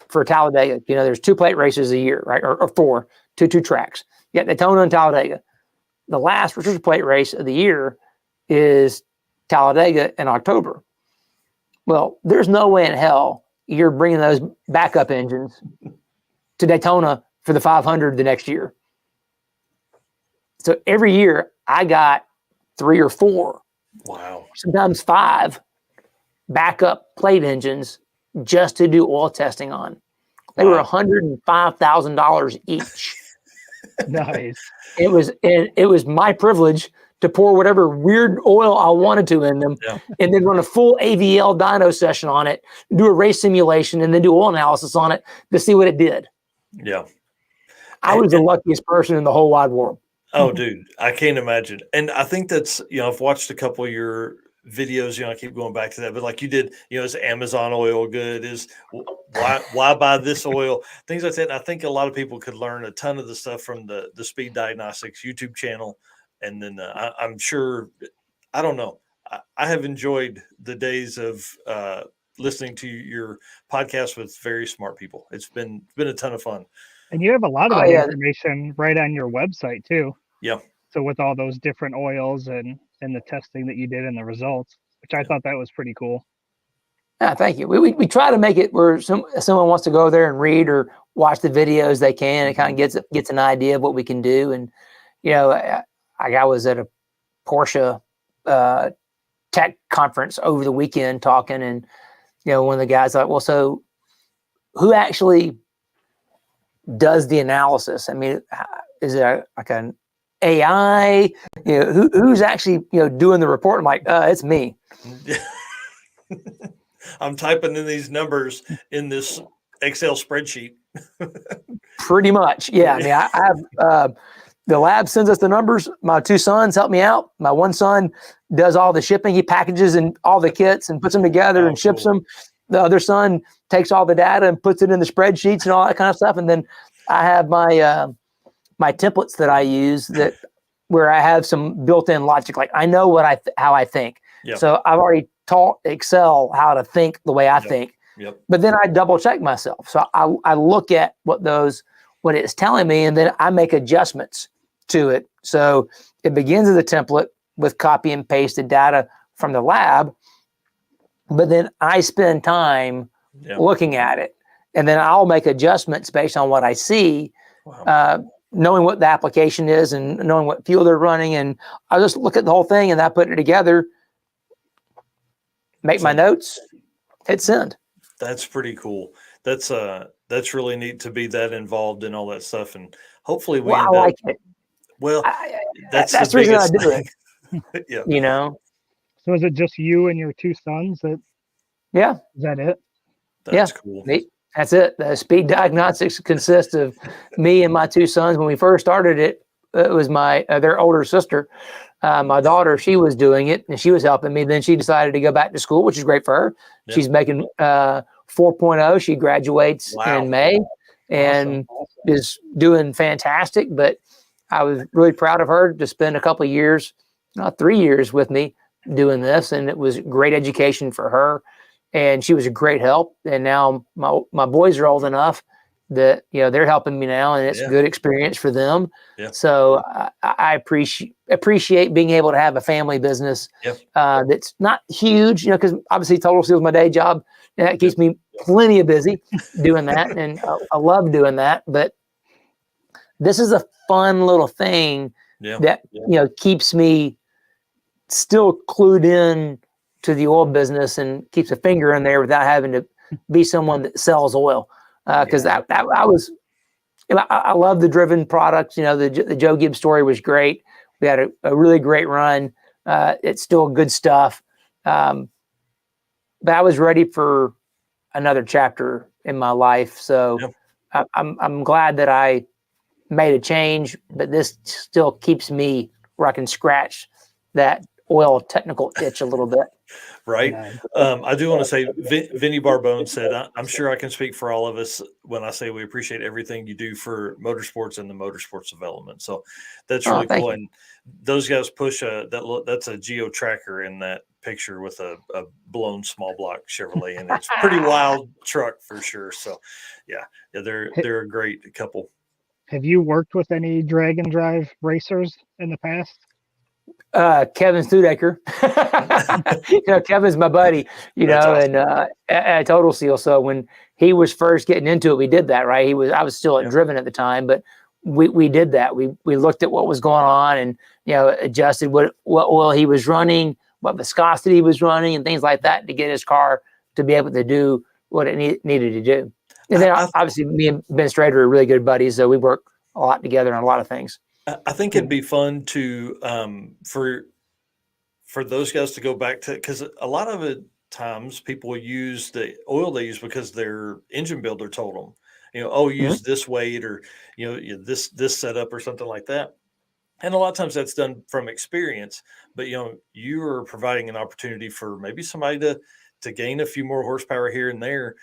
Speaker 3: for Talladega, there's 2 plate races a year, right? Or 4, two tracks. You got Daytona and Talladega. The last restrictor plate race of the year is Talladega in October. Well, there's no way in hell you're bringing those backup engines to Daytona for the 500 the next year. So every year I got 3 or 4,
Speaker 1: wow,
Speaker 3: sometimes 5 backup plate engines just to do oil testing on. They were $105,000 each.
Speaker 2: Nice.
Speaker 3: It was my privilege to pour whatever weird oil I wanted to in them, and then run a full AVL dyno session on it, do a race simulation, and then do oil analysis on it to see what it did.
Speaker 1: Yeah.
Speaker 3: I was the luckiest person in the whole wide world.
Speaker 1: Oh, dude, I can't imagine. And I think that's, I've watched a couple of your videos, I keep going back to that, but like you did, is Amazon oil good? Is why buy this oil? Things like that. And I think a lot of people could learn a ton of the stuff from the Speed Diagnostic YouTube channel. And then I'm sure, I don't know. I have enjoyed the days of listening to your podcast with very smart people. It's been a ton of fun.
Speaker 2: And you have a lot of that information right on your website too.
Speaker 1: Yeah.
Speaker 2: So with all those different oils and the testing that you did and the results, which I thought that was pretty cool.
Speaker 3: Yeah, thank you. We try to make it where someone wants to go there and read or watch the videos, they can. It kind of gets an idea of what we can do. And I was at a Porsche tech conference over the weekend talking, and one of the guys like, well, so who actually does the analysis? I mean, is it like an AI? Who's actually doing the report? I'm like, it's me.
Speaker 1: I'm typing in these numbers in this Excel spreadsheet.
Speaker 3: Pretty much, yeah. I mean, I have the lab sends us the numbers. My 2 sons help me out. My one son does all the shipping. He packages in all the kits and puts them together and ships them. The other son takes all the data and puts it in the spreadsheets and all that kind of stuff. And then I have my my templates that I use where I have some built-in logic. Like I know how I think. Yep. So I've already taught Excel how to think the way I think.
Speaker 1: Yep.
Speaker 3: But then I double check myself. So I look at what it's telling me, and then I make adjustments to it. So it begins as a template with copy and pasted data from the lab, but then I spend time looking at it, and then I'll make adjustments based on what I see, knowing what the application is and knowing what fuel they're running. And I just look at the whole thing and I put it together, make my notes, hit send.
Speaker 1: That's pretty cool. That's really neat to be that involved in all that stuff. And hopefully we end up,
Speaker 3: like it.
Speaker 1: Well, that's
Speaker 3: the reason I do
Speaker 1: it. Yeah.
Speaker 2: So is it just you and your 2 sons
Speaker 3: Yeah.
Speaker 2: Is that it?
Speaker 1: That's cool.
Speaker 3: That's it. The Speed Diagnostics consists of me and my 2 sons. When we first started it, it was their older sister. My daughter, she was doing it and she was helping me. Then she decided to go back to school, which is great for her. Yep. She's making 4.0. She graduates in May and is doing fantastic. But I was really proud of her to spend a couple of years, 3 years with me doing this. And it was great education for her. And she was a great help. And now my boys are old enough that, they're helping me now, and it's a good experience for them. Yeah. So I appreciate being able to have a family business that's not huge, because obviously Total Seal is my day job. That keeps me plenty of busy doing that. And I love doing that. But this is a fun little thing that, keeps me still clued in to the oil business and keeps a finger in there without having to be someone that sells oil. Because I love the driven products. The Joe Gibbs story was great. We had a really great run. It's still good stuff. But I was ready for another chapter in my life. So I'm glad that I made a change, but this still keeps me where I can scratch that oil technical itch a little bit.
Speaker 1: Right. I do want to say, Vinny Barbone said, I'm sure I can speak for all of us when I say we appreciate everything you do for motorsports and the motorsports development. So that's really cool. And those guys push that's a Geo tracker in that picture with a blown small block Chevrolet, and it's a pretty wild truck for sure. So they're a great couple.
Speaker 2: Have you worked with any drag and drive racers in the past?
Speaker 3: Kevin Studecker. Kevin's my buddy,
Speaker 1: Awesome.
Speaker 3: and at Total Seal. So when he was first getting into it, we did that, right? I was still at Driven at the time, but we did that. We looked at what was going on and, adjusted what oil he was running, what viscosity he was running, and things like that to get his car to be able to do what it needed to do. And then obviously me and Ben Strader are really good buddies, so we work a lot together on a lot of things.
Speaker 1: I think it'd be fun to for those guys to go back to, because a lot of it times people use the oil they use because their engine builder told them, use this weight or this setup or something like that. And a lot of times that's done from experience, but you are providing an opportunity for maybe somebody to gain a few more horsepower here and there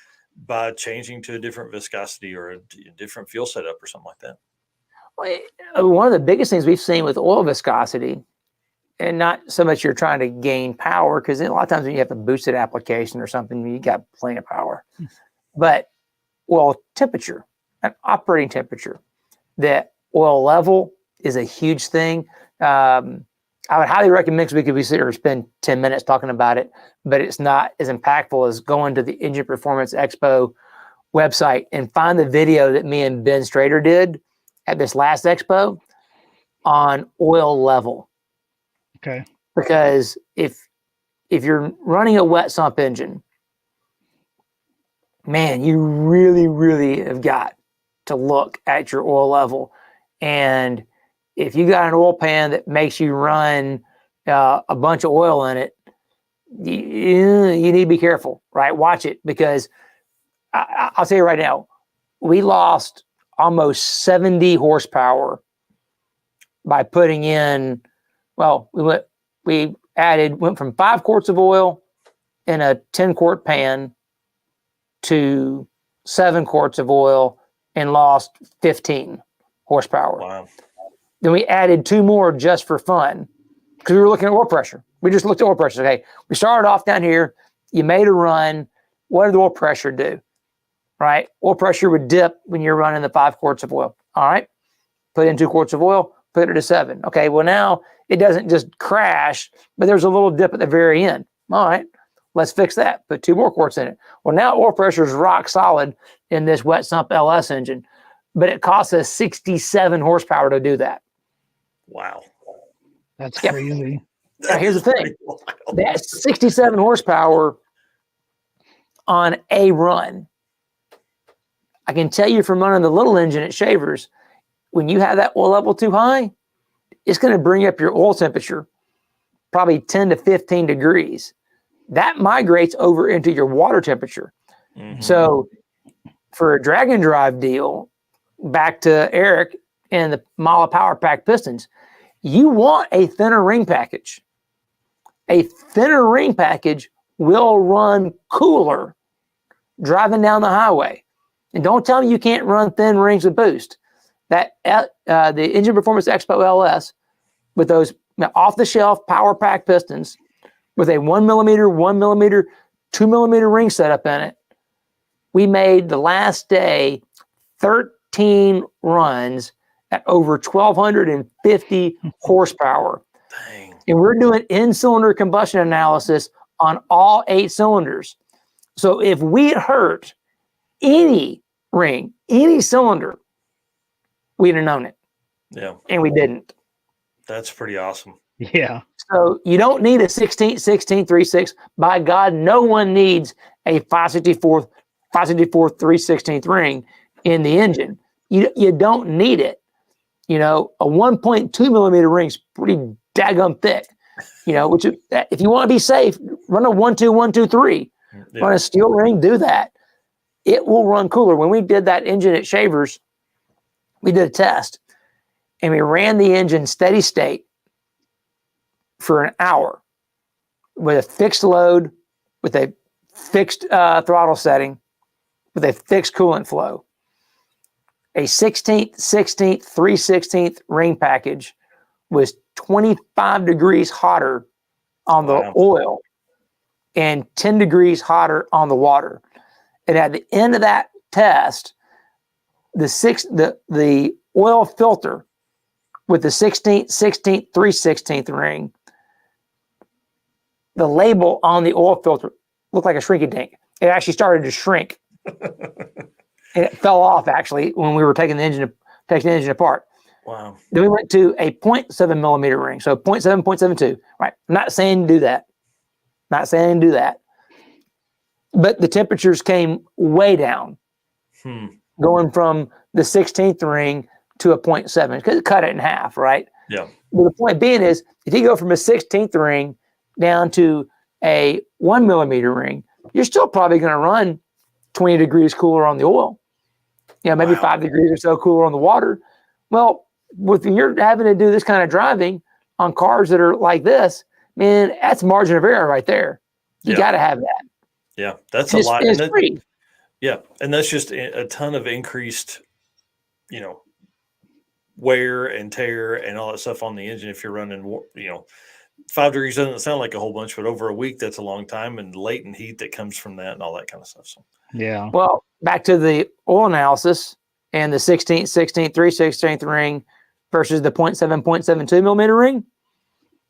Speaker 1: by changing to a different viscosity or a different fuel setup or something like that.
Speaker 3: One of the biggest things we've seen with oil viscosity, and not so much you're trying to gain power, because a lot of times when you have a boosted application or something, you got plenty of power. But oil temperature and operating temperature, that oil level is a huge thing. I would highly recommend, because we could sit here and spend 10 minutes talking about it, but it's not as impactful as going to the Engine Performance Expo website and find the video that me and Ben Strader did at this last expo on oil level.
Speaker 2: Okay.
Speaker 3: Because if you're running a wet sump engine, man, you really, really have got to look at your oil level. And if you got an oil pan that makes you run a bunch of oil in it, you need to be careful, right? Watch it, because I'll tell you right now, we lost almost 70 horsepower by putting in, went from 5 quarts of oil in a 10-quart pan to 7 quarts of oil and lost 15 horsepower.
Speaker 1: Wow.
Speaker 3: Then we added 2 more just for fun, because we were looking at oil pressure. We just looked at oil pressure. Okay, we started off down here. You made a run. What did the oil pressure do? Right? Oil pressure would dip when you're running the 5 quarts of oil. All right. Put in 2 quarts of oil, put it to 7. Okay. Well, now it doesn't just crash, but there's a little dip at the very end. All right. Let's fix that. Put 2 more quarts in it. Well, now oil pressure is rock solid in this wet sump LS engine, but it costs us 67 horsepower to do that.
Speaker 1: Wow.
Speaker 2: That's crazy.
Speaker 3: Now, here's the thing. That's 67 horsepower on a run. I can tell you from running the little engine at Shavers, when you have that oil level too high, it's going to bring up your oil temperature probably 10 to 15 degrees. That migrates over into your water temperature. Mm-hmm. So for a drag and drive deal, back to Eric and the Mala Power Pack pistons, you want a thinner ring package. A thinner ring package will run cooler driving down the highway. And don't tell me you can't run thin rings with boost. That the Engine Performance Expo LS with those off-the-shelf power pack pistons with a 1 millimeter, 1 millimeter, 2 millimeter ring setup in it, we made the last day 13 runs at over 1,250 horsepower.
Speaker 1: Dang.
Speaker 3: And we're doing in-cylinder combustion analysis on all 8 cylinders. So if we hurt any ring, any cylinder, we'd have known it.
Speaker 1: Yeah.
Speaker 3: And we didn't.
Speaker 1: That's pretty awesome.
Speaker 2: Yeah.
Speaker 3: So you don't need a 16-16-3/6. By God, no one needs a 564 3/16 ring in the engine. You don't need it. A 1.2 millimeter ring is pretty daggum thick. Which if you want to be safe, run a 1-2-1-2-3. Yeah. Run a steel ring, do that. It will run cooler. When we did that engine at Shavers, we did a test and we ran the engine steady state for an hour with a fixed load, with a fixed throttle setting, with a fixed coolant flow. A 16th, 3/16 ring package was 25 degrees hotter on the oil and 10 degrees hotter on the water. And at the end of that test, the oil filter with the 16th, 16th, 3/16 ring, the label on the oil filter looked like a shrinky dink. It actually started to shrink. And it fell off actually when we were taking the engine apart.
Speaker 1: Wow.
Speaker 3: Then we went to a 0.7 millimeter ring. So 0.7, 0.72. Right. I'm not saying do that. But the temperatures came way down. Going from the 16th ring to a 0.7, because it cut it in half, right?
Speaker 1: Yeah.
Speaker 3: But the point being is, if you go from a 16th ring down to a 1 millimeter ring, you're still probably going to run 20 degrees cooler on the oil. Maybe 5 degrees or so cooler on the water. Well, when you're having to do this kind of driving on cars that are like this, man, that's margin of error right there. You got to have that.
Speaker 1: Yeah, that's a lot.
Speaker 3: It's free.
Speaker 1: Yeah, and that's just a ton of increased, wear and tear and all that stuff on the engine. If you're running, 5 degrees doesn't sound like a whole bunch, but over a week, that's a long time, and latent heat that comes from that and all that kind of stuff. So,
Speaker 2: yeah.
Speaker 3: Well, back to the oil analysis and the 16th, 16th, 3/16 ring versus the 0.7, 0.72 millimeter ring.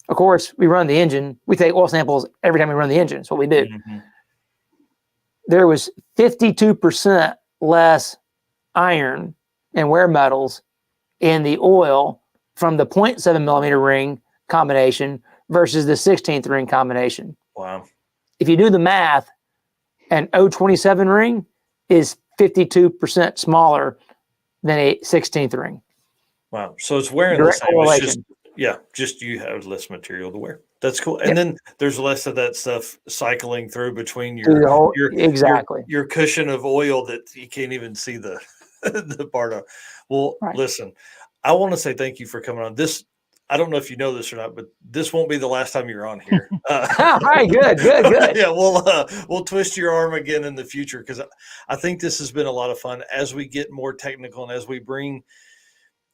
Speaker 3: Of course, we run the engine. We take oil samples every time we run the engine. That's what we do.
Speaker 1: Mm-hmm.
Speaker 3: There was 52% less iron and wear metals in the oil from the 0.7 millimeter ring combination versus the 16th ring combination.
Speaker 1: Wow.
Speaker 3: If you do the math, an 027 ring is 52% smaller than a 16th ring.
Speaker 1: Wow. So it's wearing the same. It's just you have less material to wear. That's cool. And then there's less of that stuff cycling through between your cushion of oil that you can't even see the the part of. Well, listen, I want to say thank you for coming on. This, I don't know if you know this or not, but this won't be the last time you're on here.
Speaker 3: All right, good.
Speaker 1: Yeah, we'll twist your arm again in the future, because I think this has been a lot of fun as we get more technical and as we bring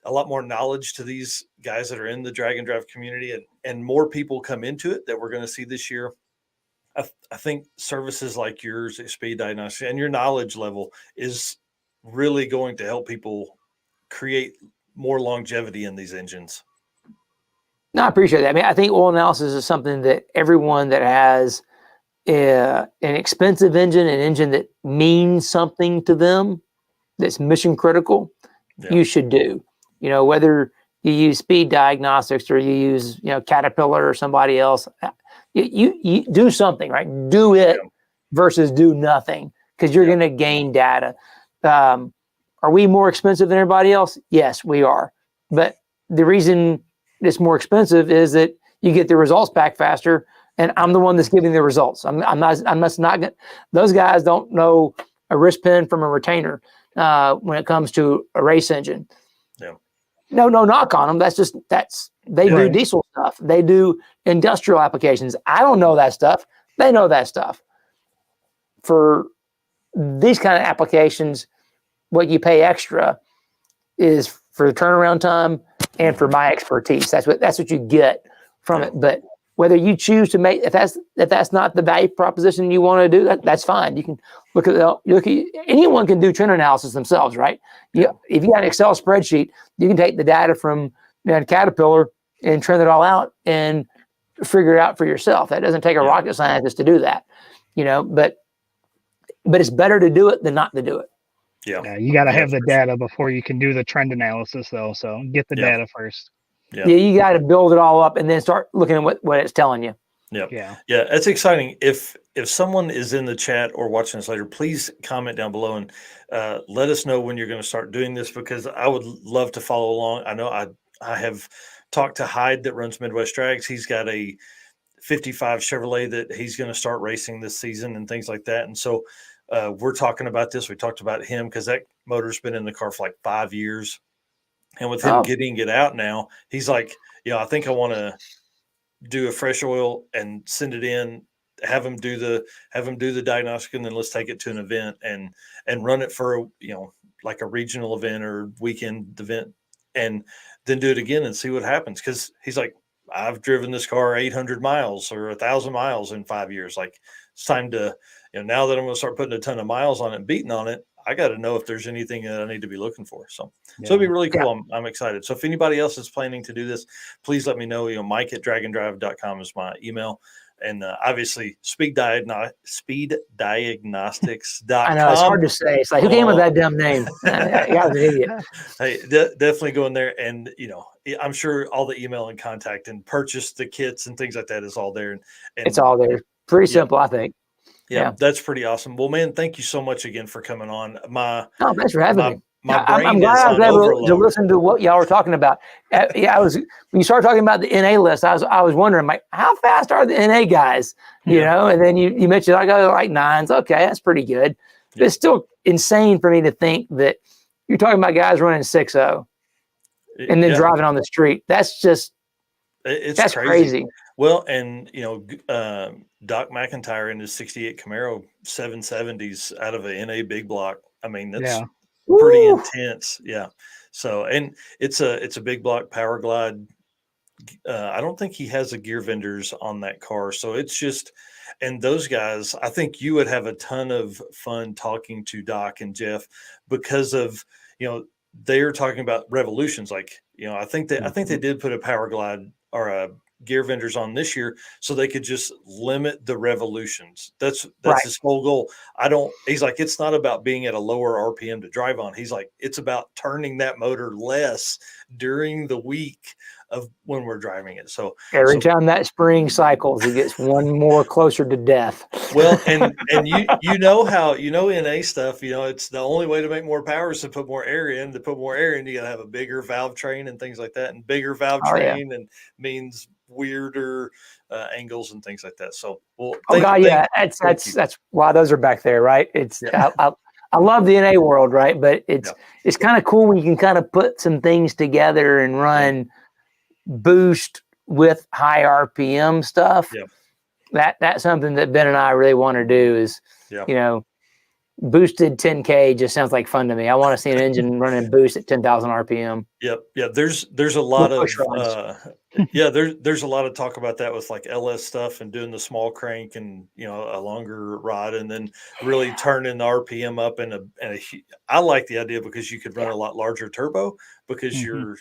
Speaker 1: a lot more knowledge to these guys that are in the drag and drive community, and more people come into it that we're going to see this year. I think services like yours at Speed Diagnostic and your knowledge level is really going to help people create more longevity in these engines.
Speaker 3: No, I appreciate that. I mean, I think oil analysis is something that everyone that has an expensive engine, an engine that means something to them, that's mission critical, you should do. Whether you use Speed Diagnostics or you use, Caterpillar or somebody else, you do something, right? Do it versus do nothing, because you're going to gain data. Are we more expensive than everybody else? Yes, we are. But the reason it's more expensive is that you get the results back faster, and I'm the one that's giving the results. I'm not. Those guys don't know a wrist pin from a retainer when it comes to a race engine.
Speaker 1: Yeah.
Speaker 3: No knock on them. They do diesel stuff. They do industrial applications. I don't know that stuff. They know that stuff. For these kind of applications, what you pay extra is for the turnaround time and for my expertise. That's what you get from it. But whether you choose to make, if that's not the value proposition you want to do, that's fine. You can look at anyone can do trend analysis themselves, right? If you got an Excel spreadsheet, you can take the data from Caterpillar and trend it all out and figure it out for yourself. That doesn't take a rocket scientist to do that, but it's better to do it than not to do it.
Speaker 2: Yeah, you got to have the data before you can do the trend analysis, though. So get the data first.
Speaker 1: Yeah,
Speaker 3: you got to build it all up and then start looking at what it's telling you.
Speaker 1: Yeah, it's exciting. If someone is in the chat or watching this later, please comment down below and let us know when you're going to start doing this, because I would love to follow along. I know I have talked to Hyde that runs Midwest Drags. He's got a 55 Chevrolet that he's going to start racing this season and things like that. And so we're talking about this. We talked about him because that motor's been in the car for like 5 years. And with him getting it out now, he's like, I think I want to do a fresh oil and send it in, have him do the diagnostic, and then let's take it to an event and run it for like a regional event or weekend event, and then do it again and see what happens. Because he's like, I've driven this car 800 miles or 1,000 miles in 5 years. Like, it's time to now that I'm going to start putting a ton of miles on it and beating on it, I got to know if there's anything that I need to be looking for. So it'd be really cool. I'm excited. So if anybody else is planning to do this, please let me know. Mike@dragondrive.com is my email. And obviously, Speed Diagnostics.com.
Speaker 3: I know, it's hard to say. It's like, who came with that dumb name? I was an idiot.
Speaker 1: Hey, definitely go in there. And, I'm sure all the email and contact and purchase the kits and things like that is all there. And
Speaker 3: it's all there. Pretty simple, I think.
Speaker 1: Yeah, that's pretty awesome. Well, man, thank you so much again for coming on.
Speaker 3: Thanks for having me.
Speaker 1: I'm
Speaker 3: glad I was able to listen to what y'all were talking about. When you started talking about the NA list, I was wondering, like, how fast are the NA guys? You know, and then you mentioned I got like 9s. Okay, that's pretty good. But it's still insane for me to think that you're talking about guys running 6.0 and then driving on the street. That's crazy.
Speaker 1: Well, and Doc McIntyre in his '68 Camaro 770s out of a NA big block. I mean, that's pretty intense. Yeah. So, and it's a big block Power Glide. I don't think he has a gear vendors on that car. So it's just, and those guys, I think you would have a ton of fun talking to Doc and Jeff because of, they're talking about revolutions. Like, I think they did put a Power Glide or a gear vendors on this year so they could just limit the revolutions. That's right. His whole goal. He's like, it's not about being at a lower RPM to drive on. He's like, it's about turning that motor less during the week of when we're driving it. So
Speaker 3: every time that spring cycles, he gets one more closer to death.
Speaker 1: Well, and NA stuff, it's the only way to make more power is to put more air in. To put more air in, you got to have a bigger valve train and things like that. And bigger valve train and means weirder angles and things like that. So, that's why those are back there, right? It's I love the NA world, right? But it's kind of cool when you can kind of put some things together and run boost with high RPM stuff. That's something that Ben and I really want to do is, boosted 10K just sounds like fun to me. I want to see an engine running boost at 10,000 RPM. Yep. Yeah. There's a lot of, there's a lot of talk about that with like LS stuff and doing the small crank and, a longer rod and then really turning the RPM up I like the idea because you could run a lot larger turbo because you're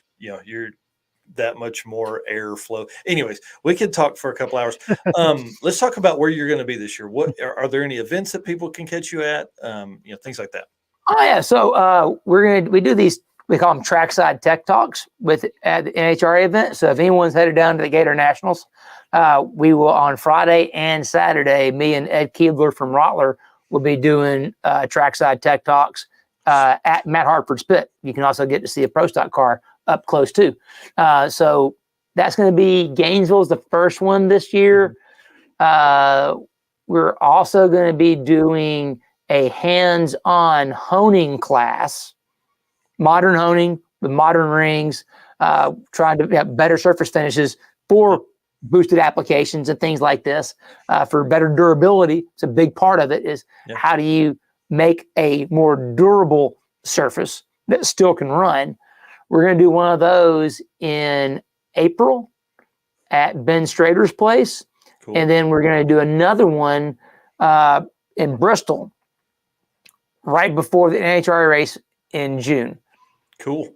Speaker 1: that much more airflow. Anyways, we could talk for a couple hours. Let's talk about where you're going to be this year. What are there any events that people can catch you at? Things like that.
Speaker 3: Oh yeah. So we do these, we call them trackside tech talks at the NHRA event. So if anyone's headed down to the Gator Nationals, we will on Friday and Saturday, me and Ed Keebler from Rottler will be doing trackside tech talks at Matt Hartford's pit. You can also get to see a Pro Stock car up close too. So that's going to be Gainesville's the first one this year. We're also going to be doing a hands-on honing class, modern honing with modern rings, trying to have better surface finishes for boosted applications and things like this for better durability. It's a big part of it is how do you make a more durable surface that still can run. We're going to do one of those in April at Ben Strader's place. Cool. And then we're going to do another one in Bristol right before the NHRA race in June.
Speaker 1: Cool.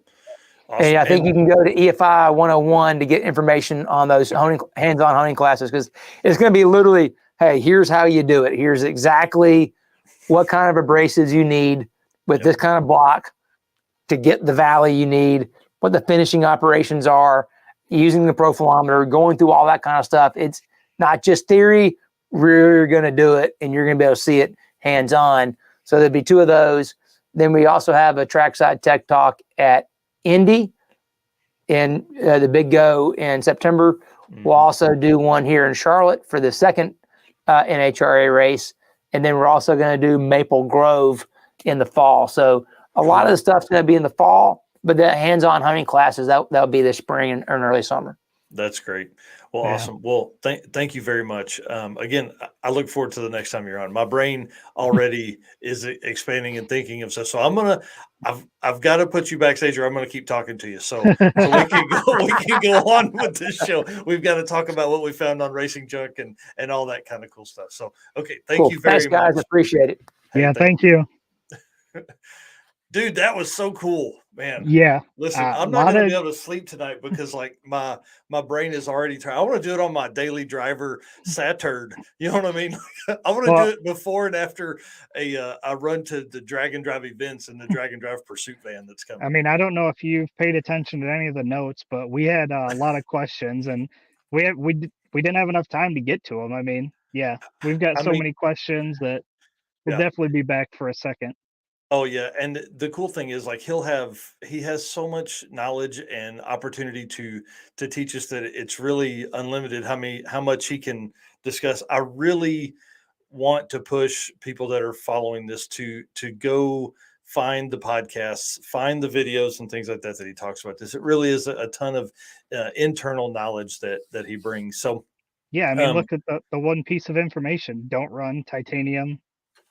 Speaker 1: Awesome.
Speaker 3: And I think you can go to EFI 101 to get information on those hands-on honing classes because it's going to be literally, hey, here's how you do it. Here's exactly what kind of abrasives you need with this kind of block to get the valley you need, what the finishing operations are, using the profilometer, going through all that kind of stuff. It's not just theory. We're going to do it, and you're going to be able to see it hands-on. So there'll be 2 of those. Then we also have a trackside tech talk at Indy in the Big Go in September. We'll also do one here in Charlotte for the second NHRA race. And then we're also going to do Maple Grove in the fall. So a lot of the stuff's going to be in the fall, but the hands-on hunting classes, that'll be this spring and early summer.
Speaker 1: That's great. Well,
Speaker 2: Yeah.
Speaker 1: awesome. Well, thank you very much. Again, I look forward to the next time you're on. My brain already is expanding and thinking of stuff. So I've got to put you backstage, or I'm gonna keep talking to you. So we can go on with this show. We've got to talk about what we found on Racing Junk and all that kind of cool stuff. So okay, thank
Speaker 3: Cool.
Speaker 1: you very
Speaker 3: Thanks, guys.
Speaker 1: much.
Speaker 3: Appreciate it.
Speaker 1: Hey,
Speaker 2: Yeah, thank you.
Speaker 1: Dude, that was so cool, man.
Speaker 2: Yeah.
Speaker 1: Listen, I'm not going to be able to sleep tonight because like my brain is already tired. I want to do it on my daily driver Saturn. You know what I mean? I want to do it before and after I run to the drag and drive events and the drag and drive pursuit van that's coming.
Speaker 2: I mean, I don't know if you've paid attention to any of the notes, but we had a lot of questions and we didn't have enough time to get to them. I mean, yeah, we've got many questions that we'll definitely be back for a second.
Speaker 1: Oh yeah, and the cool thing is like he has so much knowledge and opportunity to teach us that it's really unlimited how much he can discuss. I really want to push people that are following this to go find the podcasts, find the videos and things like that he talks about this. It really is a ton of internal knowledge that he brings. So
Speaker 2: yeah, I mean, look at the one piece of information: don't run titanium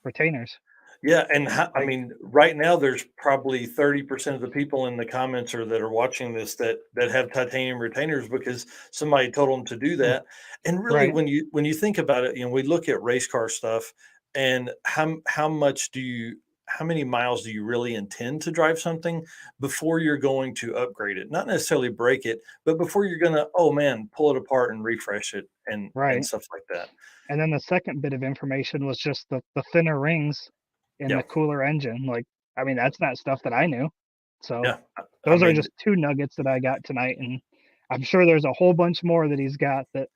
Speaker 2: retainers.
Speaker 1: Yeah, and I mean, right now there's probably 30% of the people in the comments or that are watching this that have titanium retainers because somebody told them to do that. And really, when you think about it, we look at race car stuff, and how many miles do you really intend to drive something before you're going to upgrade it? Not necessarily break it, but before you're gonna, oh man, pull it apart and refresh it and stuff like that.
Speaker 2: And then the second bit of information was just the thinner rings in the cooler engine. Like, I mean, that's not stuff that I knew. So those are just two nuggets that I got tonight. And I'm sure there's a whole bunch more that he's got that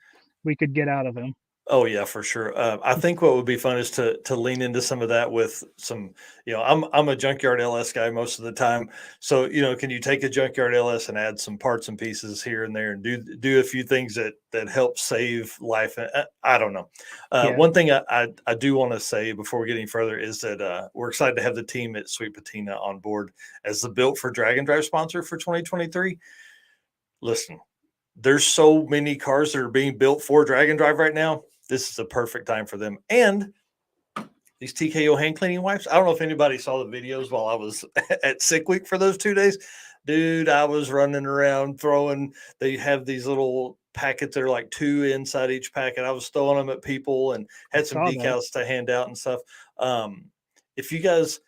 Speaker 2: we could get out of him.
Speaker 1: Oh yeah, for sure. I think what would be fun is to lean into some of that with some, I'm a junkyard LS guy most of the time. So, can you take a junkyard LS and add some parts and pieces here and there and do a few things that help save life? I don't know. One thing I do want to say before we get any further is that we're excited to have the team at Sweet Patina on board as the Built for Drag and Drive sponsor for 2023. Listen, there's so many cars that are being built for drag and drive right now. This is the perfect time for them. And these TKO hand cleaning wipes. I don't know if anybody saw the videos while I was at sick week for those 2 days. Dude, I was running around they have these little packets that are like 2 inside each packet. I was throwing them at people and had some decals to hand out and stuff. If you guys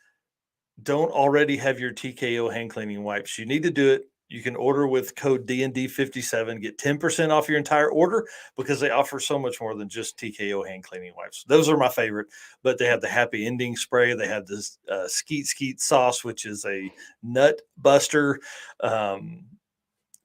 Speaker 1: don't already have your TKO hand cleaning wipes, you need to do it. You can order with code DND57, get 10% off your entire order because they offer so much more than just TKO hand cleaning wipes. Those are my favorite, but they have the happy ending spray. They have this skeet sauce, which is a nut buster,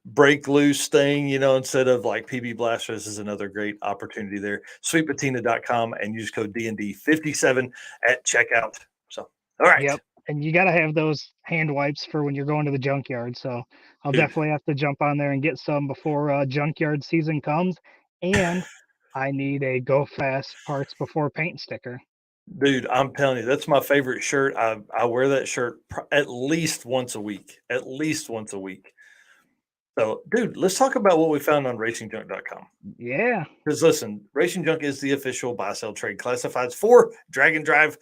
Speaker 1: break loose thing, instead of like PB Blaster. This is another great opportunity there. Sweetpatina.com and use code DND57 at checkout. So, all right.
Speaker 2: Yep. And you got to have those hand wipes for when you're going to the junkyard. So I'll definitely have to jump on there and get some before junkyard season comes. And I need a Go Fast Parts Before Paint sticker.
Speaker 1: Dude, I'm telling you, that's my favorite shirt. I wear that shirt at least once a week. At least once a week. So, dude, let's talk about what we found on racingjunk.com.
Speaker 2: Yeah.
Speaker 1: Because listen, Racing Junk is the official buy-sell trade classifieds for drag and drive.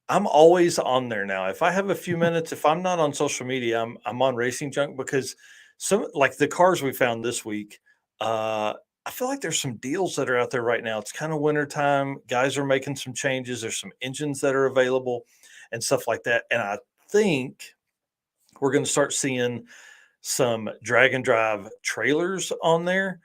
Speaker 1: I'm always on there now. If I have a few minutes, if I'm not on social media, I'm on Racing Junk because some like the cars we found this week. I feel like there's some deals that are out there right now. It's kind of wintertime. Guys are making some changes. There's some engines that are available and stuff like that. And I think we're going to start seeing some drag and drive trailers on there.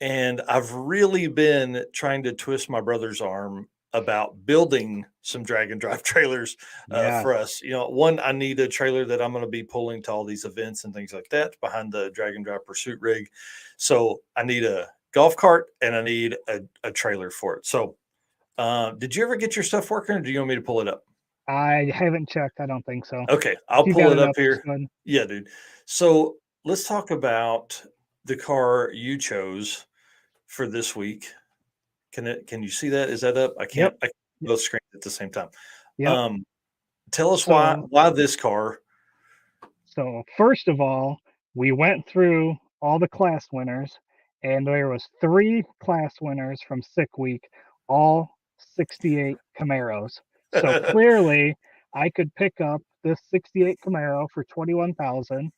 Speaker 1: And I've really been trying to twist my brother's arm about building some drag and drive trailers for us. One, I need a trailer that I'm going to be pulling to all these events and things like that behind the drag and drive pursuit rig. So I need a golf cart and I need a trailer for it. So did you ever get your stuff working or do you want me to pull it up?
Speaker 2: I haven't checked. I don't think so.
Speaker 1: Okay. I'll pull it up here. Yeah, dude. So let's talk about the car you chose for this week. Can you see that? Is that up? I can't. I can't both screens at the same time. Tell us why this car.
Speaker 2: So first of all, we went through all the class winners, and there was 3 class winners from Sick Week, all 68 Camaros. So clearly, I could pick up this 68 Camaro for 21,000,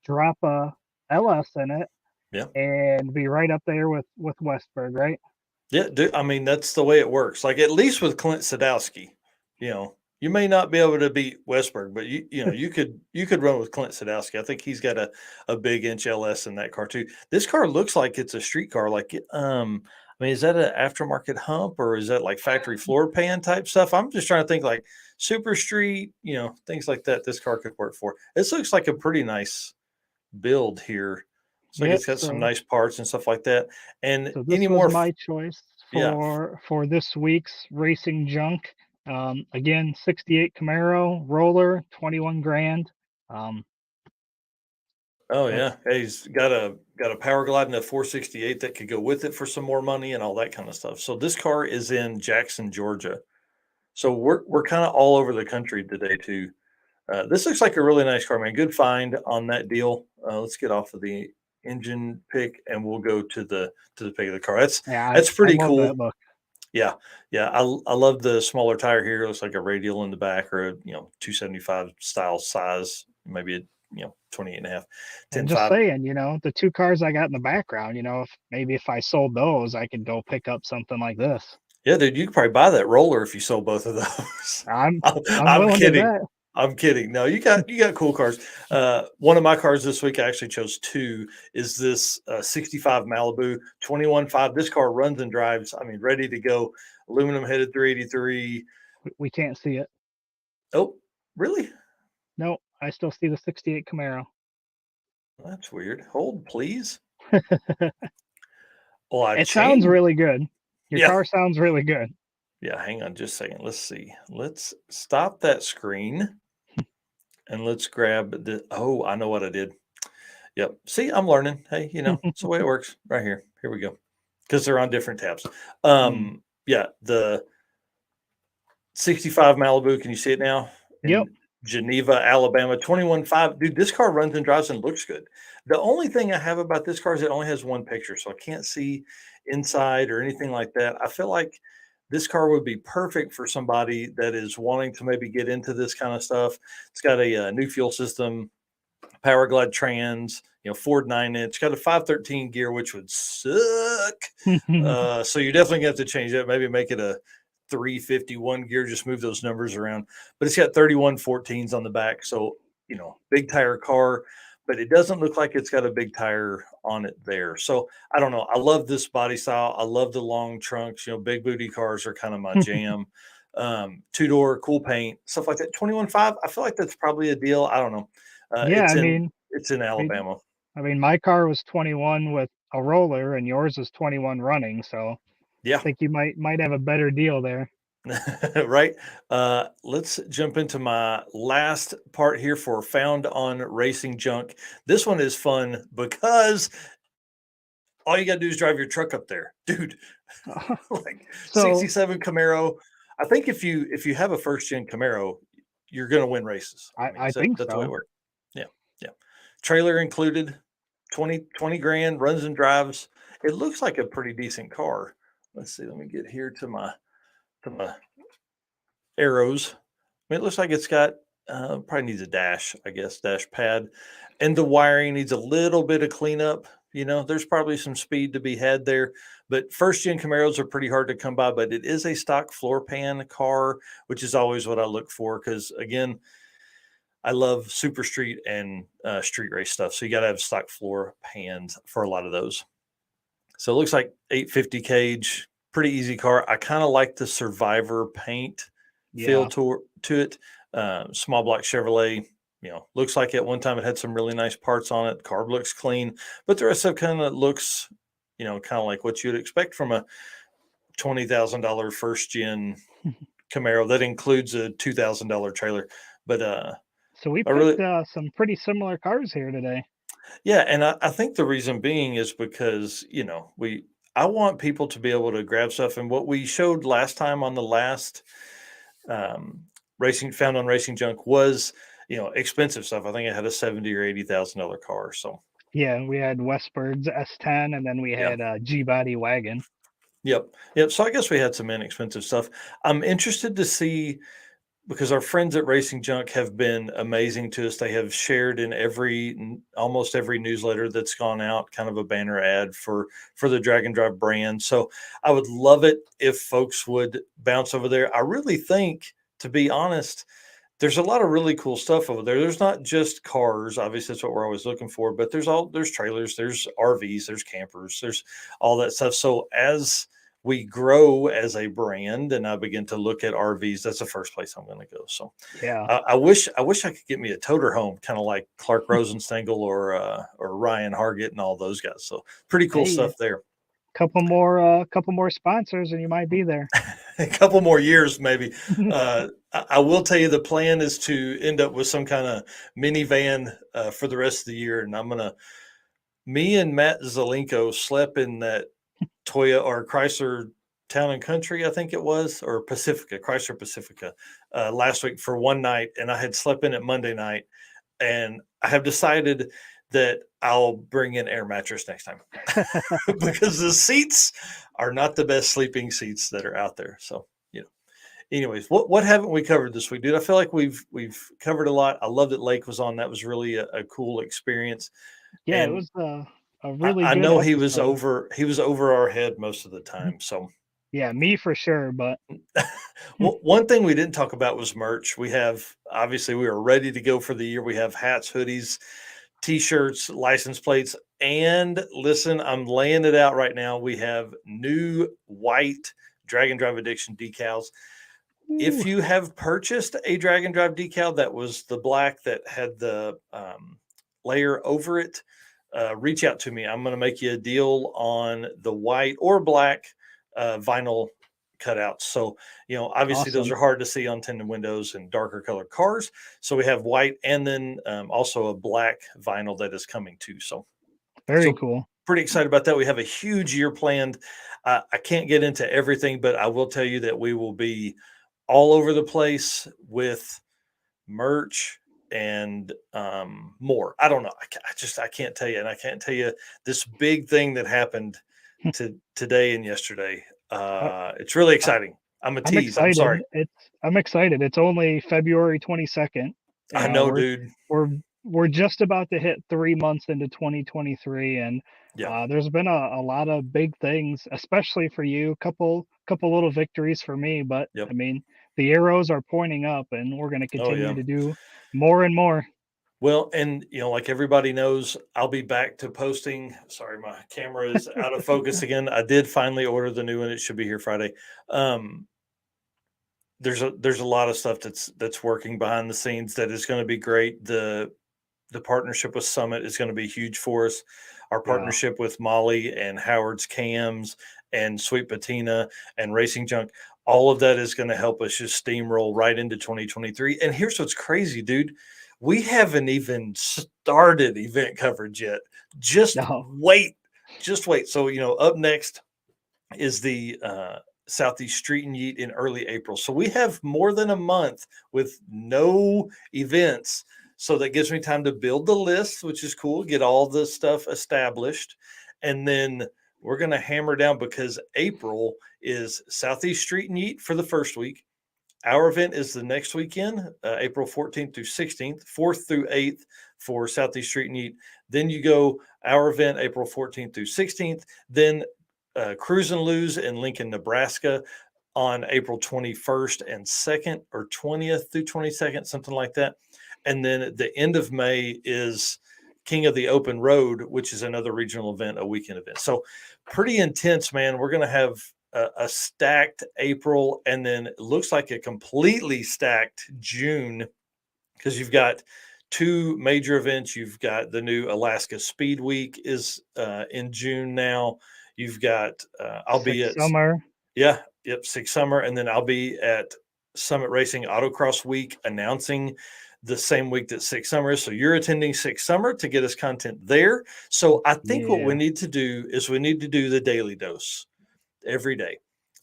Speaker 2: drop a LS in it,
Speaker 1: Yeah.
Speaker 2: and be right up there with Westberg, right?
Speaker 1: Yeah, I mean, that's the way it works. Like, at least with Clint Sadowski, you may not be able to beat Westberg, but you could run with Clint Sadowski. I think he's got a big inch LS in that car too. This car looks like it's a street car. Like, I mean, is that an aftermarket hump or is that like factory floor pan type stuff? I'm just trying to think like super street, things like that. This car could work for. This looks like a pretty nice build here. So
Speaker 2: Yep,
Speaker 1: it's got some nice parts and stuff like that. And
Speaker 2: so this
Speaker 1: any
Speaker 2: was
Speaker 1: more?
Speaker 2: my choice for this week's racing junk. Again, 68 Camaro roller, 21 grand.
Speaker 1: Oh yeah, hey, he's got a Power Glide and a 468 that could go with it for some more money and all that kind of stuff. So this car is in Jackson, Georgia. So we're kind of all over the country today too. This looks like a really nice car, man. Good find on that deal. Let's get off of the engine pick and we'll go to the pick of the car. That's pretty
Speaker 2: I love
Speaker 1: cool.
Speaker 2: that look.
Speaker 1: Yeah. I love the smaller tire here. It looks like a radial in the back or a 275 style size, maybe a 28 and a half.
Speaker 2: And just saying, the 2 cars I got in the background, if I sold those, I could go pick up something like this.
Speaker 1: Yeah, dude, you could probably buy that roller if you sold both of those.
Speaker 2: I'm
Speaker 1: I'm
Speaker 2: willing
Speaker 1: kidding.
Speaker 2: to bet.
Speaker 1: I'm kidding. No, you got cool cars. One of my cars this week, I actually chose 2, is this 65 Malibu 21.5. This car runs and drives. I mean, ready to go. Aluminum headed 383.
Speaker 2: We can't see it.
Speaker 1: Oh, really?
Speaker 2: No, I still see the 68 Camaro.
Speaker 1: That's weird. Hold, please.
Speaker 2: It sounds really good. Your car sounds really good.
Speaker 1: Yeah, hang on just a second. Let's see. Let's stop that screen and let's grab the. Oh, I know what I did. Yep. See, I'm learning. Hey, it's the way it works right here. Here we go. Because they're on different tabs. Yeah, the 65 Malibu. Can you see it now?
Speaker 2: Yep.
Speaker 1: Geneva, Alabama, 21.5. Dude, this car runs and drives and looks good. The only thing I have about this car is it only has one picture, so I can't see inside or anything like that. I feel like this car would be perfect for somebody that is wanting to maybe get into this kind of stuff. It's got a new fuel system, Power Glide trans, Ford 9-inch, got a 513 gear, which would suck. So you're definitely gonna have to change that. Maybe make it a 351 gear, just move those numbers around. But it's got 3114s on the back. So, big tire car, but it doesn't look like it's got a big tire on it there. So I don't know. I love this body style. I love the long trunks. Big booty cars are kind of my jam. 2-door, cool paint, stuff like that. 21.5. I feel like that's probably a deal. I don't know. It's in Alabama.
Speaker 2: My car was 21 with a roller and yours is 21 running. So
Speaker 1: yeah,
Speaker 2: I think you might have a better deal there.
Speaker 1: Right. Let's jump into my last part here for Found on Racing Junk. This one is fun because all you got to do is drive your truck up there, dude. Like 67 Camaro. I think if you have a first gen Camaro, you're going to win races.
Speaker 2: I think
Speaker 1: that's
Speaker 2: so.
Speaker 1: the way it works. Yeah. Trailer included, 20 grand, runs and drives. It looks like a pretty decent car. Let's see. Let me get here to my arrows. I mean, it looks like it's got probably needs a dash pad, and the wiring needs a little bit of cleanup. There's probably some speed to be had there, but first gen Camaros are pretty hard to come by. But it is a stock floor pan car, which is always what I look for because again, I love super street and street race stuff. So you got to have stock floor pans for a lot of those. So it looks like 850 cage, pretty easy car. I kind of like the Survivor paint feel to it. Small block Chevrolet, looks like at one time it had some really nice parts on it. Carb looks clean, but the rest of it kind of looks, kind of like what you'd expect from a $20,000 first gen Camaro. That includes a $2,000 trailer. But
Speaker 2: so we picked some pretty similar cars here today.
Speaker 1: Yeah, and I think the reason being is because I want people to be able to grab stuff, and what we showed last time on the last Found on Racing Junk was expensive stuff. I think it had a $70,000 or $80,000 car. So
Speaker 2: Yeah, we had Westberg's S10, and then we had a G-Body wagon.
Speaker 1: Yep. So I guess we had some inexpensive stuff. I'm interested to see, because our friends at Racing Junk have been amazing to us. They have shared in almost every newsletter that's gone out, kind of a banner ad for the Drag and Drive brand. So I would love it if folks would bounce over there. I really think, to be honest, there's a lot of really cool stuff over there. There's not just cars, obviously that's what we're always looking for, but there's trailers, there's RVs, there's campers, there's all that stuff. So as we grow as a brand and I begin to look at RVs, that's the first place I'm going to go. So
Speaker 2: Yeah.
Speaker 1: I wish I could get me a toter home, kind of like Clark Rosenstengel or Ryan Hargett and all those guys. So pretty cool stuff there.
Speaker 2: Couple more sponsors and you might be there.
Speaker 1: A couple more years, maybe. I will tell you, the plan is to end up with some kind of minivan for the rest of the year. And me and Matt Zelenko slept in that Toyota or Chrysler Town and Country, I think it was, or Chrysler Pacifica last week for one night. And I had slept in it Monday night. And I have decided that I'll bring in air mattress next time because the seats are not the best sleeping seats that are out there. So, anyways, what haven't we covered this week, dude? I feel like we've covered a lot. I love that Lake was on. That was really a cool experience.
Speaker 2: Yeah,
Speaker 1: and
Speaker 2: it was a really good
Speaker 1: I know he was
Speaker 2: episode.
Speaker 1: over our head most of the time. So
Speaker 2: yeah, me for sure. But
Speaker 1: one thing we didn't talk about was merch. We are ready to go for the year. We have hats, hoodies, T-shirts, license plates, and listen, I'm laying it out right now. We have new white Drag and Drive Addiction decals. If you have purchased a Drag and Drive decal that was the black that had the layer over it, reach out to me. I'm going to make you a deal on the white or black vinyl cutouts. So, obviously those are hard to see on tinted windows and darker colored cars. So we have white and then also a black vinyl that is coming too. So
Speaker 2: very cool.
Speaker 1: Pretty excited about that. We have a huge year planned. I can't get into everything, but I will tell you that we will be all over the place with merch and more. I don't know. I can't tell you. And I can't tell you this big thing that happened today and yesterday. It's really exciting. I'm tease. I'm sorry.
Speaker 2: I'm excited. It's only February 22nd.
Speaker 1: I know, dude.
Speaker 2: We're just about to hit 3 months into 2023, and there's been a lot of big things, especially for you. Couple little victories for me, but I mean, the arrows are pointing up, and we're going to continue to do more and more.
Speaker 1: Well, and like everybody knows, I'll be back to posting. Sorry, my camera is out of focus again. I did finally order the new one. It should be here Friday. There's a lot of stuff that's working behind the scenes that is going to be great. The partnership with Summit is going to be huge for us. Our partnership with Molly and Howard's Cams and Sweet Patina and Racing Junk, all of that is going to help us just steamroll right into 2023. And here's what's crazy, dude. We haven't even started event coverage yet. Just wait. So, up next is the Southeast Street and Yeet in early April. So we have more than a month with no events. So that gives me time to build the list, which is cool, get all the stuff established. And then we're going to hammer down because April is Southeast Street and Yeet for the first week. Our event is the next weekend, April 14th through 16th, 4th through 8th for Southeast Street and Yeet. Then you go our event, April 14th through 16th. Then Cruise and Lose in Lincoln, Nebraska on April 21st and 2nd or 20th through 22nd, something like that. And then at the end of May is King of the Open Road, which is another regional event, a weekend event. So pretty intense, man. We're going to have a stacked April, and then it looks like a completely stacked June because you've got two major events. You've got the new Alaska Speed Week is in June now. You've got I'll be at
Speaker 2: Summer.
Speaker 1: Six Summer, and then I'll be at Summit Racing Autocross Week announcing the same week that Six Summer is. So you're attending Six Summer to get us content there. So I think what we need to do is we need to do the daily dose every day.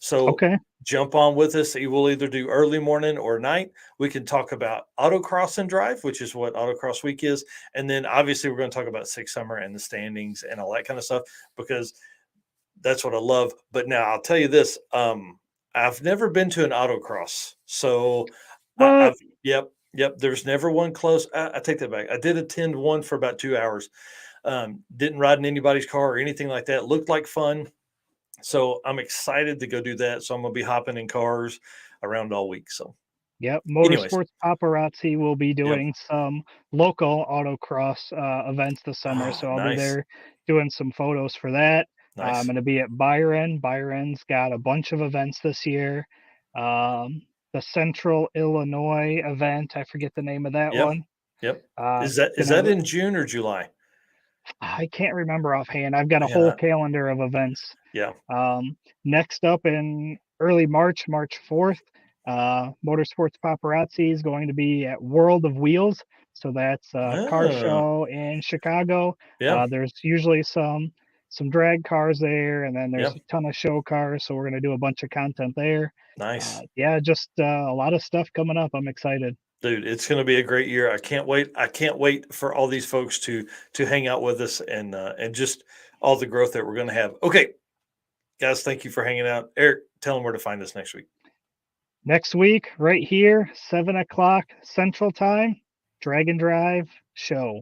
Speaker 1: So
Speaker 2: Okay.
Speaker 1: jump on with us. We'll either do early morning or night. We can talk about autocross and drive, which is what autocross week is. And then obviously we're going to talk about Six Summer and the standings and all that kind of stuff, because that's what I love. But now I'll tell you this. I've never been to an autocross. So
Speaker 2: What?
Speaker 1: yep. There's never one close. I take that back. I did attend one for about 2 hours. Didn't ride in anybody's car or anything like that. Looked like fun. So I'm excited to go do that. So I'm going to be hopping in cars around all week. So,
Speaker 2: Yep.
Speaker 1: anyways,
Speaker 2: Motorsports Paparazzi will be
Speaker 1: yep.
Speaker 2: doing some local autocross events this summer.
Speaker 1: Oh,
Speaker 2: So I'll be
Speaker 1: nice.
Speaker 2: there doing some photos for that.
Speaker 1: Nice.
Speaker 2: I'm going to be at Byron. Byron's got a bunch of events this year. The Central Illinois event, I forget the name of that
Speaker 1: Yep.
Speaker 2: one.
Speaker 1: Yep.
Speaker 2: Uh,
Speaker 1: Is that in June or July?
Speaker 2: I can't remember offhand. I've got a
Speaker 1: Yeah.
Speaker 2: whole calendar of events.
Speaker 1: Yeah.
Speaker 2: Next up in early March, March 4th, Motorsports Paparazzi is going to be at World of Wheels. So that's a car show in Chicago.
Speaker 1: Yeah.
Speaker 2: There's usually some drag cars there, and then there's
Speaker 1: Yeah.
Speaker 2: a ton of show cars. So we're going to do a bunch of content there.
Speaker 1: Nice.
Speaker 2: Yeah, just a lot of stuff coming up. I'm excited.
Speaker 1: Dude, it's going to be a great year. I can't wait. I can't wait for all these folks to hang out with us and just all the growth that we're going to have. Okay, guys, thank you for hanging out. Eric, tell them where to find us next week.
Speaker 2: Next week, right here, 7 o'clock Central Time, Drag and Drive show.